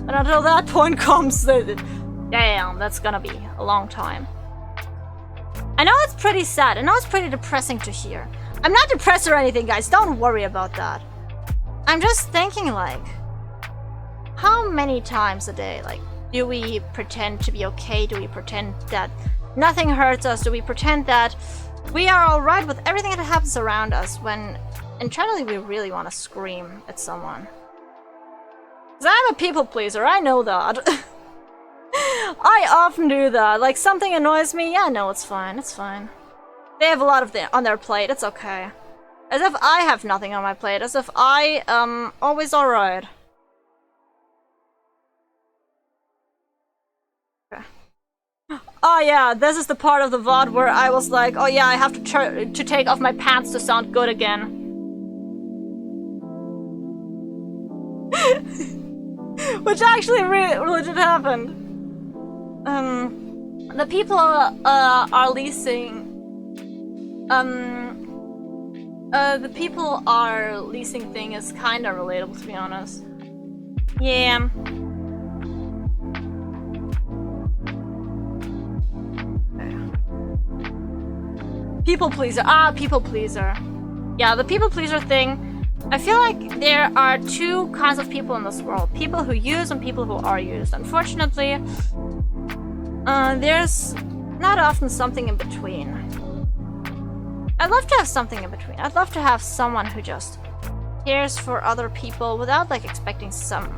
But until that point comes, damn, that's gonna be a long time. I know it's pretty sad. I know it's pretty depressing to hear. I'm not depressed or anything, guys. Don't worry about that. I'm just thinking, like, how many times a day, like, do we pretend to be okay? Do we pretend that nothing hurts us? Do we pretend that we are alright with everything that happens around us when internally we really want to scream at someone? Because I'm a people pleaser, I know that. I often do that. Like, something annoys me, yeah, no, it's fine, it's fine. They have a lot of on their plate, it's okay. As if I have nothing on my plate, as if I am always alright. Okay. Oh yeah, this is the part of the VOD where I was like, oh yeah, I have to take off my pants to sound good again. Which actually legit happened. The people are leasing. The people are leasing thing is kinda relatable, to be honest. Yeah. People pleaser. Ah, people pleaser. Yeah, the people pleaser thing. I feel like there are two kinds of people in this world. People who use and people who are used. Unfortunately, there's not often something in between. I'd love to have something in between. I'd love to have someone who just cares for other people without like expecting some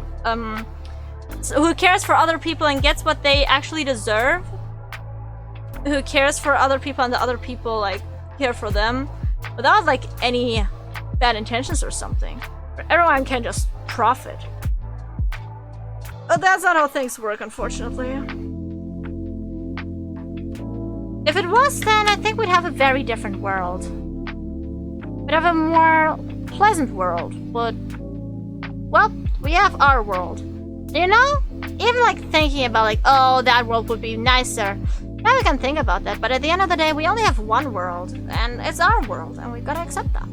who cares for other people and gets what they actually deserve. Who cares for other people and the other people like care for them without like any bad intentions or something. Where everyone can just profit. But that's not how things work, unfortunately. If it was, then I think we'd have a very different world. We'd have a more pleasant world, but well, we have our world. You know? Even like thinking about like, oh, that world would be nicer. Yeah, we can think about that, but at the end of the day, we only have one world, and it's our world, and we've got to accept that.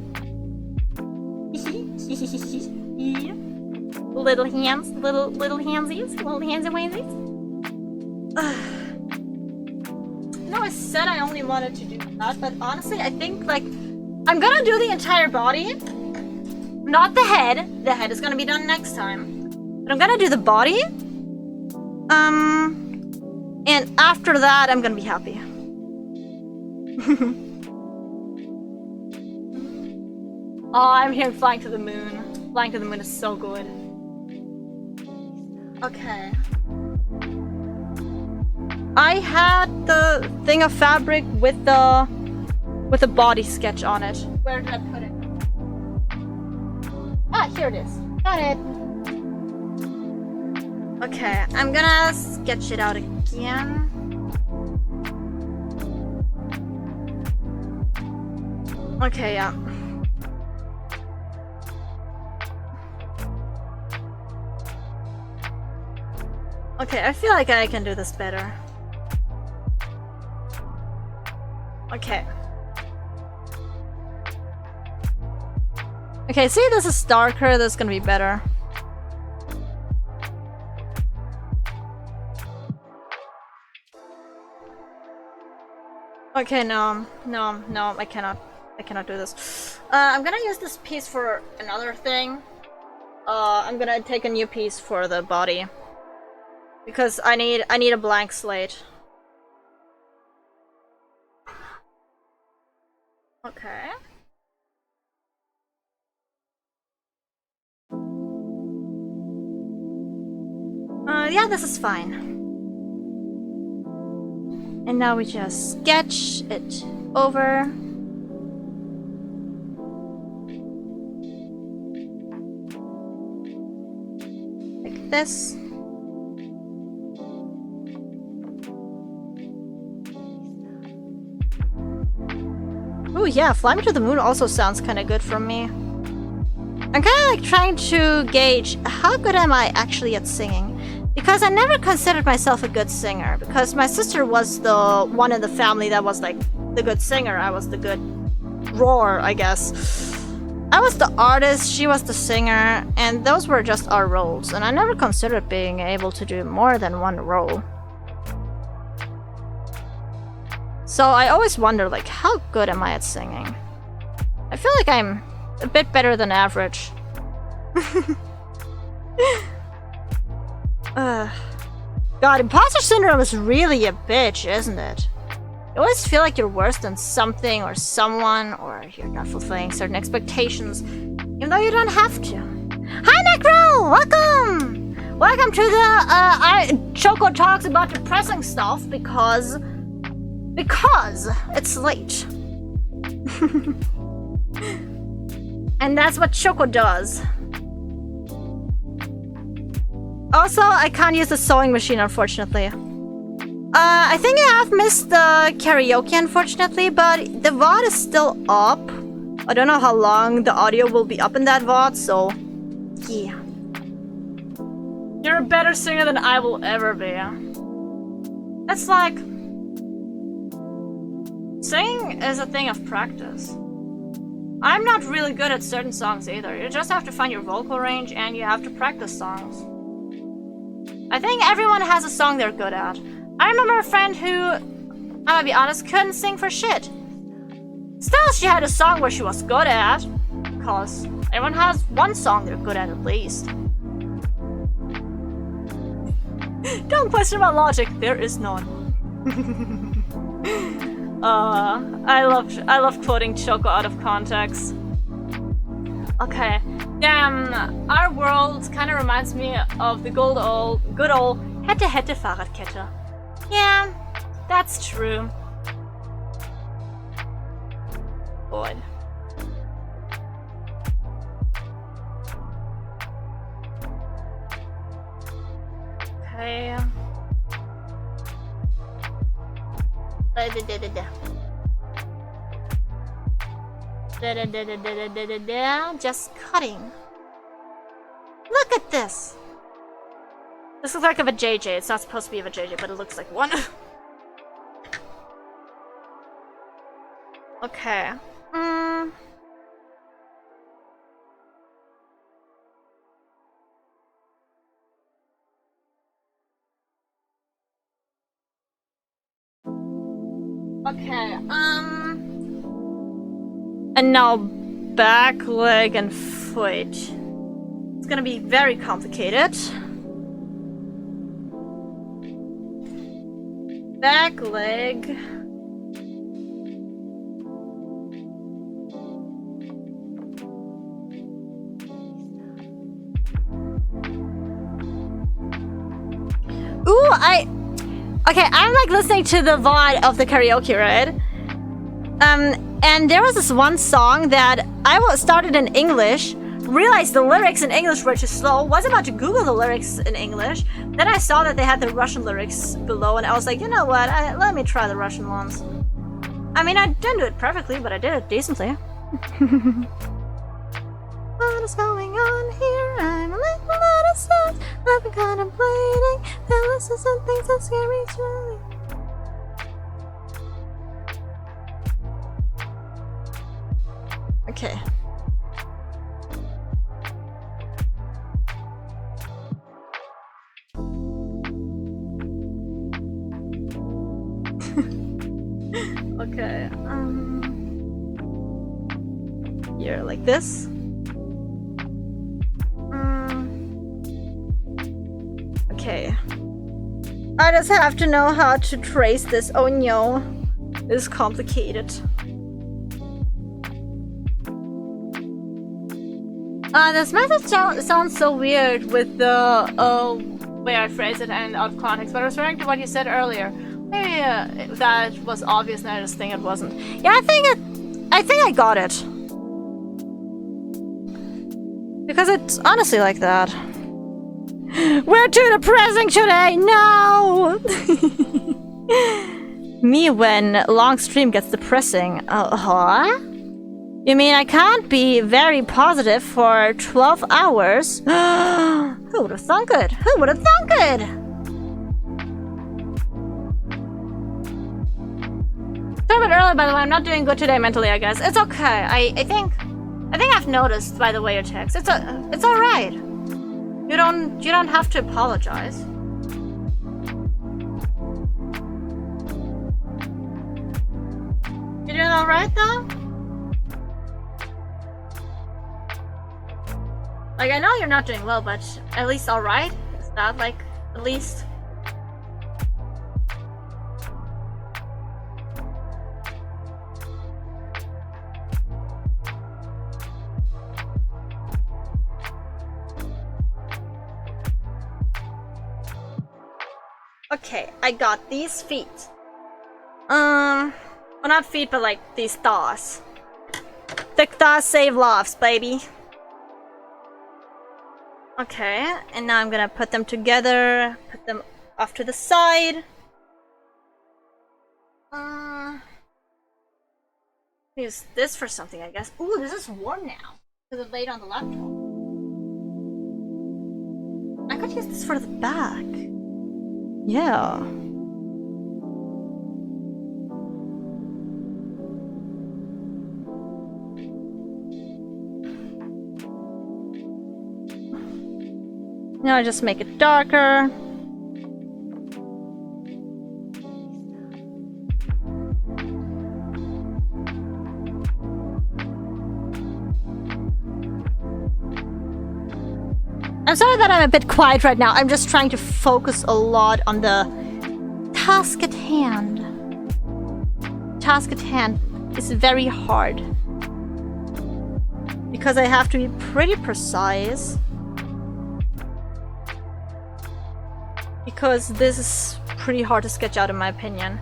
Little hands, little handsies, little handsy waysies. No, I said I only wanted to do that, but honestly, I think like I'm gonna do the entire body, not the head. The head is gonna be done next time, but I'm gonna do the body. And after that, I'm gonna be happy. Oh, I'm hearing Flying to the Moon. Flying to the Moon is so good. Okay. I had the thing of fabric with the body sketch on it. Where did I put it? Ah, here it is. Got it. Okay, I'm gonna sketch it out again. Okay, yeah. Okay, I feel like I can do this better. Okay. Okay, see, this is darker, this is gonna be better. Okay, no, I cannot do this. I'm gonna use this piece for another thing. I'm gonna take a new piece for the body. Because I need a blank slate. Okay. Yeah, this is fine. And now we just sketch it over. Like this. Oh yeah, Fly Me to the Moon also sounds kind of good for me. I'm kind of like trying to gauge how good am I actually at singing. Because I never considered myself a good singer. Because my sister was the one in the family that was like the good singer. I was the good roar, I guess. I was the artist, she was the singer, and those were just our roles. And I never considered being able to do more than one role. So I always wonder, like, how good am I at singing? I feel like I'm a bit better than average. God, imposter syndrome is really a bitch, isn't it? You always feel like you're worse than something or someone, or you're not fulfilling certain expectations, even though you don't have to. Hi, Necro! Welcome! Welcome to the, Choco talks about depressing stuff, because it's late. And that's what Choco does. Also, I can't use the sewing machine, unfortunately. I think I have missed the karaoke, unfortunately, but the VOD is still up. I don't know how long the audio will be up in that VOD, so yeah. You're a better singer than I will ever be. It's like... singing is a thing of practice. I'm not really good at certain songs either. You just have to find your vocal range and you have to practice songs. I think everyone has a song they're good at. I remember a friend who, I'm gonna be honest, couldn't sing for shit. Still, she had a song where she was good at, because everyone has one song they're good at least. Don't question my logic, there is none. I love quoting Choco out of context. Okay, damn, our world kind of reminds me of the good old hätte Fahrradkette. Yeah, that's true. Boy. Okay. Just cutting. Look at this. This looks like a JJ. It's not supposed to be a JJ, but it looks like one. Okay. Okay, and now back, leg, and foot. It's gonna be very complicated. Back, leg. Ooh, okay, I'm like listening to the VOD of the karaoke, right? And there was this one song that I started in English, realized the lyrics in English were too slow, was about to Google the lyrics in English, then I saw that they had the Russian lyrics below, and I was like, you know what, let me try the Russian ones. I mean, I didn't do it perfectly, but I did it decently. What is going on here? I'm a little out of sense. I've been contemplating. There are some things that scare me truly. Okay. Okay, Here, like this. Okay. I just have to know how to trace this. Oh no. This is complicated. This message sounds so weird with the way I phrase it and out of context, but I was referring to what you said earlier. Maybe that was obvious and I just think it wasn't. Yeah, I think I got it. Because it's honestly like that. We're too depressing today! No! Me when long stream gets depressing. Huh? You mean I can't be very positive for 12 hours? Who would have thunk it? Who would have thunk it? It's a bit early, by the way. I'm not doing good today mentally, I guess. It's okay. I think I've noticed by the way you text. It's all right. You don't have to apologize. You doing all right though? Like, I know you're not doing well, but at least all right. Is that like at least? Okay, I got these feet. Well, not feet, but like these thaws. Thick thaws save lives, baby. Okay, and now I'm gonna put them together, put them off to the side. Use this for something, I guess. Ooh, this is warm now because it's laid on the laptop. I could use this for the back. Yeah. Now I just make it darker. I'm sorry that I'm a bit quiet right now. I'm just trying to focus a lot on the task at hand. Task at hand is very hard because I have to be pretty precise. Because this is pretty hard to sketch out in my opinion.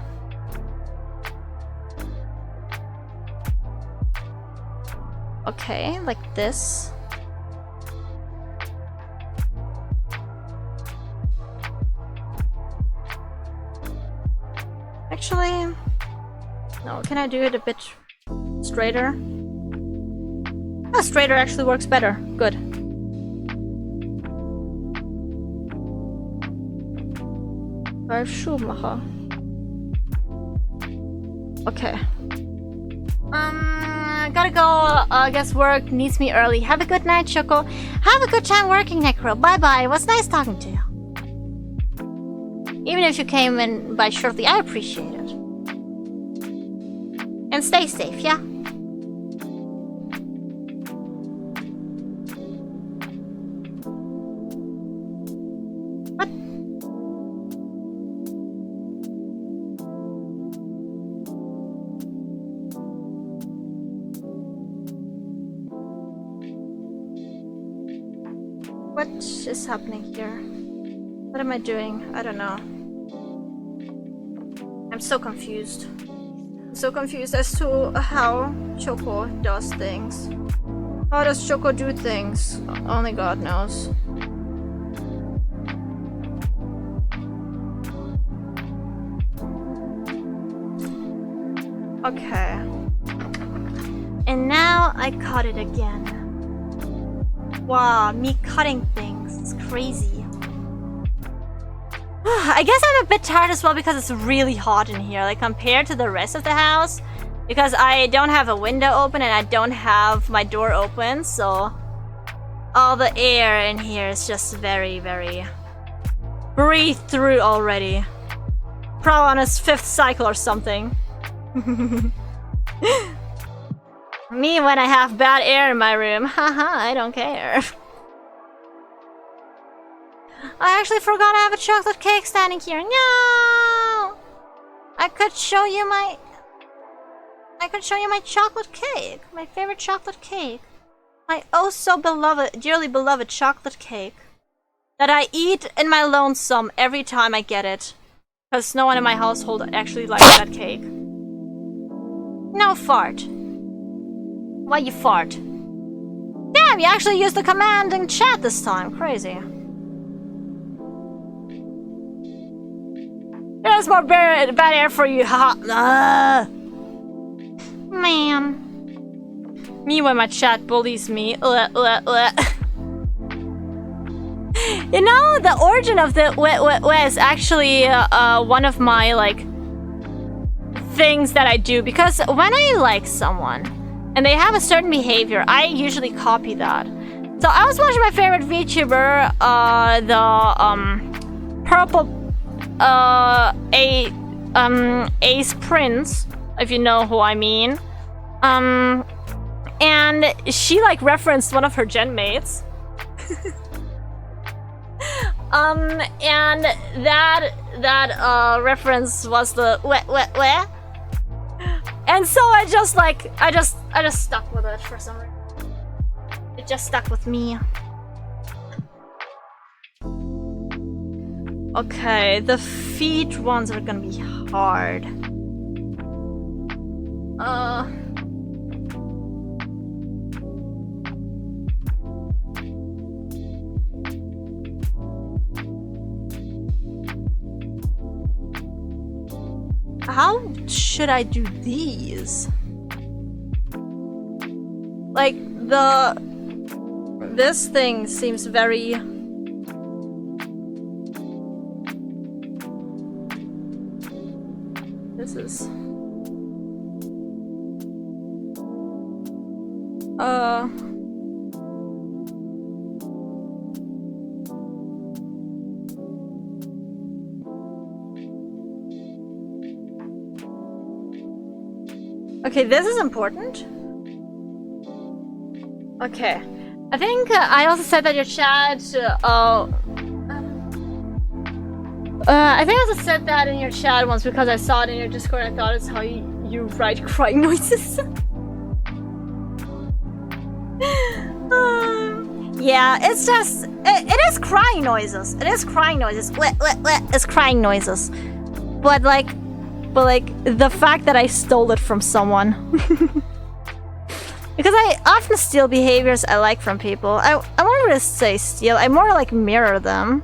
Okay, like this. Actually, no, can I do it a bit straighter? Oh, straighter actually works better. Good. Schuhmacher. Okay. Gotta go. I guess work needs me early. Have a good night, Choco. Have a good time working, Necro. Bye bye. It was nice talking to you. Even if you came in by shortly, I appreciate it. And stay safe, yeah? What? What is happening here? What am I doing? I don't know. I'm so confused. I'm so confused as to how Choco does things. How does Choco do things? Only God knows. Okay. And now I cut it again. Wow, me cutting things. It's crazy. I guess I'm a bit tired as well because it's really hot in here, like compared to the rest of the house. Because I don't have a window open and I don't have my door open, so all the air in here is just very, very breathe through already. Probably on his 5th cycle or something. Me when I have bad air in my room, haha, I don't care. I actually forgot I have a chocolate cake standing here. No! I could show you my chocolate cake. My favorite chocolate cake. My oh so beloved, dearly beloved chocolate cake. That I eat in my lonesome every time I get it. Because no one in my household actually likes that cake. No fart. Why you fart? Damn, you actually used the command in chat this time. Crazy. There's more bad air for you, haha. Man. Me when my chat bullies me. You know, the origin of the is actually one of my, like, things that I do. Because when I like someone, and they have a certain behavior, I usually copy that. So I was watching my favorite VTuber, the, Purple, Ace Prince, if you know who I mean. And she, like, referenced one of her gen mates. And that reference was the weh. And so I just stuck with it for some reason. It just stuck with me. Okay, the feet ones are gonna be hard. How should I do these? Like, this thing seems very... This is... Okay, this is important. Okay. I think I also said that your chat... I think I also said that in your chat once because I saw it in your Discord and I thought it's how you write crying noises. Yeah, it's just... It is crying noises. It is crying noises. It's crying noises. But like, the fact that I stole it from someone. Because I often steal behaviors I like from people. I won't really say steal, I more like mirror them.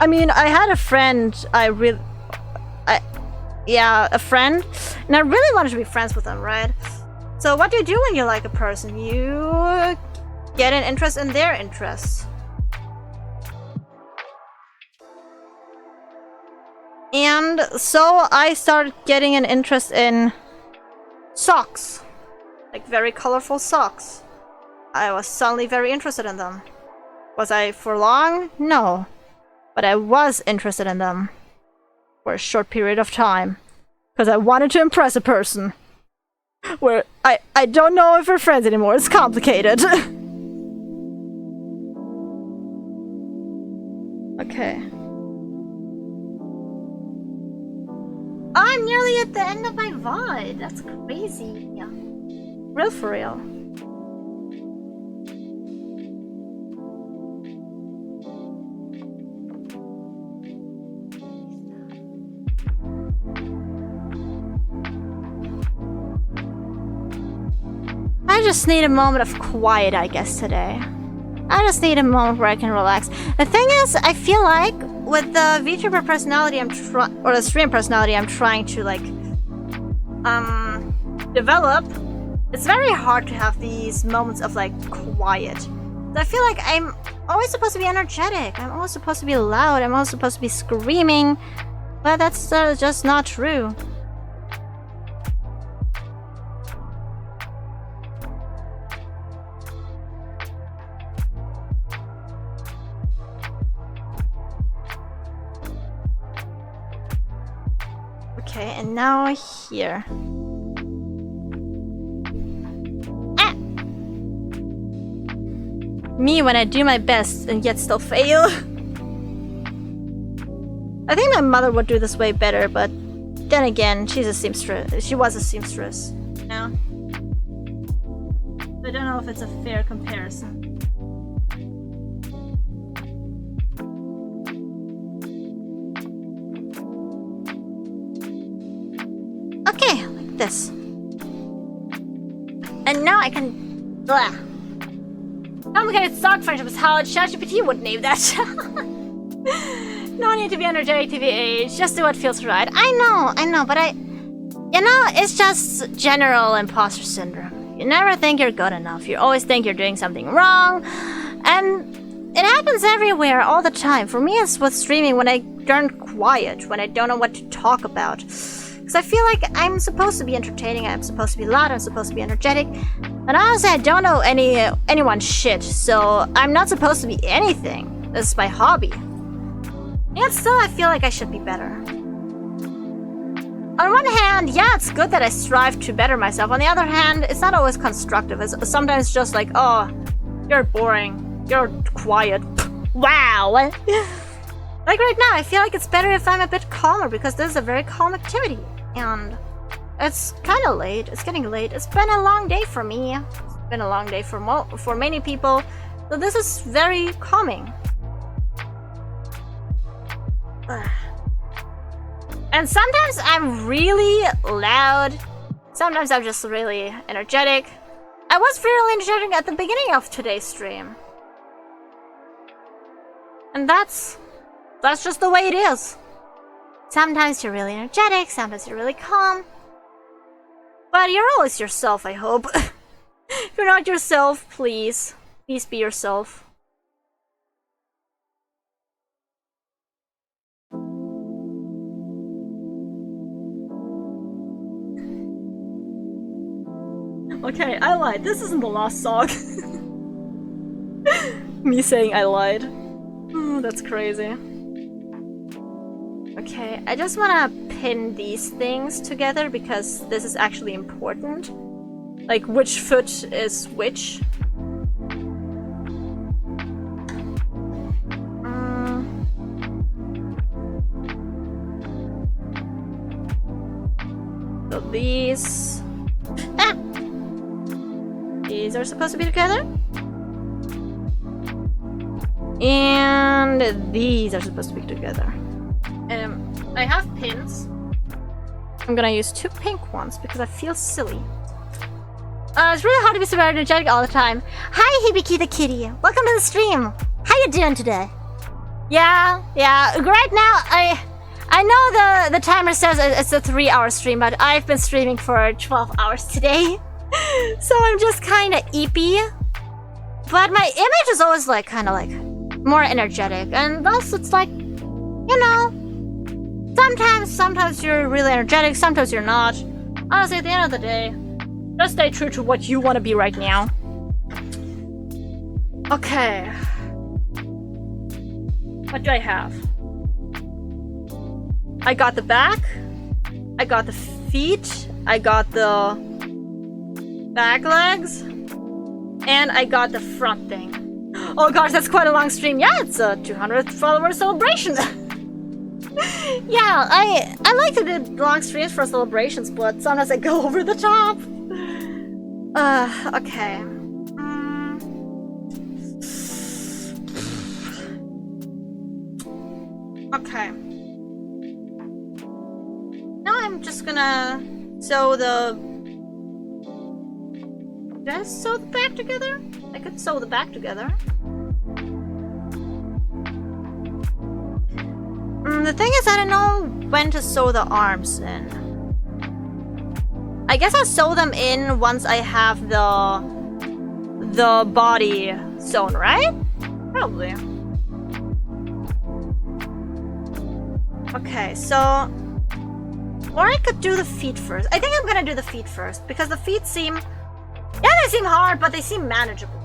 I mean, I had a friend a friend, and I really wanted to be friends with them, right? So what do you do when you like a person? You get an interest in their interests. And so I started getting an interest in socks. Like very colorful socks. I was suddenly very interested in them. Was I for long? No. But I was interested in them. For a short period of time. Because I wanted to impress a person. Where I don't know if we're friends anymore. It's complicated. Okay. I'm nearly at the end of my VOD. That's crazy. Yeah. Real for real. I just need a moment of quiet, I guess, today. I just need a moment where I can relax. The thing is, I feel like with the VTuber personality or the stream personality I'm trying to like develop, it's very hard to have these moments of like quiet. I feel like I'm always supposed to be energetic. I'm always supposed to be loud. I'm always supposed to be screaming, but that's just not true. Okay, and now here. Ah! Me when I do my best and yet still fail. I think my mother would do this way better, but then again, she's a seamstress. She was a seamstress. You know? I don't know if it's a fair comparison. like this. And now I can... Blah. Complicated stock friendship is how ChatGPT would name that. No need to be energetic to be aged, just do what feels right. I know, but you know, it's just general imposter syndrome. You never think you're good enough. You always think you're doing something wrong. And it happens everywhere, all the time. For me, it's with streaming when I turn quiet, when I don't know what to talk about. Because I feel like I'm supposed to be entertaining, I'm supposed to be loud, I'm supposed to be energetic. And honestly, I don't know anyone's shit, so I'm not supposed to be anything. This is my hobby. Yet still, I feel like I should be better. On one hand, yeah, it's good that I strive to better myself. On the other hand, it's not always constructive. It's sometimes just like, oh, you're boring. You're quiet. Wow. Like right now, I feel like it's better if I'm a bit calmer because this is a very calm activity. And it's kind of late. It's getting late. It's been a long day for me. It's been a long day for many people. So this is very calming. And sometimes I'm really loud. Sometimes I'm just really energetic. I was really energetic at the beginning of today's stream. And that's just the way it is. Sometimes you're really energetic, sometimes you're really calm. But you're always yourself, I hope. If you're not yourself, please be yourself. Okay, I lied. This isn't the last song. Me saying I lied. Oh, that's crazy. Okay, I just wanna pin these things together because this is actually important. Like, which foot is which. So these... Ah! These are supposed to be together. And these are supposed to be together. I have pins. I'm gonna use 2 pink ones because I feel silly. It's really hard to be super energetic all the time. Hi, Hibiki the kitty. Welcome to the stream. How you doing today? Yeah. Right now, I know the timer says it's a 3-hour stream, but I've been streaming for 12 hours today. So I'm just kind of eepy. But my image is always like kind of like more energetic, and thus it's like, you know, sometimes you're really energetic, sometimes you're not. Honestly, at the end of the day, just stay true to what you want to be right now. Okay. What do I have? I got the back, I got the feet, I got the back legs, and I got the front thing. Oh gosh, that's quite a long stream. Yeah, it's a 200th follower celebration. Yeah, I like to do long streams for celebrations, but sometimes I go over the top. Okay. Okay. Now I'm just gonna sew the... Did I sew the back together? I could sew the back together. The thing is, I don't know when to sew the arms in. I guess I'll sew them in once I have the body sewn, right? Probably. Okay, so... Or I could do the feet first. I think I'm gonna do the feet first, because the feet seem... Yeah, they seem hard, but they seem manageable.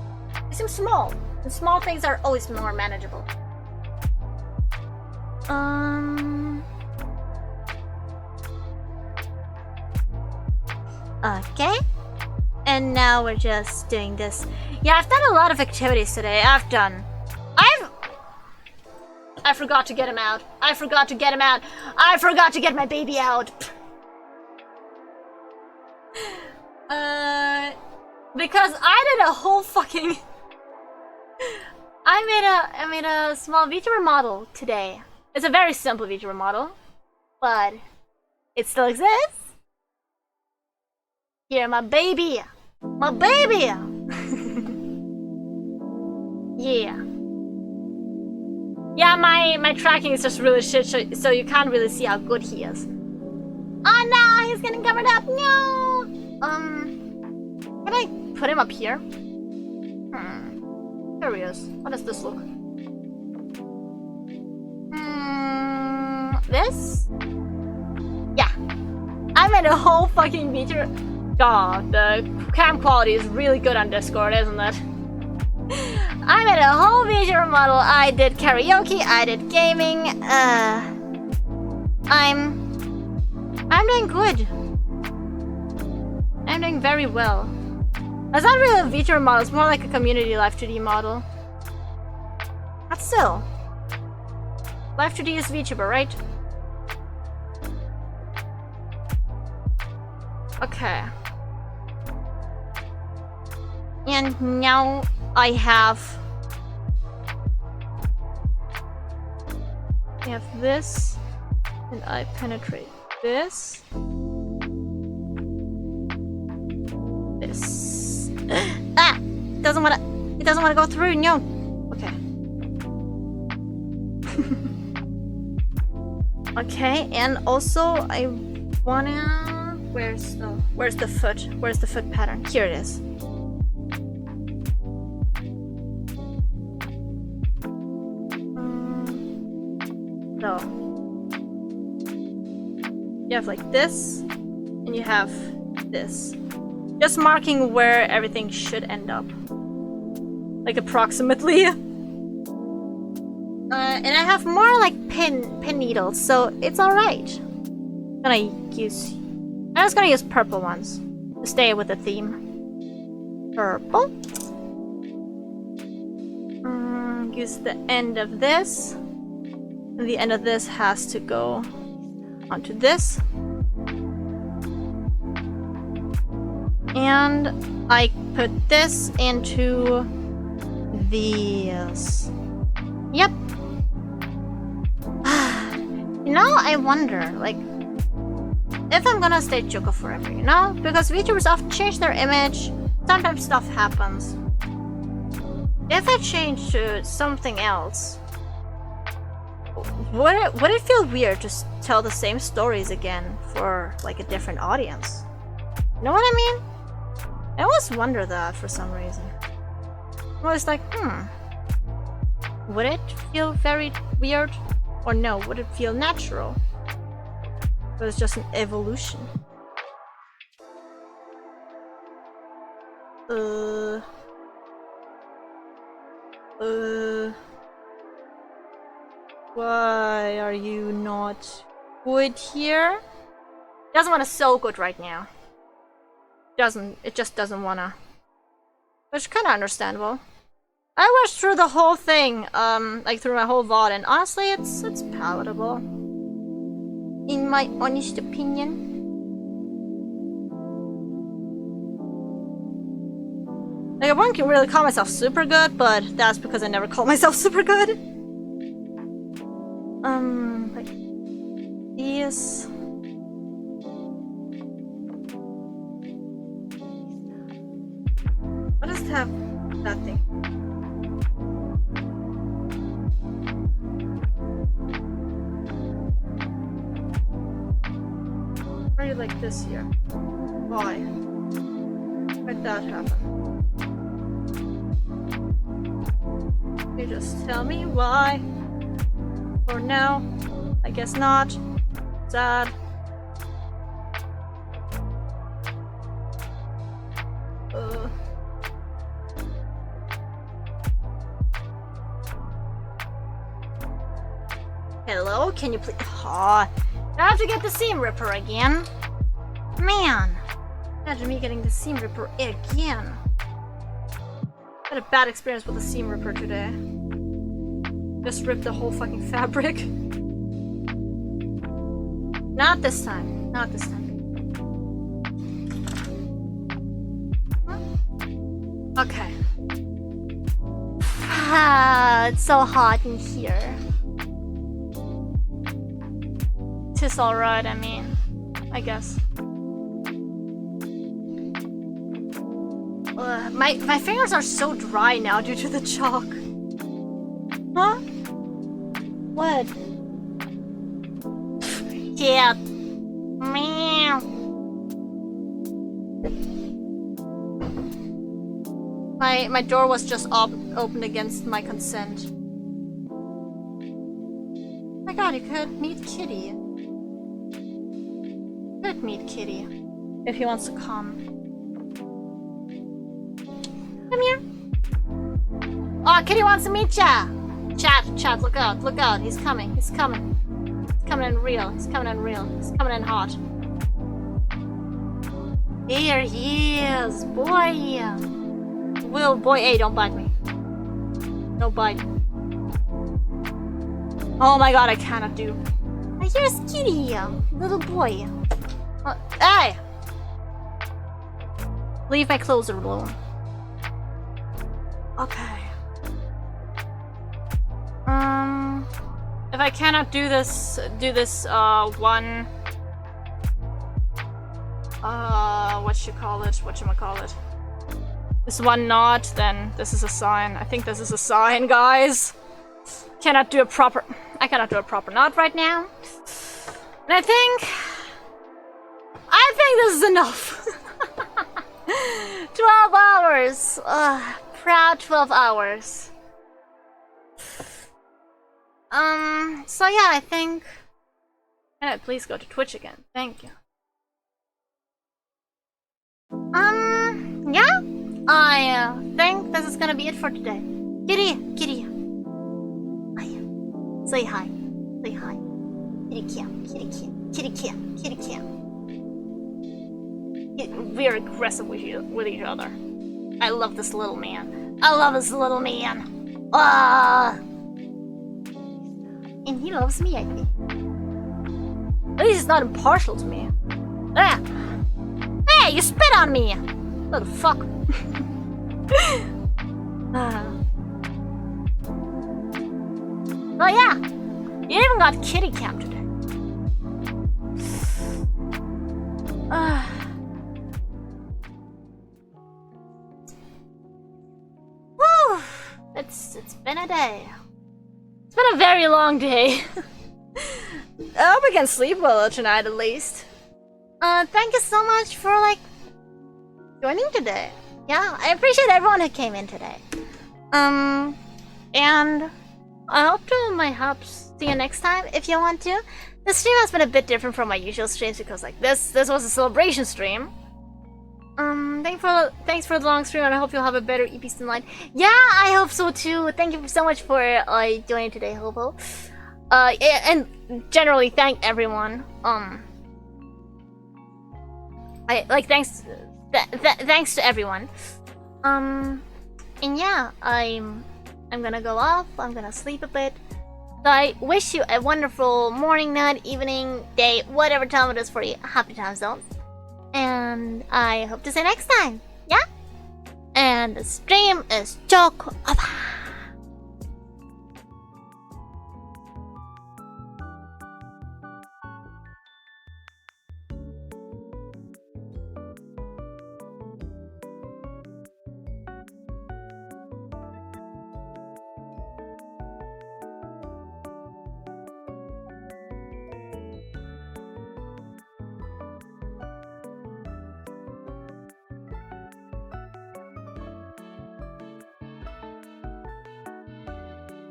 They seem small. And small things are always more manageable. Okay. And now we're just doing this. Yeah, I've done a lot of activities today. I forgot to get him out. I forgot to get him out. I forgot to get my baby out. Because I did a whole fucking... I made a small VTuber model today. It's a very simple VTuber model, but it still exists. Here, my baby! My baby! Yeah. Yeah, my tracking is just really shit, so you can't really see how good he is. Oh no, he's getting covered up. No. Can I put him up here? Curious. What does this look? This? Yeah. I made a whole fucking feature. God, the cam quality is really good on Discord, isn't it? I made a whole VTuber model. I did karaoke, I did gaming. I'm doing good. I'm doing very well. It's not really a VTuber model, it's more like a community Live 2D model. But still. Live 2D is VTuber, right? Okay. And now I have this, and I penetrate this. This. ah! It doesn't wanna go through, no. Okay. Okay, and also I wanna where's the foot? Where's the foot pattern? Here it is. So you have like this, and you have this. Just marking where everything should end up. Like approximately. And I have more like pin needles, so it's alright. I'm just gonna use purple ones to stay with the theme. Purple. Use the end of this. And the end of this has to go onto this. And I put this into these. Yep. You know, I wonder, like, if I'm gonna stay Chuko forever, you know? Because VTubers often change their image, sometimes stuff happens. If I change to something else, would it feel weird to tell the same stories again for, like, a different audience? You know what I mean? I always wonder that for some reason. I was like, would it feel very weird? Or no, would it feel natural? But it's just an evolution. Why are you not good here? It doesn't want to so good right now. It just doesn't wanna. Which kinda understandable. I watched through the whole thing, like through my whole VOD, and honestly it's palatable. In my honest opinion. Like, I wouldn't really call myself super good, but that's because I never call myself super good. Like these. What does it have? That thing. Why are you like this here? Why? Why'd that happen? You just tell me why. Or no? I guess not. Sad. Hello, can you please? Oh, I have to get the Seam Ripper again. Man, imagine me getting the Seam Ripper again. Had a bad experience with the Seam Ripper today. Just ripped the whole fucking fabric. Not this time. Not this time. Okay. Ah, it's so hot in here. It's alright, I mean, I guess. my fingers are so dry now due to the chalk. Huh? What? Yeah. Meow. My door was just opened against my consent. Oh my god, you could meet Kitty. You could meet Kitty. If he wants to come. Come here. Oh, Kitty wants to meet ya! Chat, look out, he's coming. He's coming in real, he's coming in hot. Here he is, boy! Will, boy, hey, don't bite me. Don't bite. Oh my god, I cannot do. Here's Kitty, little boy. Hey! Leave my clothes alone. Okay. If I cannot do this one, whatchamacallit? This one knot, then this is a sign. I think this is a sign, guys. I cannot do a proper knot right now. And I think this is enough. 12 hours. Proud 12 hours. So yeah, I think... Can I please go to Twitch again? Thank you. Yeah? I think this is gonna be it for today. Kitty! Say hi. Say hi. Kitty cat. We're aggressive with each other. I love this little man. And he loves me, I think. At least he's not impartial to me. Ah. Hey, you spit on me! Little fuck. Oh yeah, you even got kitty cam today. Whew. It's been a day. It's been a very long day. I hope I can sleep well tonight at least. Thank you so much for joining today. Yeah, I appreciate everyone who came in today. And I hope to see you next time if you want to. The stream has been a bit different from my usual streams because this was a celebration stream. Thanks for the long stream, and I hope you'll have a better EP tonight. Yeah, I hope so too. Thank you so much for joining today, Hobo. And generally thank everyone. Thanks to everyone. And yeah, I'm gonna go off. I'm gonna sleep a bit. So I wish you a wonderful morning, night, evening, day, whatever time it is for you. Happy time zones. And I hope to see you next time. Yeah? And the stream is joke over.